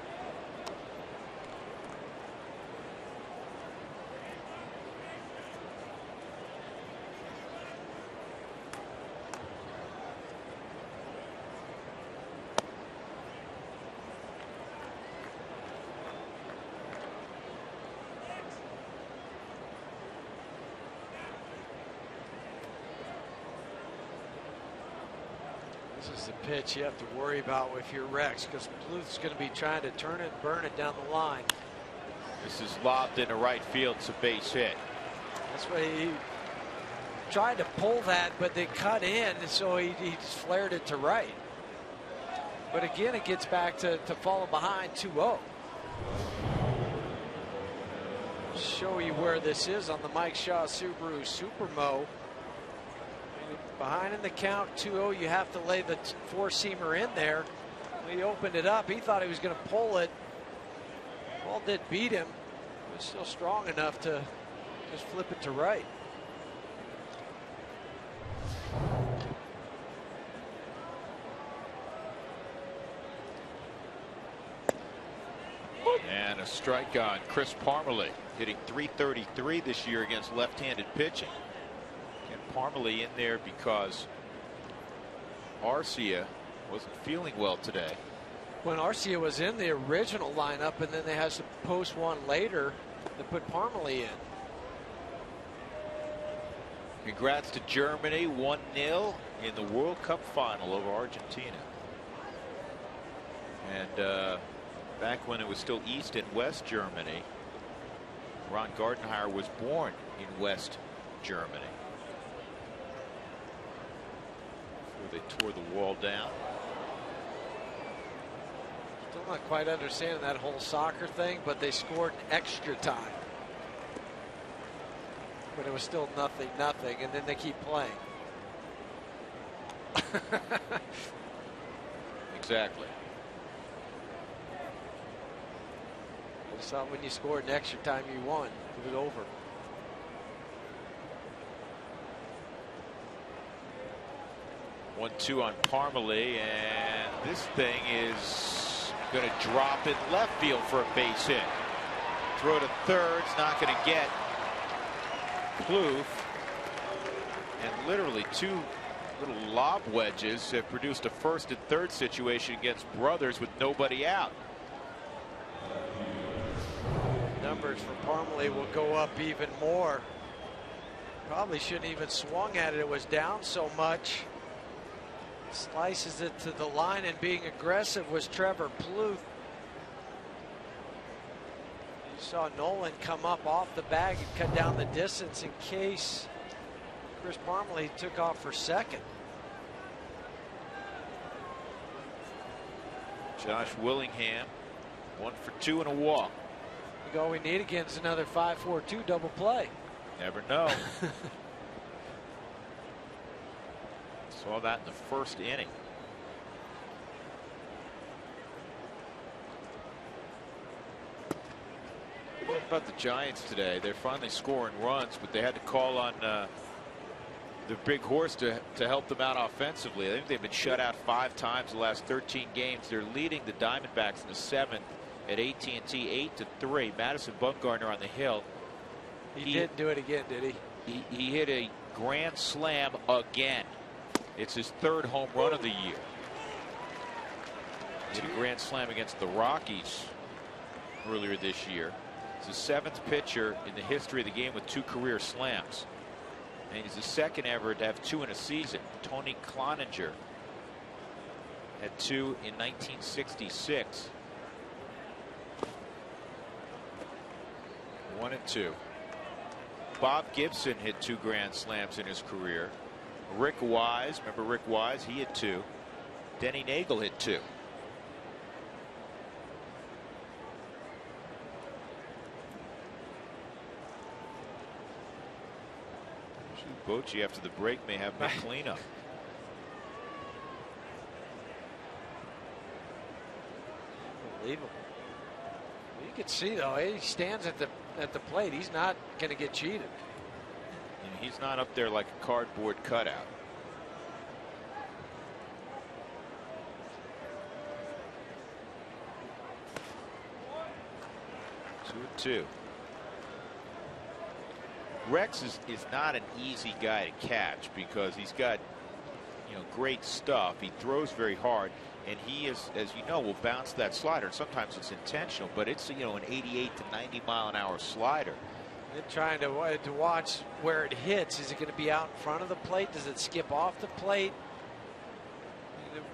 This is the pitch you have to worry about if you're Rex, because Bluth's going to be trying to turn it and burn it down the line. This is lobbed into right field. It's a base hit. That's why he tried to pull that, but they cut in, and so he just flared it to right. But again, it gets back to falling behind 2-0. Show you where this is on the Mike Shaw Subaru Supermo. Behind in the count, 2-0. You have to lay the four-seamer in there. When he opened it up, he thought he was going to pull it. Ball did beat him. It was still strong enough to just flip it to right. And a strike on Chris Parmelee, hitting .333 this year against left-handed pitching. And Parmelee in there because Arcia wasn't feeling well today. When Arcia was in the original lineup, and then they had to post one later to put Parmelee in. Congrats to Germany, 1-0 in the World Cup final over Argentina. And back when it was still East and West Germany, Ron Gardenhire was born in West Germany. Before they tore the wall down. Still not quite understanding that whole soccer thing, but they scored in extra time. But it was still 0-0, and then they keep playing. Exactly. It's not when you scored in extra time you won. It was over. One-two on Parmelee, and this thing is going to drop in left field for a base hit. Throw to third's not going to get Plouffe, and literally two little lob wedges have produced a first and third situation against Brothers with nobody out. Numbers for Parmelee will go up even more. Probably shouldn't even swung at it. It was down so much. Slices it to the line, and being aggressive was Trevor Plouffe. You saw Nolan come up off the bag and cut down the distance in case Chris Parmelee took off for second. Josh Willingham, 1 for 2 and a walk. All we need again is another 5-4-2 double play. Never know. Saw that in the first inning. What about the Giants today? They're finally scoring runs, but they had to call on the big horse to help them out offensively. I think they've been shut out 5 times the last 13 games. They're leading the Diamondbacks in the 7th at AT&T 8-3. Madison Bumgarner on the hill. He didn't do it again, did he? He hit a grand slam again. It's his 3rd home run of the year. He hit a grand slam against the Rockies earlier this year. He's the 7th pitcher in the history of the game with 2 career slams. And he's the 2nd ever to have 2 in a season. Tony Cloninger had 2 in 1966. 1 and 2. Bob Gibson hit 2 grand slams in his career. Rick Wise, remember Rick Wise? He hit 2. Denny Nagel hit 2. Bochy after the break may have no cleanup. Unbelievable. You can see though, he stands at the plate. He's not going to get cheated. He's not up there like a cardboard cutout. Two. Rex is not an easy guy to catch because he's got great stuff. He throws very hard, and he is, as you know, will bounce that slider. And sometimes it's intentional, but it's an 88 to 90 mile an hour slider. They're trying to watch where it hits. Is it going to be out in front of the plate? Does it skip off the plate?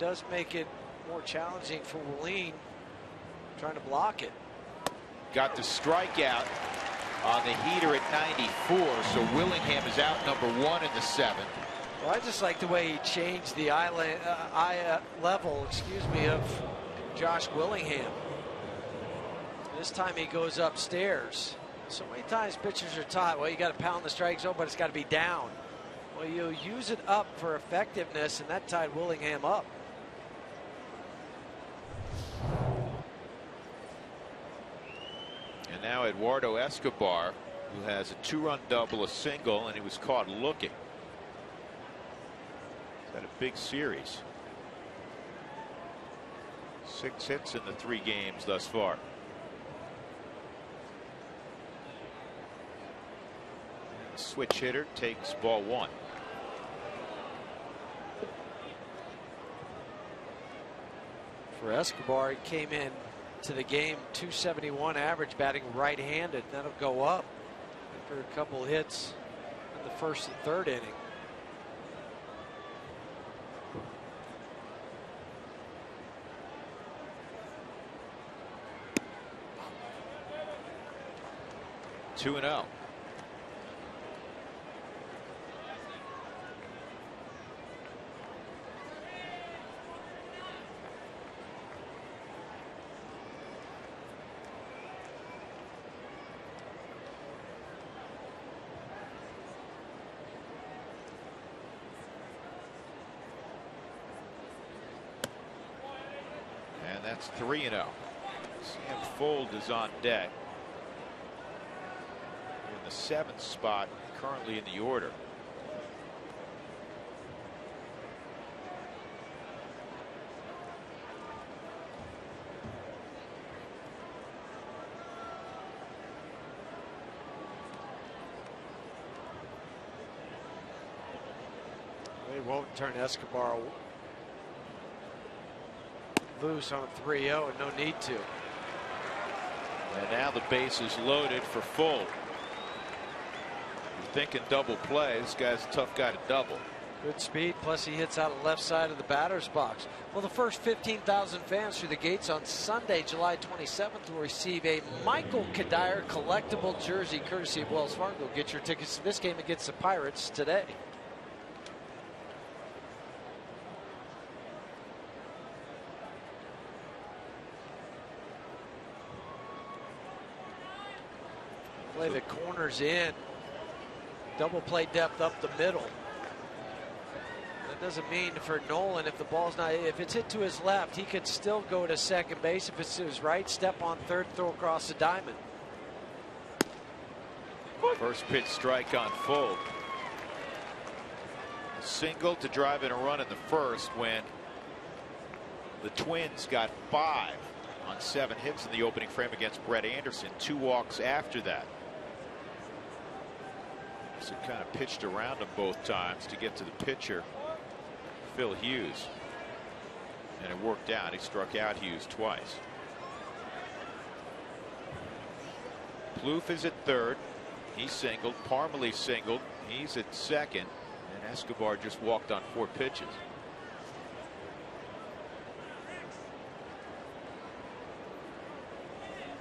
does make it more challenging for Willeen trying to block it. Got the strikeout on the heater at 94, so Willingham is out number 1 in the 7th. Well, I just like the way he changed the eye level, of Josh Willingham. This time he goes upstairs. So many times pitchers are taught, well, you got to pound the strike zone, but it's got to be down. Well, you use it up for effectiveness, and that tied Willingham up. And now Eduardo Escobar, who has a 2-run double, a single, and he was caught looking. He's had a big series. 6 hits in the 3 games thus far. Switch hitter takes ball 1. For Escobar, he came in to the game 271 average, batting right-handed. That'll go up after a couple hits in the 1st and 3rd inning. Two and 0. And that's 3-0. Sam Fold is on deck. In the 7th spot currently in the order. They won't turn Escobar loose on a 3-0, and no need to. And now the base is loaded for Fold. You're thinking double play. This guy's a tough guy to double. Good speed, plus he hits out of the left side of the batter's box. Well, the first 15,000 fans through the gates on Sunday, July 27th, will receive a Michael Kadire collectible jersey courtesy of Wells Fargo. Get your tickets to this game against the Pirates today. Play the corners in. Double play depth up the middle. That doesn't mean for Nolan, if the ball's not, if it's hit to his left, he could still go to second base. If it's to his right, step on third, throw across the diamond. First pitch strike on Fold. A single to drive in a run in the 1st when the Twins got 5 on 7 hits in the opening frame against Brett Anderson. 2 walks after that. So kind of pitched around him both times to get to the pitcher, Phil Hughes. And it worked out. He struck out Hughes twice. Plouffe is at 3rd. He singled. Parmelee singled. He's at 2nd. And Escobar just walked on 4 pitches.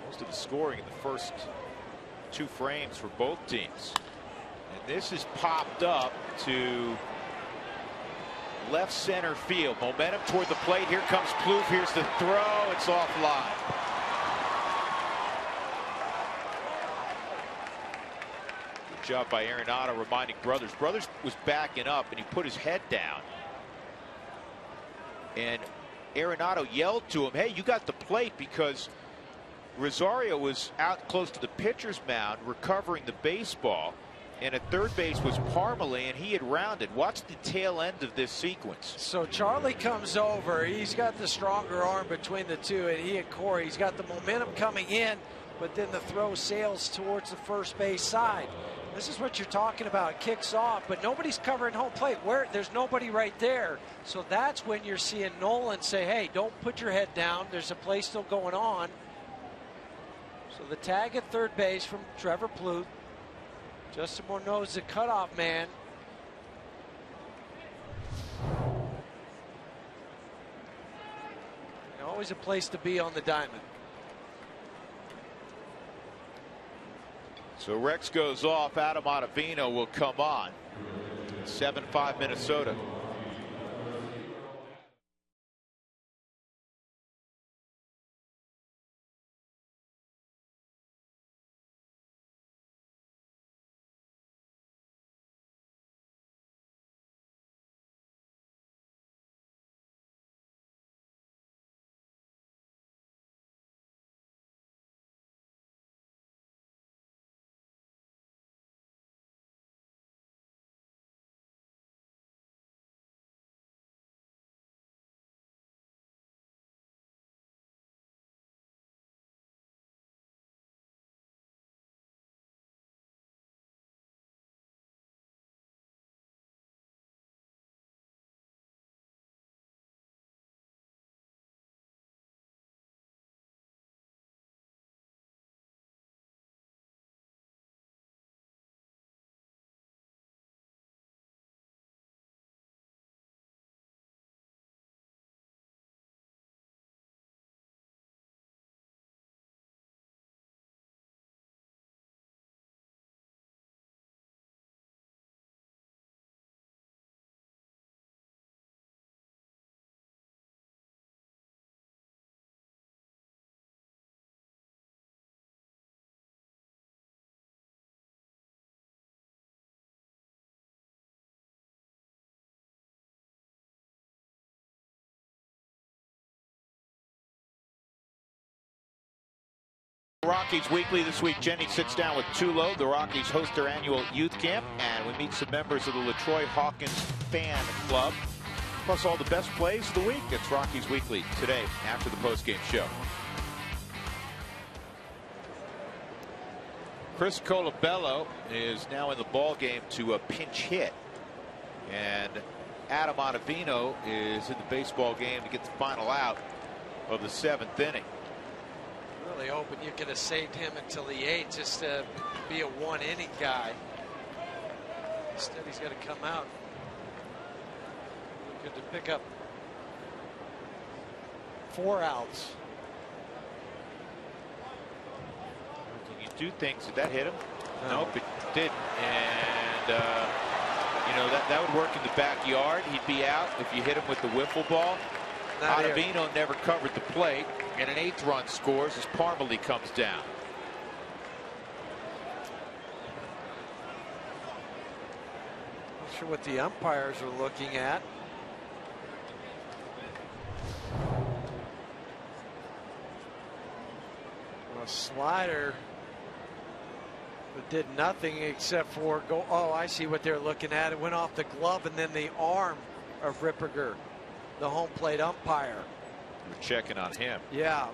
Most of the scoring in the first 2 frames for both teams. And this is popped up to left center field. Momentum toward the plate. Here comes Plouffe. Here's the throw. It's offline. Good job by Arenado reminding Brothers. Brothers was backing up and he put his head down. And Arenado yelled to him, hey, you got the plate, because Rosario was out close to the pitcher's mound recovering the baseball. And at third base was Parmelee, and he had rounded. Watch the tail end of this sequence. So Charlie comes over. He's got the stronger arm between the two, and he and Corey. He's got the momentum coming in, but then the throw sails towards the first base side. This is what you're talking about. Kicks off, but nobody's covering home plate. There's nobody right there. So that's when you're seeing Nolan say, hey, don't put your head down. There's a play still going on. So the tag at third base from Trevor Plouffe. Justin Morneau's the cutoff man. always a place to be on the diamond. So Rex goes off. Adam Ottavino will come on. 7-5 Minnesota. Rockies Weekly this week. Jenny sits down with Tulo. The Rockies host their annual youth camp, and we meet some members of the LaTroy Hawkins fan club, plus all the best plays of the week. It's Rockies Weekly today after the postgame show. Chris Colabello is now in the ball game to a pinch hit, and Adam Ottavino is in the baseball game to get the final out of the 7th inning. Really hoping you could have saved him until the 8th just to be a 1-inning guy. Instead, he's got to come out. Good to pick up 4 outs. Can you do things? Did that hit him? Nope, it didn't. And you know, that would work in the backyard. He'd be out if you hit him with the wiffle ball. Ottavino never covered the plate, and an 8th run scores as Parmalee comes down. Not sure what the umpires are looking at. A slider that did nothing except for go. Oh, I see what they're looking at. It went off the glove and then the arm of Ripperger, the home plate umpire. We're checking on him. Yeah.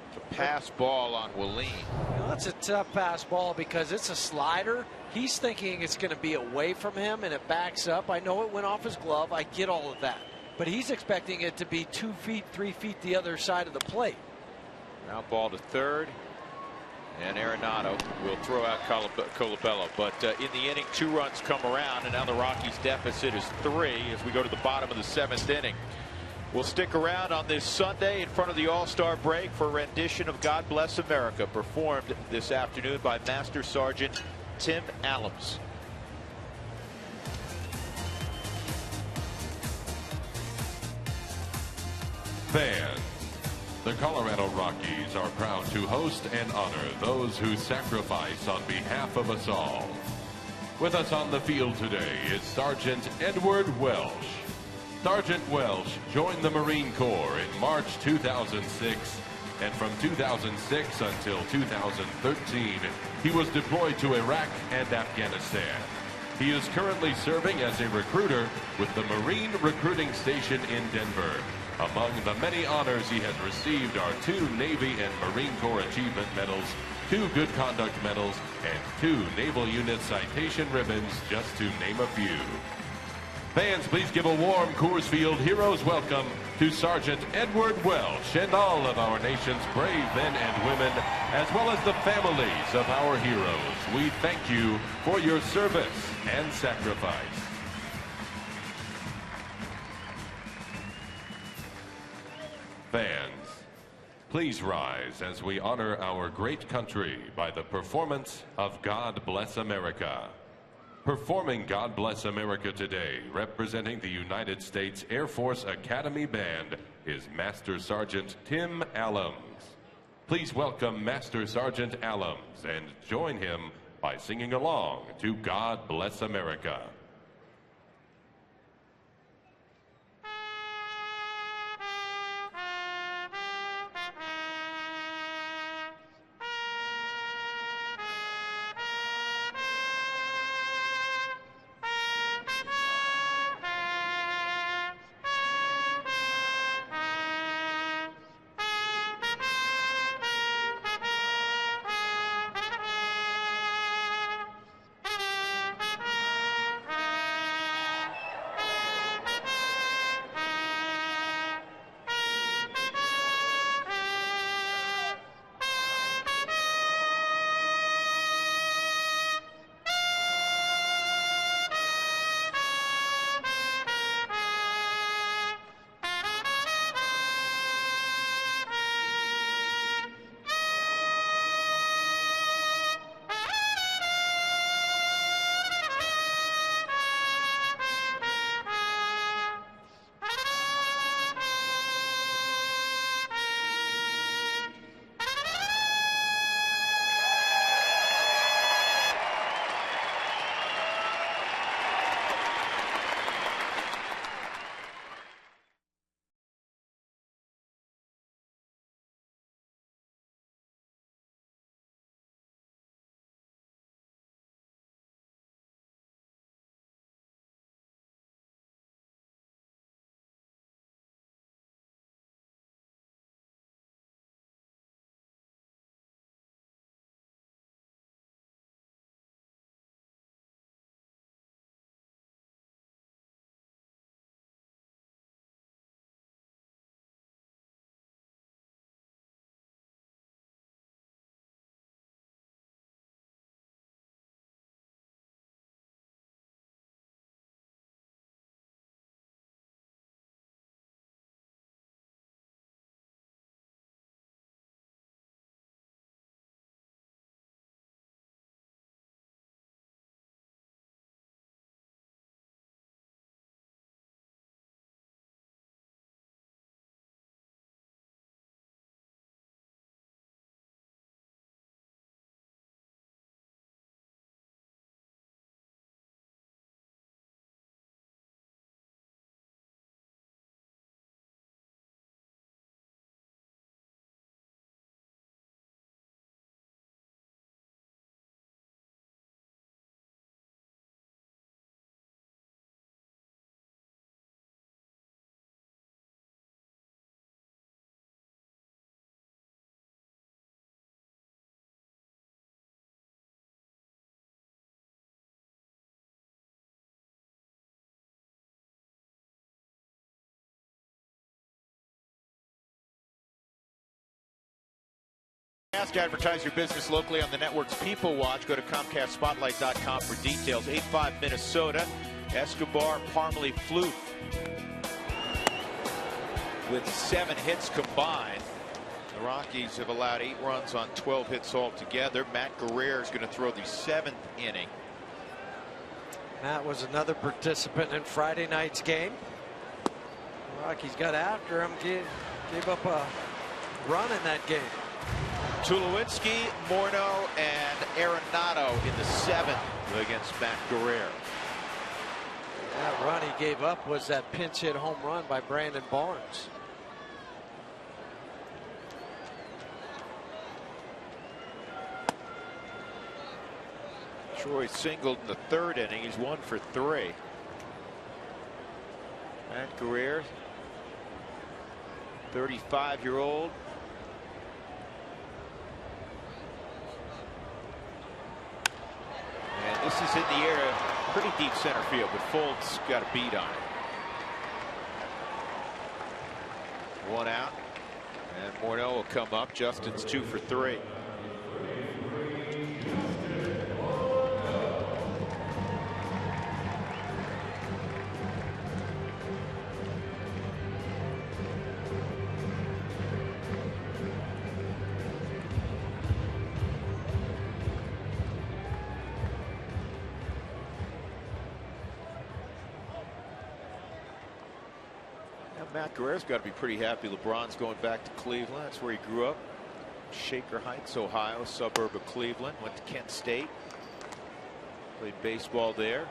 It's a pass ball on Willeen. You know, that's a tough pass ball because it's a slider. He's thinking it's going to be away from him and it backs up. I know it went off his glove. I get all of that. But he's expecting it to be 2 feet, 3 feet the other side of the plate. Ground ball to third. And Arenado will throw out Colabello. But in the inning, 2 runs come around, and now the Rockies' deficit is 3 as we go to the bottom of the 7th inning. We'll stick around on this Sunday in front of the All-Star break for a rendition of God Bless America, performed this afternoon by Master Sergeant Tim Allums. Fans, the Colorado Rockies are proud to host and honor those who sacrifice on behalf of us all. With us on the field today is Sergeant Edward Welsh. Sergeant Welsh joined the Marine Corps in March 2006, and from 2006 until 2013, he was deployed to Iraq and Afghanistan. He is currently serving as a recruiter with the Marine Recruiting Station in Denver. Among the many honors he has received are 2 Navy and Marine Corps Achievement Medals, 2 Good Conduct Medals, and 2 Naval Unit Citation Ribbons, just to name a few. Fans, please give a warm Coors Field Heroes welcome to Sergeant Edward Welsh and all of our nation's brave men and women, as well as the families of our heroes. We thank you for your service and sacrifice. Fans, Please rise as we honor our great country by the performance of God Bless America. Performing God Bless America today, representing the United States Air Force Academy Band, is Master Sergeant Tim Allums. Please welcome Master Sergeant Allums and join him by singing along to God Bless America. Advertise your business locally on the network's People Watch. Go to ComcastSpotlight.com for details. 8-5 Minnesota. Escobar, Parmalee, Flute with 7 hits combined. The Rockies have allowed 8 runs on 12 hits altogether. Matt Guerrero is going to throw the 7th inning. Matt was another participant in Friday night's game. The Rockies got after him, gave up a run in that game. Tulowitzki, Morneau, and Arenado in the 7th against Matt Guerrero. That run he gave up was that pinch hit home run by Brandon Barnes. Troy singled in the 3rd inning. He's 1 for 3. Matt Guerrero, 35-year-old. And this is in the air, pretty deep center field, but Foltz got a beat on it. 1 out, and Morneau will come up. Justin's 2 for 3. Now, Matt Guerrero's got to be pretty happy. LeBron's going back to Cleveland. That's where he grew up. Shaker Heights, Ohio, suburb of Cleveland. Went to Kent State. Played baseball there.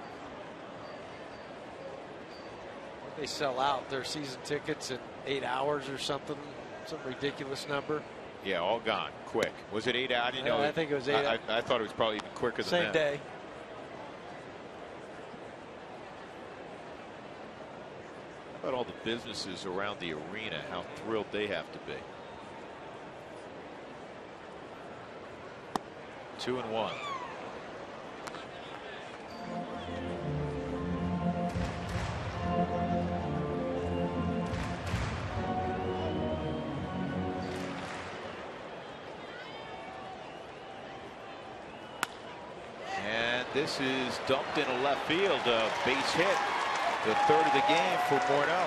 They sell out their season tickets in 8 hours or something. Some ridiculous number. Yeah, all gone quick. Was it 8 hours? You know, I think it was 8 hours. I thought it was probably even quicker than Same that. day. How about all the businesses around the arena? How thrilled they have to be. 2-1. And this is dumped into left field. A base hit. The third of the game for Morneau.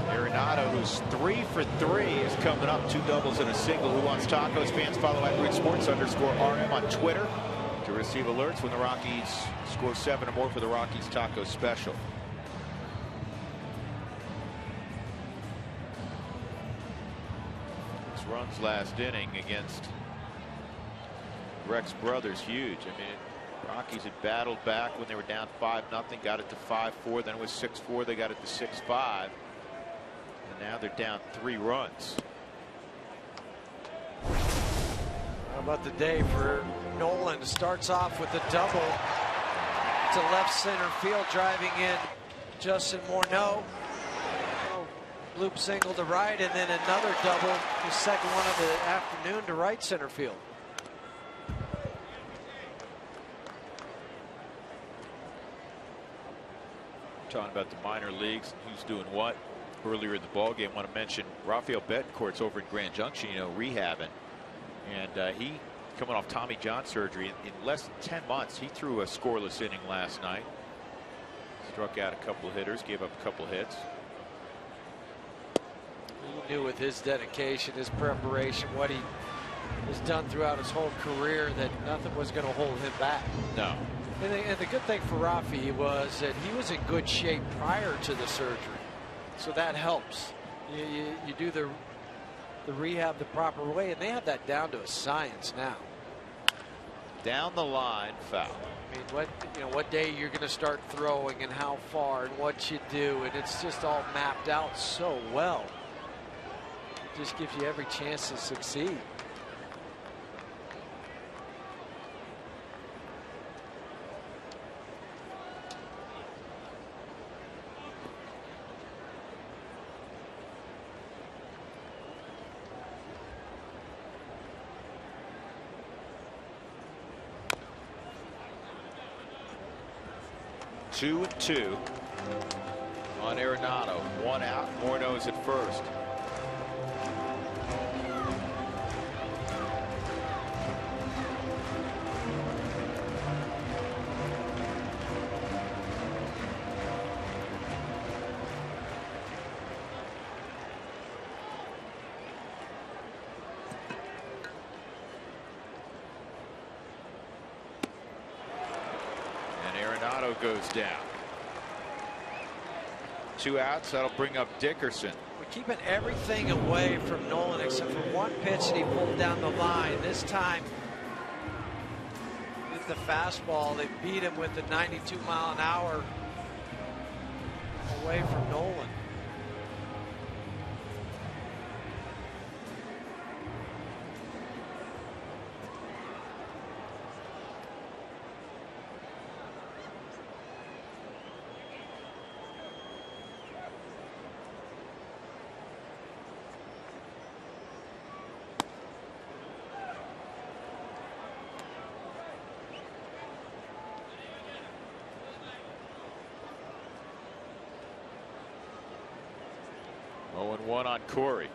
Arenado, who's 3 for 3, is coming up. 2 doubles and a single. Who Wants Tacos? Fans follow @RootSports_RM on Twitter to receive alerts when the Rockies score 7 or more for the Rockies Taco Special. His runs last inning against Rex Brothers, huge. I mean, Rockies had battled back when they were down 5-0, got it to 5-4, then it was 6-4, they got it to 6-5, and now they're down 3 runs. How about the day for Nolan? Starts off with a double to left center field, driving in Justin Morneau. Loop single to right, and then another double, the second one of the afternoon, to right center field. Talking about the minor leagues, who's doing what earlier in the ball game. I want to mention Rafael Betancourt's over in Grand Junction, rehabbing, and he coming off Tommy John surgery. In less than 10 months, he threw a scoreless inning last night. Struck out a couple of hitters, gave up a couple of hits. He knew with his dedication, his preparation, what he has done throughout his whole career, that nothing was going to hold him back. No. And the good thing for Rafi was that he was in good shape prior to the surgery, so that helps. You do the rehab the proper way, and they have that down to a science now. Down the line, foul. I mean, what day you're going to start throwing and how far and what you do, and it's just all mapped out so well. It just gives you every chance to succeed. Two and 2 on Arenado. 1 out. Morneau's at first. Goes down. 2 outs. That'll bring up Dickerson. We're keeping everything away from Nolan except for one pitch that he pulled down the line. This time with the fastball, they beat him with the 92-mile-an-hour away from Nolan. One on Corey.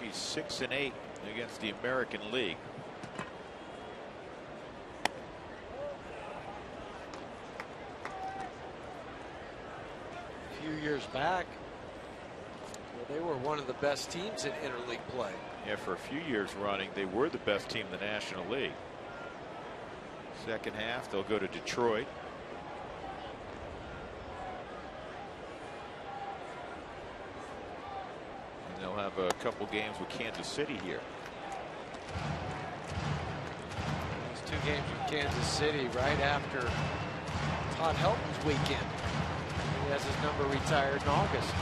Rockies 6-8 against the American League. A few years back, well, they were one of the best teams in interleague play. Yeah, for a few years running, they were the best team in the National League. Second half, they'll go to Detroit. And they'll have a couple games with Kansas City here. Those 2 games with Kansas City right after Todd Helton's weekend. He has his number retired in August.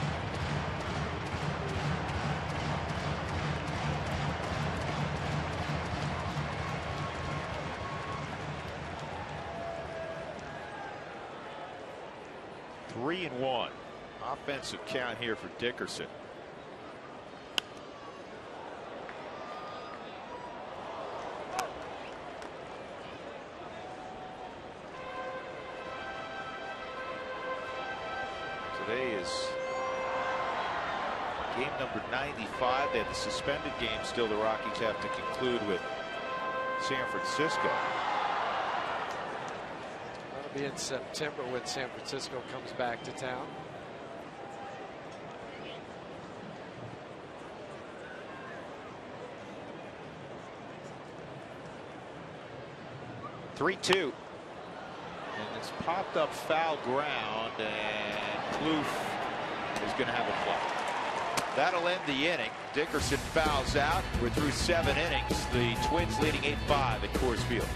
Three and one. Offensive count here for Dickerson. Today is game number 95. They have the suspended game still the Rockies have to conclude with San Francisco. That'll be in September when San Francisco comes back to town. Three-two. And it's popped up foul ground, and Plouffe is going to have a play. That'll end the inning. Dickerson fouls out. We're through 7 innings. The Twins leading 8-5 at Coors Field.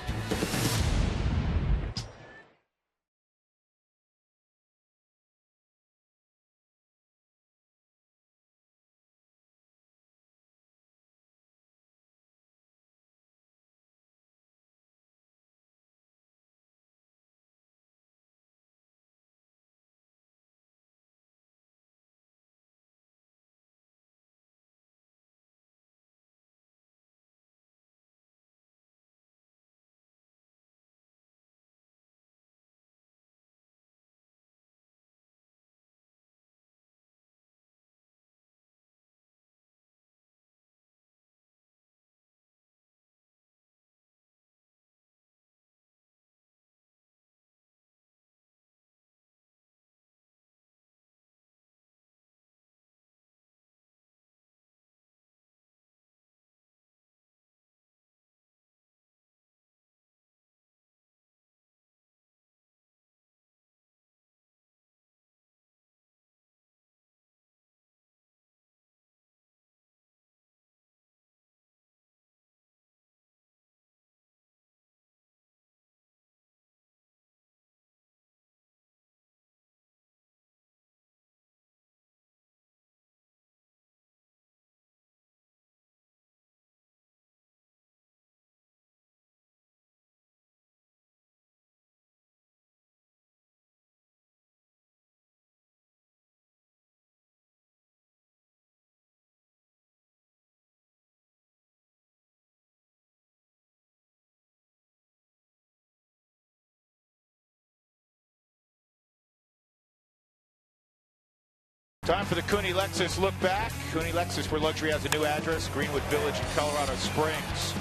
Time for the Cooney Lexus look back. Cooney Lexus, where luxury has a new address, Greenwood Village in Colorado Springs.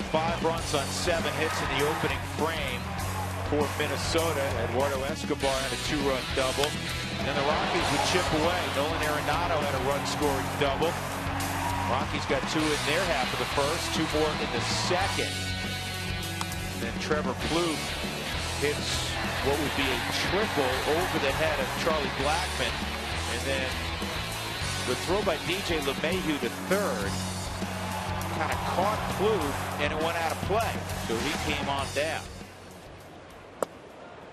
5 runs on 7 hits in the opening frame for Minnesota. Eduardo Escobar had a 2-run double. And then the Rockies would chip away. Nolan Arenado had a run-scoring double. Rockies got 2 in their half of the first, 2 more in the second. And then Trevor Plouffe hits what would be a triple over the head of Charlie Blackmon. And then the throw by DJ LeMahieu to third kind of caught Plouffe, and it went out of play. So he came on down.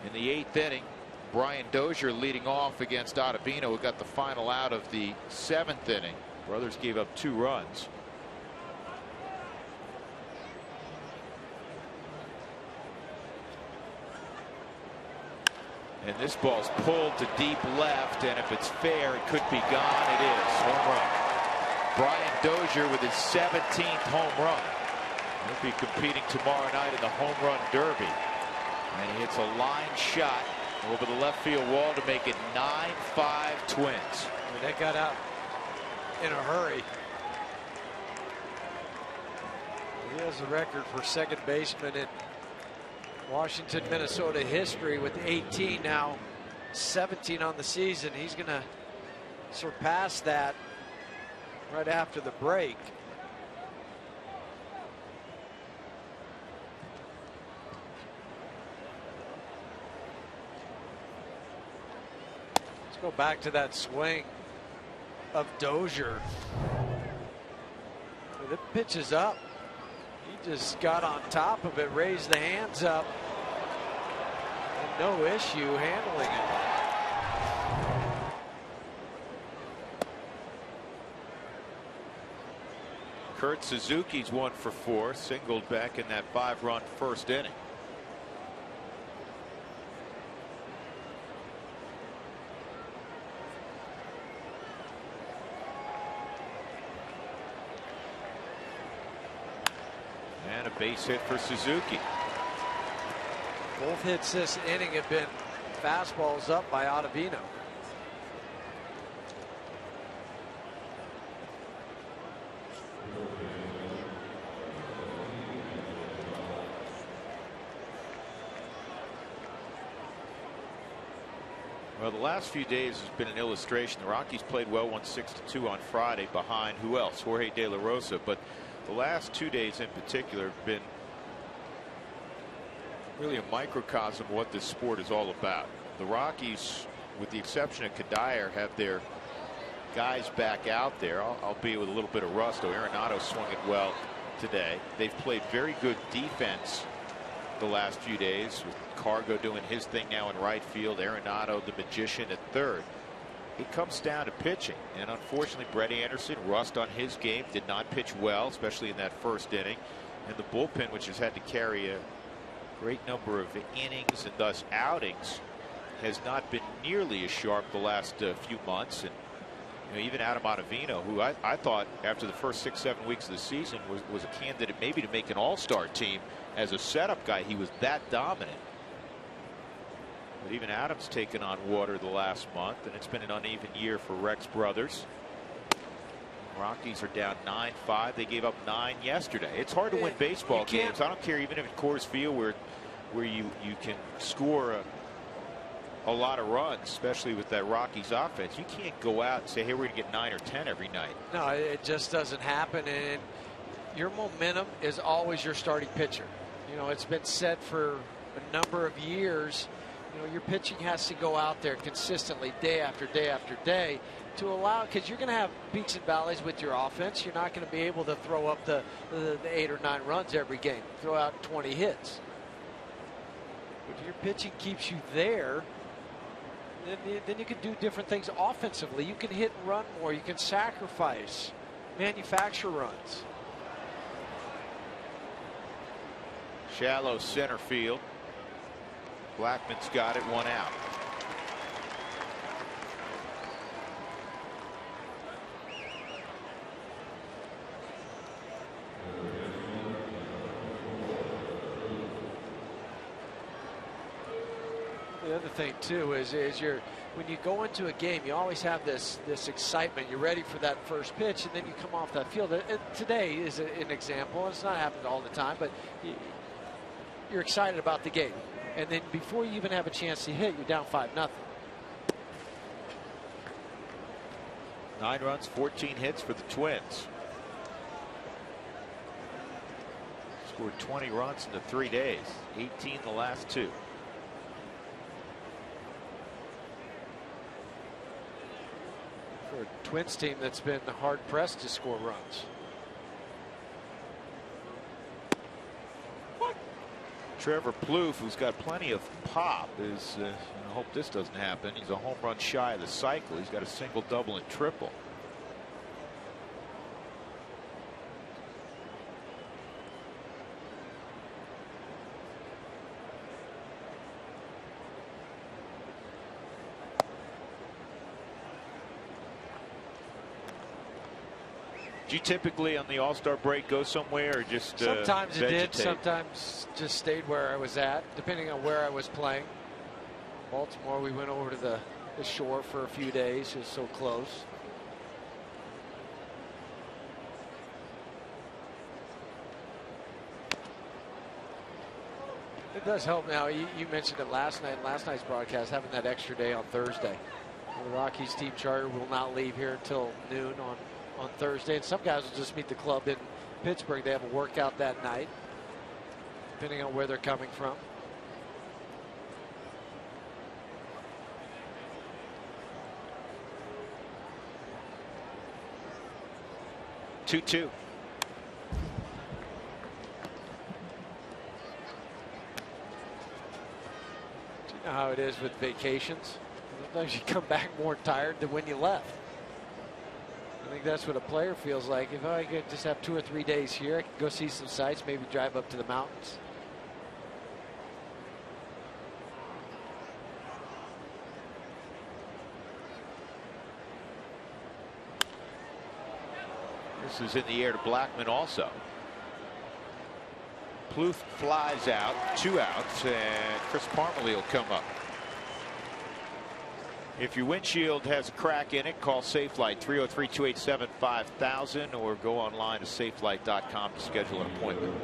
In the 8th inning, Brian Dozier leading off against Ottavino, who got the final out of the 7th inning. Brothers gave up 2 runs. And this ball's pulled to deep left, and if it's fair, it could be gone. It is. Home run. Brian Dozier with his 17th home run. He'll be competing tomorrow night in the home run derby. And he hits a line shot over the left field wall to make it 9-5 Twins. I mean, they got out in a hurry. He has the record for second baseman in Washington, Minnesota history with 18 now, 17 on the season. He's going to surpass that right after the break. Let's go back to that swing of Dozier. The pitch is up. He just got on top of it, raised the hands up, and no issue handling it. Kurt Suzuki's 1 for 4, singled back in that 5-run first inning. And a base hit for Suzuki. Both hits this inning have been fastballs up by Ottavino. Well, the last few days has been an illustration. The Rockies played well, won 6-2 on Friday behind who else? Jorge De La Rosa. But the last 2 days in particular have been really a microcosm of what this sport is all about. The Rockies, with the exception of Kadire, have their guys back out there, albeit with a little bit of rust. Arenado swung it well today. They've played very good defense the last few days, with Cargo doing his thing now in right field, Arenado the magician at third. It comes down to pitching, and unfortunately Brett Anderson, rust on his game, did not pitch well, especially in that first inning, and the bullpen, which has had to carry a great number of innings and thus outings, has not been nearly as sharp the last few months. And even Adam Ottavino, who I thought after the first 6-7 weeks of the season was a candidate maybe to make an all-star team as a setup guy. He was that dominant. But even Adams taken on water the last month, and it's been an uneven year for Rex Brothers. Rockies are down 9-5. They gave up 9 yesterday. It's hard to win baseball games. I don't care even if it's Coors Field where you can score a lot of runs, especially with that Rockies offense. You can't go out and say, hey, we're going to get 9 or 10 every night. No, it just doesn't happen. And your momentum is always your starting pitcher. It's been said for a number of years. Your pitching has to go out there consistently day after day after day to allow, because you're going to have peaks and valleys with your offense. You're not going to be able to throw up the 8 or 9 runs every game, throw out 20 hits. But if your pitching keeps you there, then you can do different things offensively. You can hit and run more. You can sacrifice, manufacture runs. Shallow center field. Blackman's got it, 1 out. The other thing too is when you go into a game, you always have this excitement. You're ready for that first pitch, and then you come off that field. Today is an example. It's not happening all the time, but you're excited about the game. And then before you even have a chance to hit, you're down 5-0. 9 runs, 14 hits for the Twins. Scored 20 runs in the 3 days, 18 the last 2. For a Twins team that's been hard pressed to score runs. Trevor Plouffe, who's got plenty of pop, is I hope this doesn't happen. He's a home run shy of the cycle. He's got a single, double, and triple. Do you typically on the All-Star break go somewhere or just sometimes it vegetate? did, sometimes just stayed where I was at, depending on where I was playing. Baltimore, we went over to the shore for a few days. It was so close. It does help now. You mentioned it last night's broadcast, having that extra day on Thursday. The Rockies team charter will not leave here until noon on Thursday. And some guys will just meet the club in Pittsburgh. They have a workout that night, depending on where they're coming from. Two-two. You know how it is with vacations. Sometimes you come back more tired than when you left. I think that's what a player feels like. If I could just have 2 or 3 days here, I could go see some sights, maybe drive up to the mountains. This is in the air to Blackman also. Plouffe flies out, 2 outs, and Chris Parmalee will come up. If your windshield has a crack in it, call SafeLight 303-287-5000 or go online to safelight.com to schedule an appointment.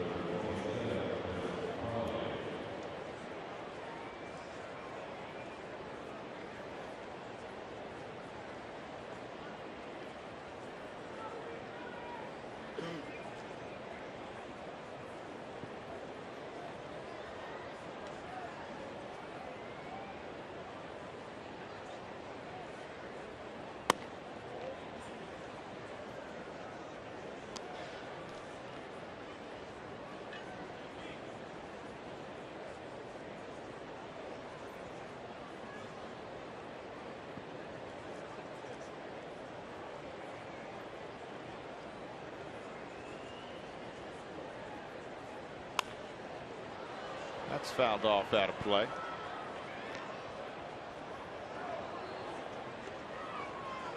That's fouled off out of play.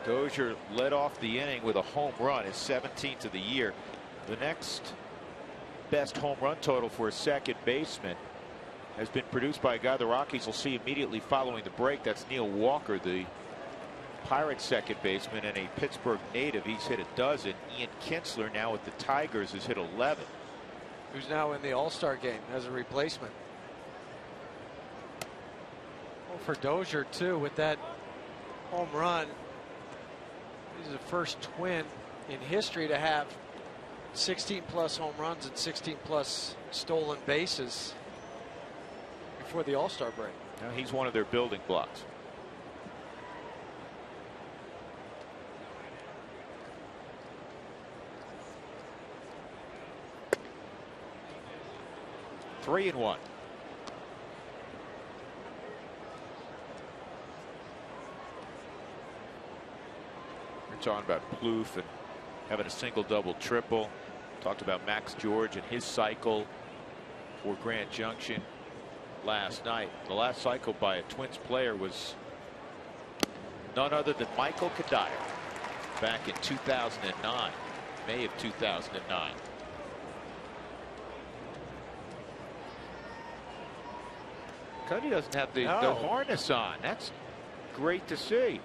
Dozier led off the inning with a home run, his 17th of the year. The next best home run total for a second baseman has been produced by a guy the Rockies will see immediately following the break. That's Neil Walker, the Pirates second baseman and a Pittsburgh native. He's hit a dozen. Ian Kinsler, now with the Tigers, has hit 11. Who's now in the All-Star game as a replacement. Well, for Dozier too, with that home run, he's the first Twin in history to have 16+ home runs and 16+ stolen bases before the All-Star break. Now he's one of their building blocks. Three and one. We're talking about Plouffe and having a single, double, triple. Talked about Max George and his cycle for Grand Junction last night. The last cycle by a Twins player was none other than Michael Kadire back in 2009, May of 2009. Cuddy doesn't have the harness on. That's great to see.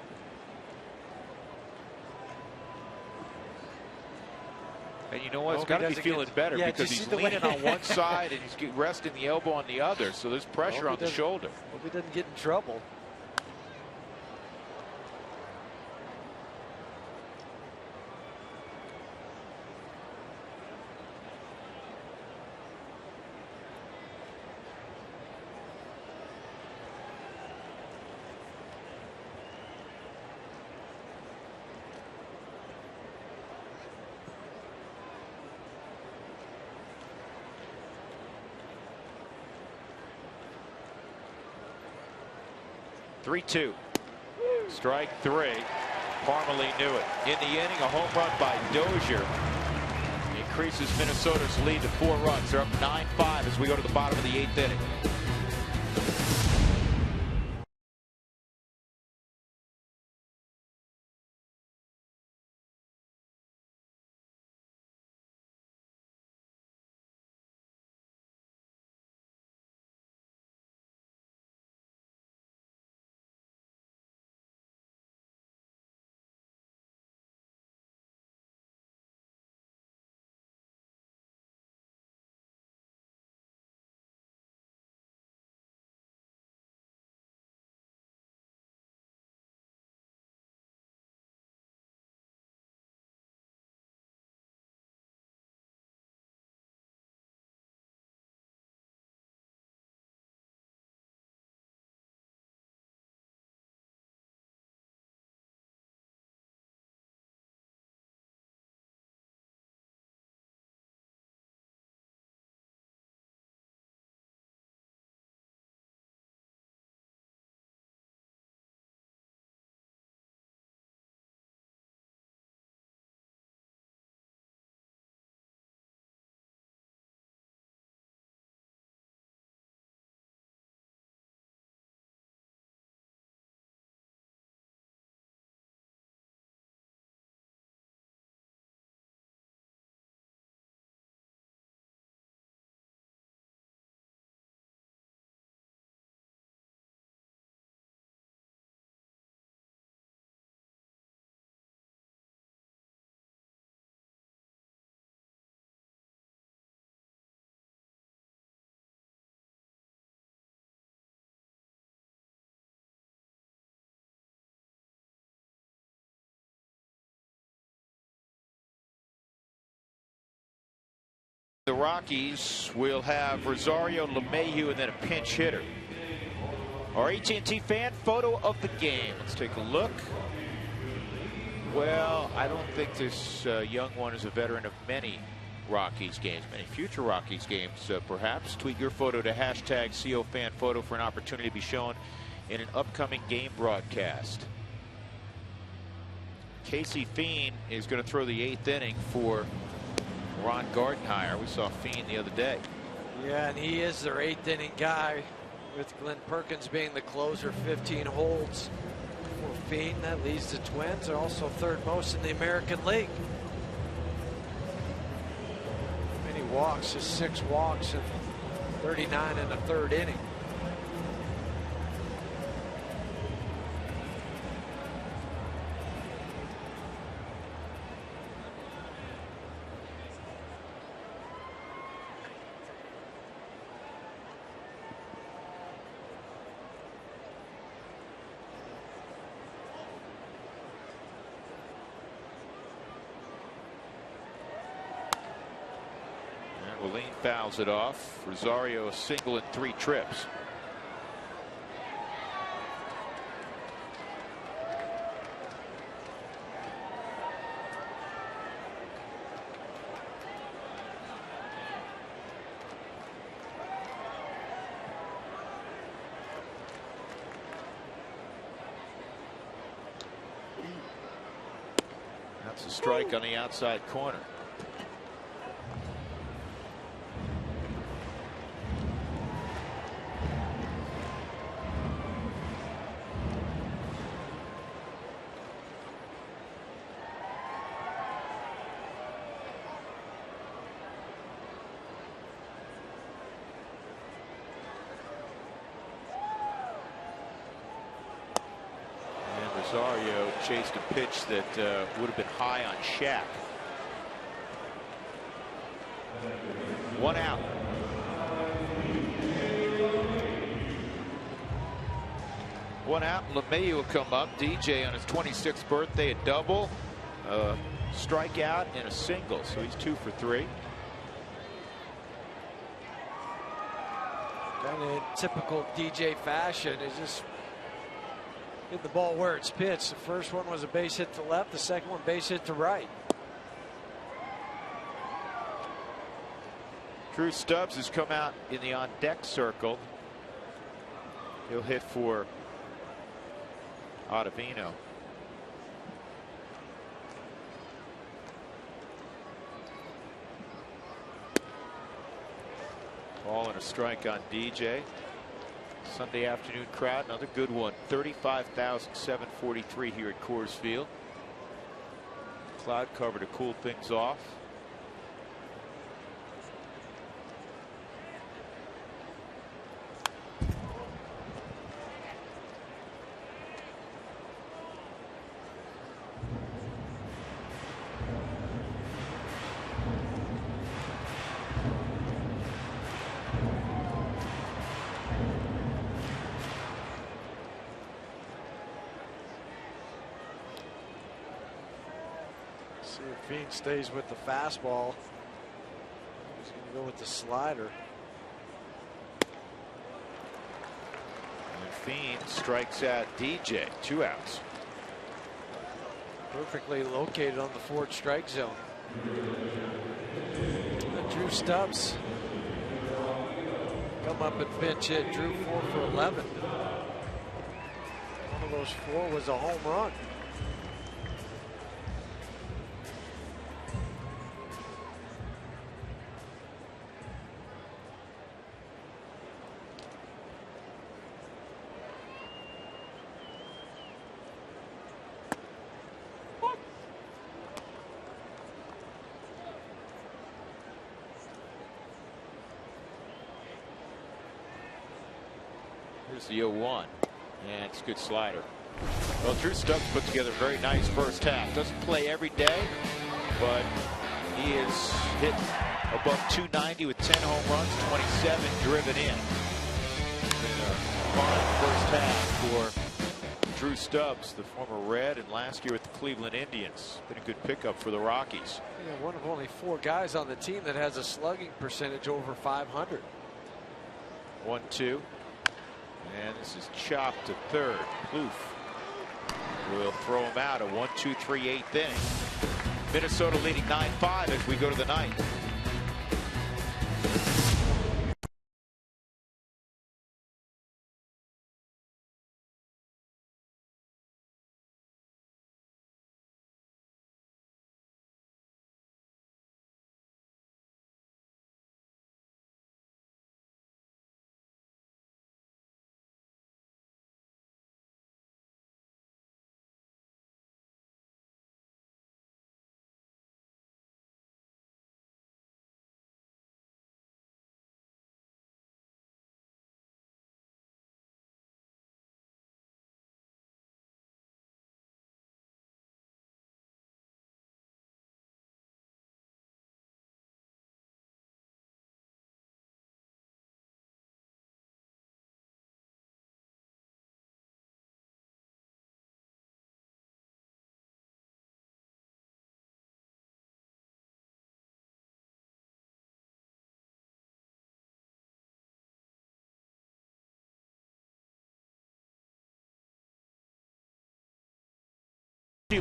And you know what? It's got to be feeling better because he's leaning on one side and he's resting the elbow on the other. So there's pressure on the shoulder. Hope he doesn't get in trouble. Three-two. Strike three. Parmalee knew it. In the inning, a home run by Dozier increases Minnesota's lead to 4 runs. They're up 9-5 as we go to the bottom of the 8th inning. The Rockies will have Rosario, LeMahieu, and then a pinch hitter. Our AT&T fan photo of the game. Let's take a look. Well, I don't think this young one is a veteran of many Rockies games, many future Rockies games. Perhaps tweet your photo to hashtag #COFanPhoto for an opportunity to be shown in an upcoming game broadcast. Casey Fiend is going to throw the 8th inning for Ron Gardenhire. We saw Fiend the other day. Yeah, and he is their 8th inning guy, with Glenn Perkins being the closer. 15 holds for Fiend. That leads the Twins. They're also 3rd most in the American League. Many walks, just 6 walks and 39 in the 3rd inning. Lane fouls it off. Rosario a single in 3 trips. That's a strike on the outside corner. Rosario chased a pitch that would have been high on Shaq. 1 out. One out. LeMahieu will come up. DJ on his 26th birthday, a double, a strikeout, and a single. So he's 2 for 3. Kind of in typical DJ fashion, is just hit the ball where it's pitched. The first one was a base hit to left. The second one base hit to right. Drew Stubbs has come out in the on deck circle. He'll hit for Ottavino. Ball and a strike on DJ. Sunday afternoon crowd, another good one. 35,743 here at Coors Field. Cloud cover to cool things off. See if Fiend stays with the fastball. He's going to go with the slider. And Fiend strikes out DJ. 2 outs. Perfectly located on the 4th strike zone. Drew Stubbs come up and pinch hit. Drew 4 for 11. One of those 4 was a home run. Here's the 0-1, and it's a good slider. Well, Drew Stubbs put together a very nice first half. Doesn't play every day, but he is hit above 290 with 10 home runs, 27 driven in. It's been a fine first half for Drew Stubbs, the former Red, and last year with the Cleveland Indians. Been a good pickup for the Rockies. Yeah, one of only 4 guys on the team that has a slugging percentage over 500. 1-2. And this is chopped to third. Plouffe will throw him out. A 1-2-3 8th inning. Minnesota leading 9-5 as we go to the 9th.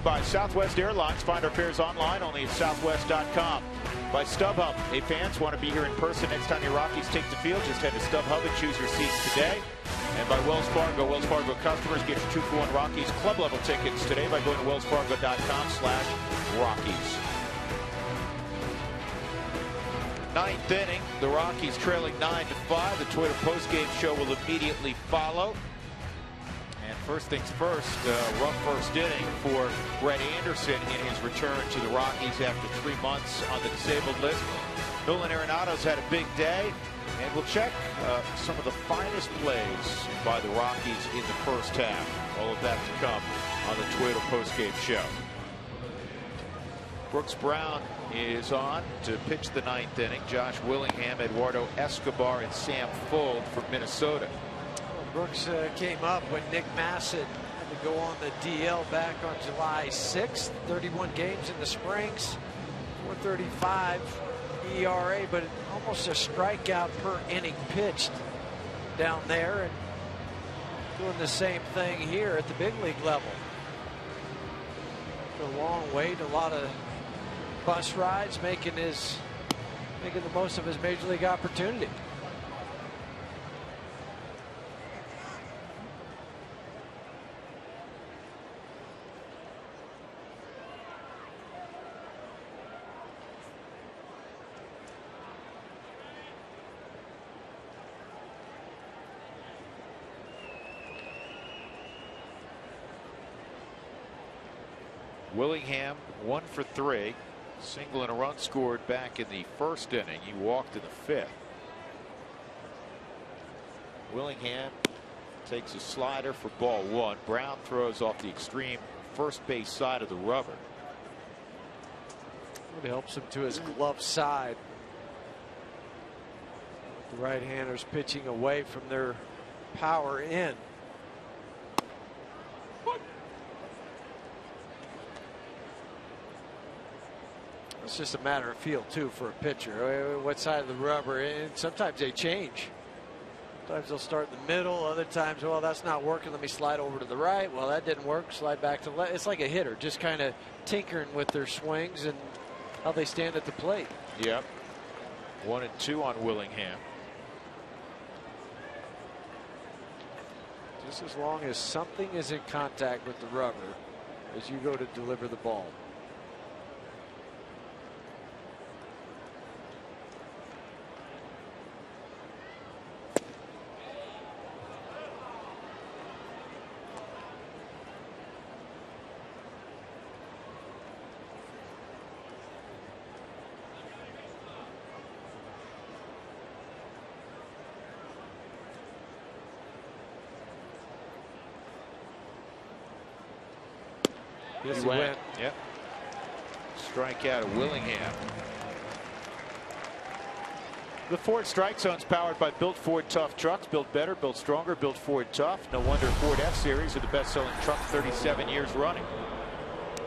By Southwest Airlines. Find our fares online only at southwest.com. By StubHub. Hey, fans, want to be here in person next time your Rockies take the field? Just head to StubHub and choose your seats today. And by Wells Fargo. Wells Fargo customers get your 2-for-1 Rockies club level tickets today by going to wellsfargo.com/Rockies. 9th inning. The Rockies trailing 9-5. The Twitter postgame show will immediately follow. And first things first, rough first inning for Brett Anderson in his return to the Rockies after 3 months on the disabled list. Nolan Arenado's had a big day, and we'll check some of the finest plays by the Rockies in the first half. All of that to come on the Twitter postgame show. Brooks Brown is on to pitch the 9th inning. Josh Willingham, Eduardo Escobar, and Sam Fuld from Minnesota. Brooks came up when Nick Massett had to go on the DL back on July 6th. 31 games in the Springs, 4.35 ERA, but almost a strikeout per inning pitched down there, and doing the same thing here at the big league level. A long wait, a lot of bus rides, making the most of his major league opportunity. Willingham 1 for 3, single and a run scored back in the first inning. He walked in the 5th. Willingham takes a slider for ball 1. Brown throws off the extreme first base side of the rubber. It helps him to his glove side. The right-handers pitching away from their power in. It's just a matter of feel too for a pitcher. What side of the rubber, and sometimes they change. Sometimes they'll start in the middle, other times, well, that's not working, let me slide over to the right. Well, that didn't work, slide back to left. It's like a hitter, just kind of tinkering with their swings and how they stand at the plate. Yep. 1 and 2 on Willingham. Just as long as something is in contact with the rubber as you go to deliver the ball. Yes, he went. Yep. Strikeout of Willingham. The Ford Strike Zone is powered by Built Ford Tough trucks. Built better, built stronger, Built Ford Tough. No wonder Ford F-Series are the best-selling truck 37 years running.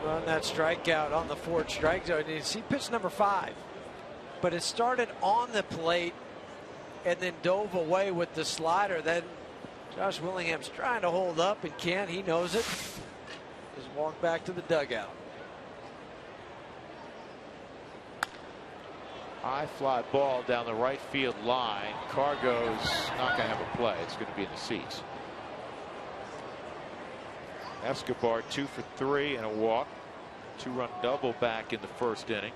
On that strikeout on the Ford Strike Zone, you see pitch number 5. But it started on the plate and then dove away with the slider. Then Josh Willingham's trying to hold up and can't. He knows it. Just walk back to the dugout. High fly ball down the right field line. Cargo's not going to have a play. It's going to be in the seats. Escobar 2 for 3 and a walk. 2-run double back in the first inning.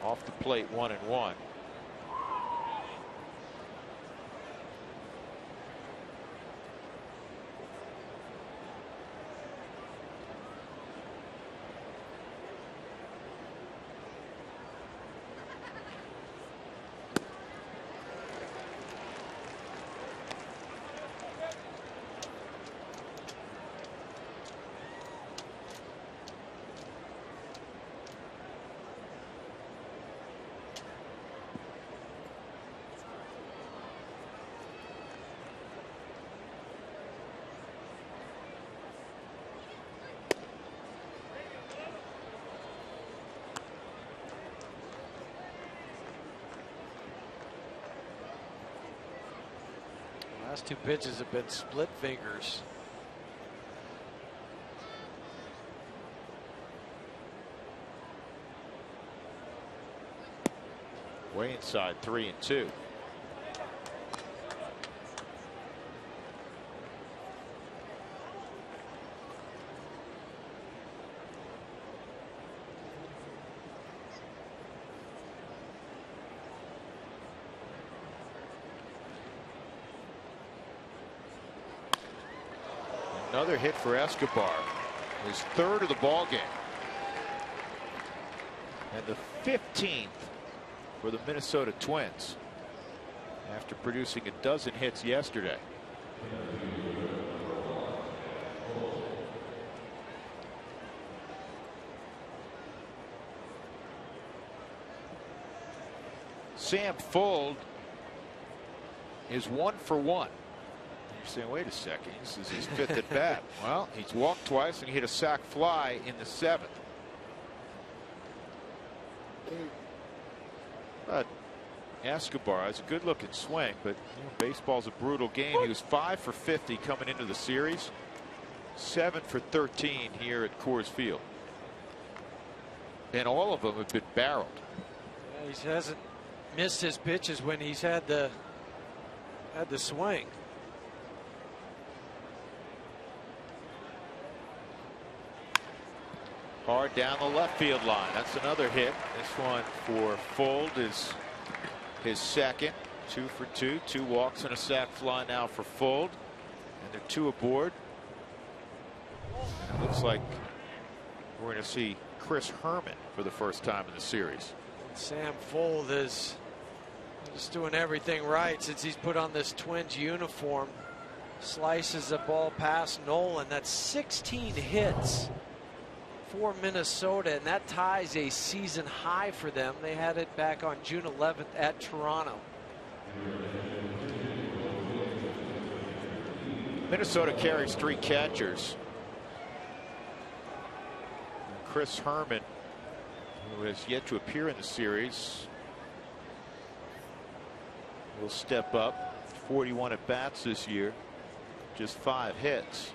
Off the plate, 1-1. Last 2 pitches have been split fingers. Way inside, 3-2. Another hit for Escobar, his 3rd of the ball game, and the 15th for the Minnesota Twins after producing a dozen hits yesterday. Sam Fuld is 1 for 1. You're saying, wait a second, this is his 5th at bat. Well, he's walked twice and he hit a sac fly in the 7th. But Escobar has a good looking swing, but you know, baseball's a brutal game. He was 5 for 50 coming into the series, 7 for 13 here at Coors Field. And all of them have been barreled. Yeah, he hasn't missed his pitches when he's had the swing. Hard down the left field line. That's another hit. This one for Fuld is his 2nd. 2 for 2. 2 walks and a sac fly now for Fuld. And they're 2 aboard. And it looks like we're going to see Chris Herman for the first time in the series. Sam Fuld is just doing everything right since he's put on this Twins uniform. Slices the ball past Nolan. That's 16 hits for Minnesota, and that ties a season high for them. They had it back on June 11th at Toronto. Minnesota carries 3 catchers. Chris Herman, who has yet to appear in the series, will step up. 41 at bats this year, just 5 hits.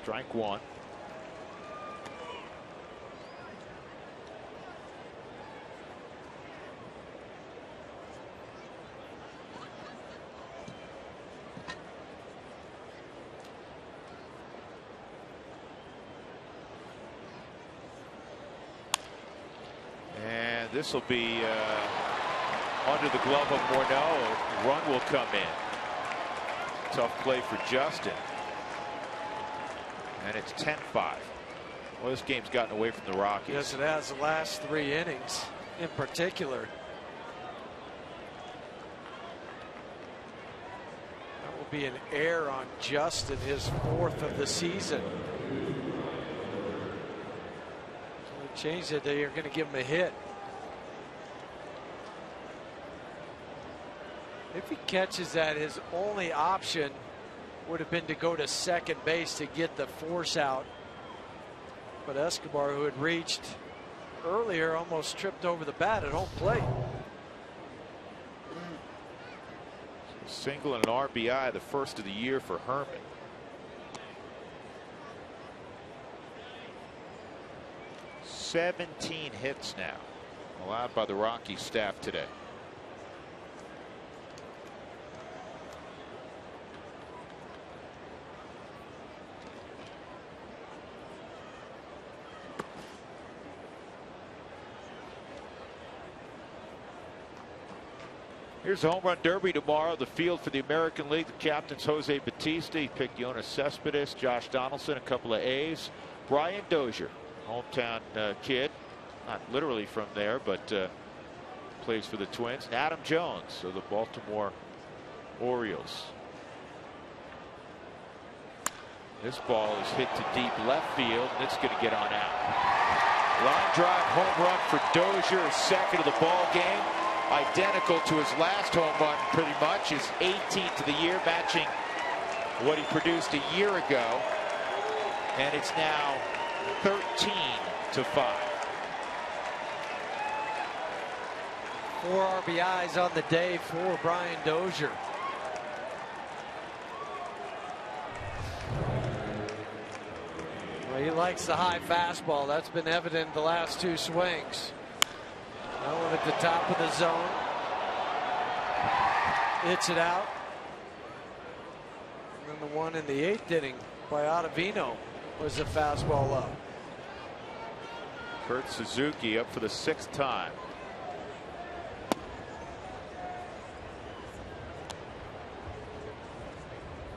Strike 1. And this will be under the glove of Morneau. Run will come in. Tough play for Justin. And it's 10-5. Well, this game's gotten away from the Rockies. Yes, it has. The last 3 innings in particular. That will be an error on Justin, his 4th of the season. So they changed it. They are going to give him a hit. If he catches that, his only option would have been to go to second base to get the force out. But Escobar, who had reached earlier, almost tripped over the bat at home plate. Single and an RBI, the first of the year for Herman. "17 hits now allowed by the Rockies staff today. Here's the home run derby tomorrow. The field for the American League. The captain's Jose Bautista. He picked Jonas Cespedes, Josh Donaldson, a couple of A's. Brian Dozier, hometown kid, not literally from there, but plays for the Twins. And Adam Jones of the Baltimore Orioles. This ball is hit to deep left field, and it's going to get on out. Line drive home run for Dozier, his second of the ball game. Identical to his last home run, pretty much. His 18th of the year, matching what he produced a year ago. And it's now 13-5. 4 RBIs on the day for Brian Dozier. Well, he likes the high fastball. That's been evident the last 2 swings. That one at the top of the zone. Hits it out. And then the one in the 8th inning by Ottavino was a fastball up. Kurt Suzuki up for the 6th time.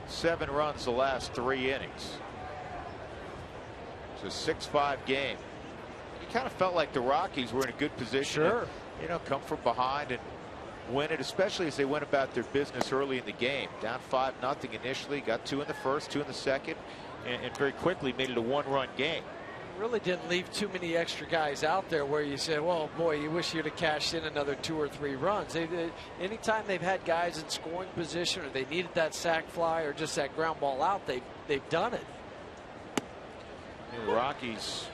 Seven runs the last 3 innings. It's a 6-5 game. Kind of felt like the Rockies were in a good position to, come from behind and win it, especially as they went about their business early in the game. Down 5-0 initially, got 2 in the first, 2 in the second, and very quickly made it a 1-run game. Really didn't leave too many extra guys out there where you say, well, boy, you wish you'd have cashed in another 2 or 3 runs. Anytime they've had guys in scoring position, or they needed that sac fly or just that ground ball out, they've done it. The Rockies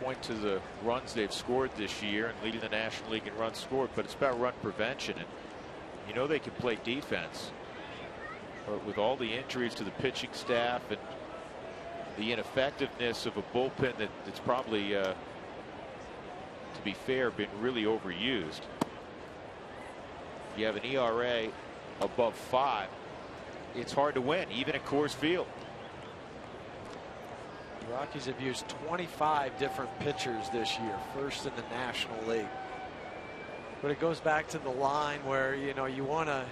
point to the runs they've scored this year and leading the National League in runs scored, but it's about run prevention, and they can play defense. But with all the injuries to the pitching staff and the ineffectiveness of a bullpen that's probably, to be fair, been really overused. You have an ERA above 5. It's hard to win, even at Coors Field. The Rockies have used 25 different pitchers this year, first in the National League. But it goes back to the line where you want to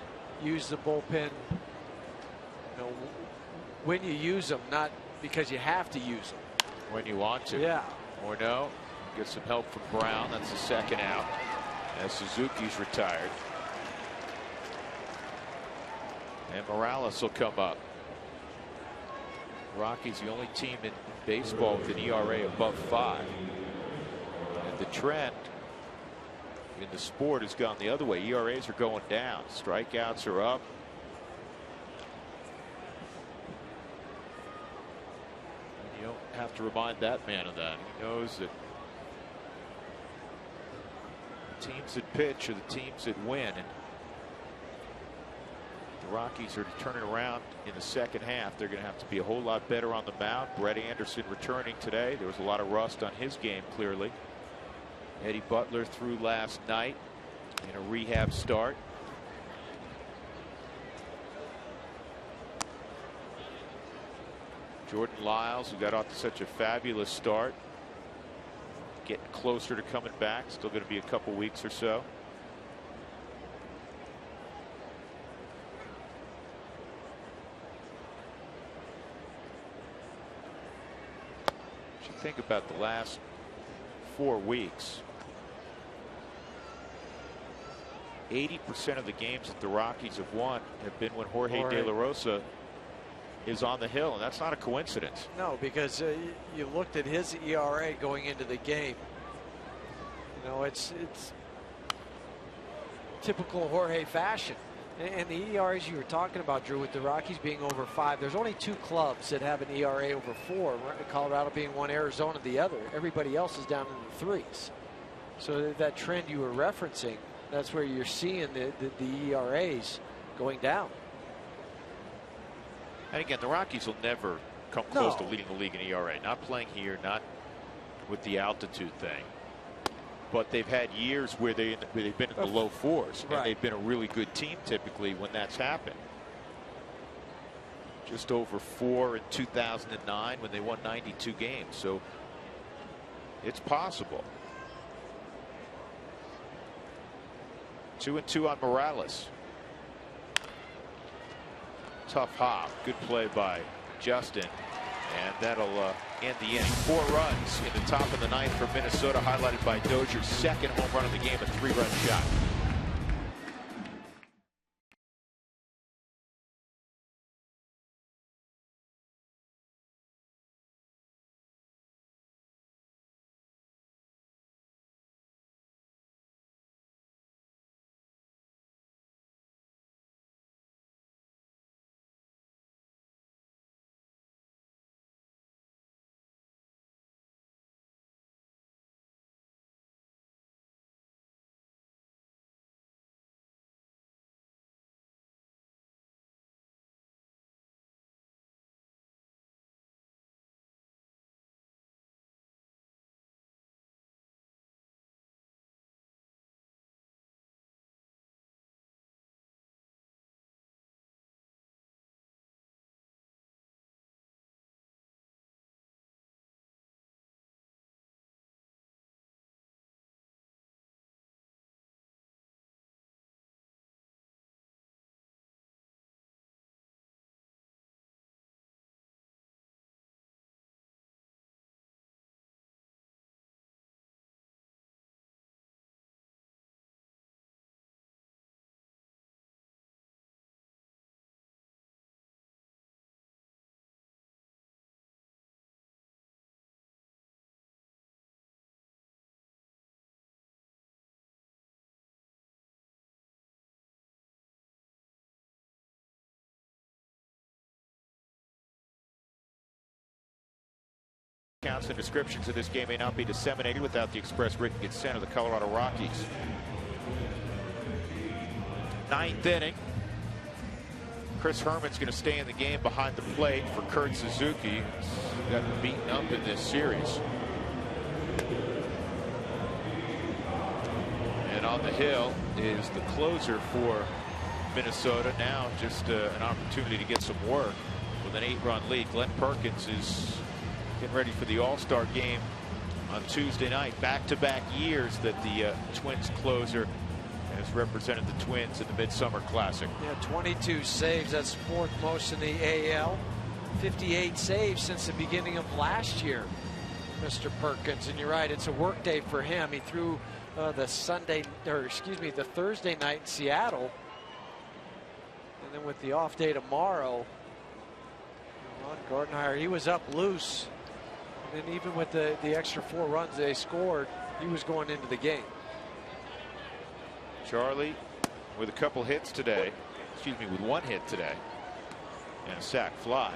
use the bullpen when you use them, not because you have to use them. When you want to. Yeah. Or no. Get some help from Brown. That's the 2nd out as Suzuki's retired. And Morales will come up. Rockies the only team in baseball with an ERA above 5. And the trend in the sport has gone the other way. ERAs are going down. Strikeouts are up. And you don't have to remind that man of that. He knows that the teams that pitch are the teams that win. And the Rockies are turning around in the second half. They're going to have to be a whole lot better on the mound. Brett Anderson returning today. There was a lot of rust on his game, clearly. Eddie Butler threw last night in a rehab start. Jordan Lyles, who got off to such a fabulous start, getting closer to coming back. Still going to be a couple weeks or so. Think about the last 4 weeks. 80% of the games that the Rockies have won have been when Jorge De La Rosa is on the hill, and that's not a coincidence. No, because you looked at his ERA going into the game. You know, it's typical Jorge fashion. And the ERAs you were talking about, Drew, with the Rockies being over 5, there's only 2 clubs that have an ERA over 4, Colorado being one, Arizona the other. Everybody else is down in the 3s. So that trend you were referencing, that's where you're seeing the ERAs going down. And again, the Rockies will never come close to leading the league in ERA. Not playing here, not with the altitude thing. But they've had years where they've been in the low 4s, and they've been a really good team typically when that's happened. Just over 4 in 2009 when they won 92 games. So it's possible. 2-2 on Morales. Tough hop. Good play by Justin. And that'll end the inning. 4 runs in the top of the 9th for Minnesota, highlighted by Dozier's second home run of the game, a 3-run shot. Counts and descriptions of this game may not be disseminated without the express written consent of the Colorado Rockies. 9th inning. Chris Herman's going to stay in the game behind the plate for Kurt Suzuki. He's gotten beaten up in this series. And on the hill is the closer for Minnesota. Now just an opportunity to get some work with an 8-run lead. Glenn Perkins is getting ready for the All-Star game on Tuesday night. Back-to-back years that the Twins closer has represented the Twins in the Midsummer Classic. Yeah, 22 saves. That's 4th most in the AL. 58 saves since the beginning of last year, Mr. Perkins. And you're right, it's a work day for him. He threw the Thursday night in Seattle. And then with the off day tomorrow, Ron Gardenhire, he was up loose. And even with the extra 4 runs they scored, he was going into the game. Charlie with a couple hits today, with 1 hit today, and a sac fly.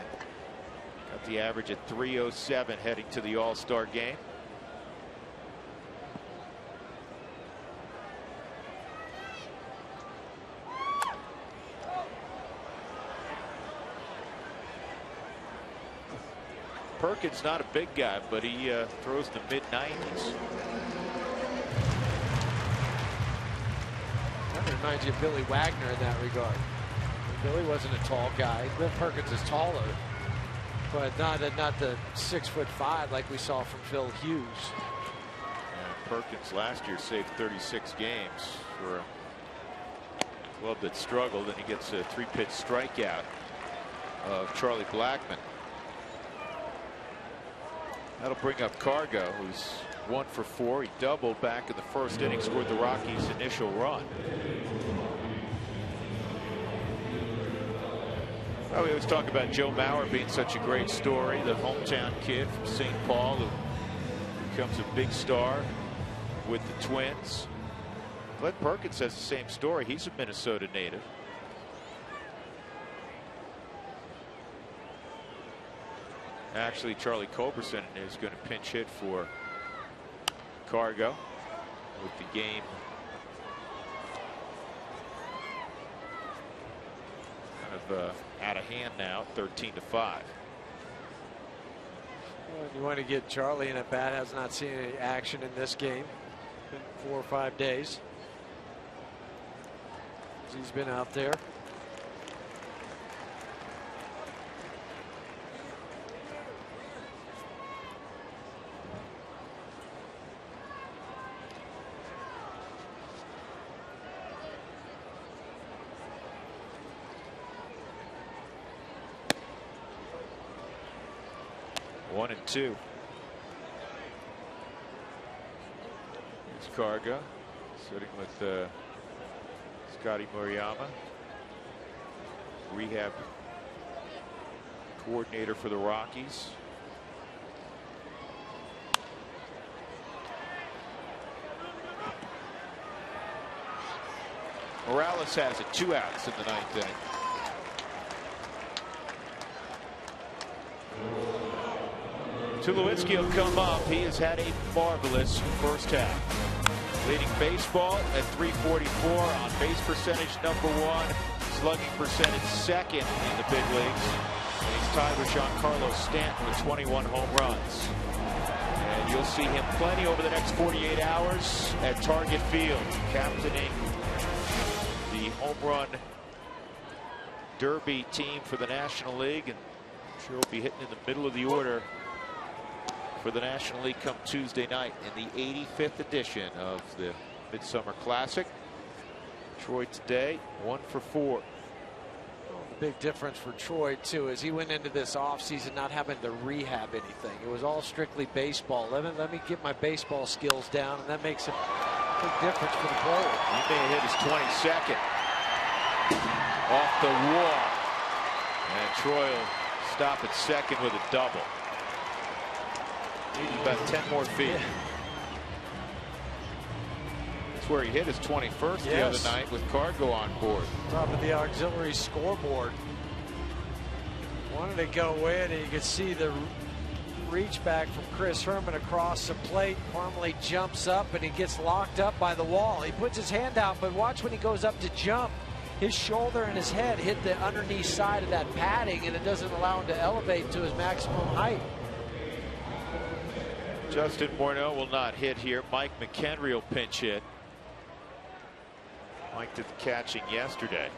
Got the average at 307 heading to the All-Star game. Perkins not a big guy, but he throws the mid-90s. That reminds you of Billy Wagner in that regard. Billy wasn't a tall guy. Bill Perkins is taller, but not the 6'5" like we saw from Phil Hughes. And Perkins last year saved 36 games for a club that struggled, and he gets a 3-pitch strikeout of Charlie Blackmon. That'll bring up Cargo, who's 1 for 4. He doubled back in the first inning, scored the Rockies' initial run. Oh, we always talk about Joe Mauer being such a great story, the hometown kid from St. Paul who becomes a big star with the Twins. Glenn Perkins has the same story. He's a Minnesota native. Actually, Charlie Culberson is going to pinch hit for Cargo with the game kind of out of hand now, 13-5. Well, you want to get Charlie in at bat. Has not seen any action in this game in 4 or 5 days. He's been out there. One and two. It's Cargo sitting with Scotty Murayama, rehab coordinator for the Rockies. Morales has it, 2 outs in the 9th inning. Tulowitzki will come up. He has had a marvelous first half. Leading baseball at .344 on base percentage #1, slugging percentage 2nd in the big leagues. And he's tied with Giancarlo Stanton with 21 home runs. And you'll see him plenty over the next 48 hours at Target Field, captaining the home run derby team for the National League. And I'm sure he'll be hitting in the middle of the order for the National League come Tuesday night in the 85th edition of the Midsummer Classic. Troy today 1 for 4. Well, the big difference for Troy too is he went into this offseason not having to rehab anything. It was all strictly baseball. Let me get my baseball skills down, and that makes a big difference for the player. He may have hit his 22nd off the wall, and Troy will stop at second with a double. Needs about 10 more feet. That's where he hit his 21st the other night with Cargo on board. Top of the auxiliary scoreboard. Wanted to go in, and you could see the reach back from Chris Herman across the plate. Parmalee jumps up, and he gets locked up by the wall. He puts his hand out, but watch when he goes up to jump. His shoulder and his head hit the underneath side of that padding, and it doesn't allow him to elevate to his maximum height. Justin Morneau will not hit here. Mike McHenry will pinch hit. Mike did the catching yesterday.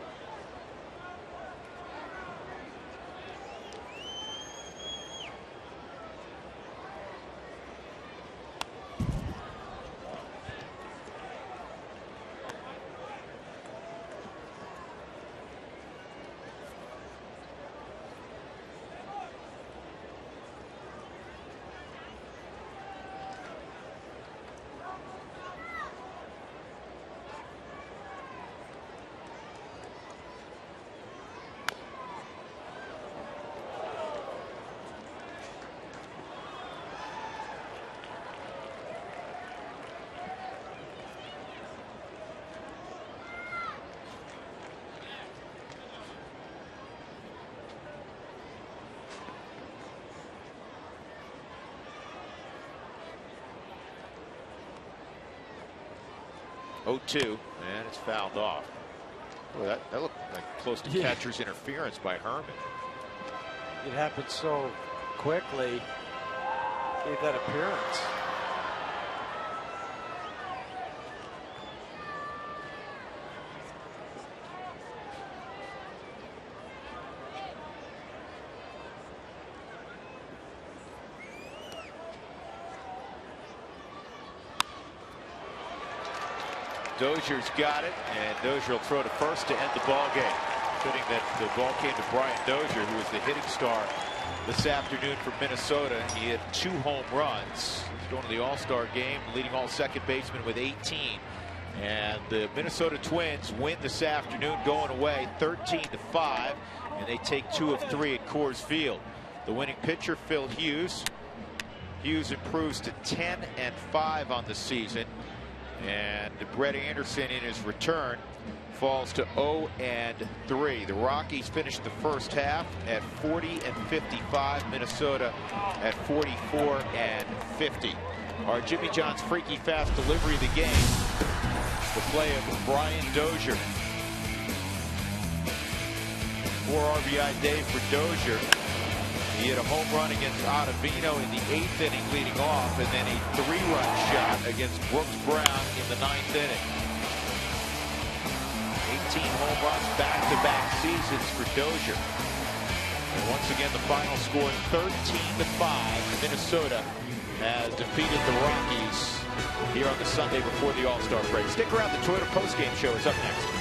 .2, and it's fouled off. Boy, that looked like close to catcher's interference by Herman. It happened so quickly. Gave that appearance. Dozier's got it, and Dozier will throw to first to end the ball game. Fitting that the ball came to Brian Dozier, who was the hitting star this afternoon for Minnesota. He had 2 home runs. He's going to the All-Star game, leading all second basemen with 18. And the Minnesota Twins win this afternoon, going away 13-5, and they take 2 of 3 at Coors Field. The winning pitcher, Phil Hughes. Hughes improves to 10-5 on the season, and Brett Anderson in his return falls to 0-3. The Rockies finished the first half at 40-55. Minnesota at 44-50. Our Jimmy John's freaky fast delivery of the game. The play of Brian Dozier. 4 RBI day for Dozier. He hit a home run against Ottavino in the 8th inning leading off, and then a 3-run shot against Brooks Brown in the 9th inning. 18 home runs back-to-back seasons for Dozier. And once again, the final score 13-5. Minnesota has defeated the Rockies here on the Sunday before the All-Star break. Stick around. The Toyota postgame show is up next.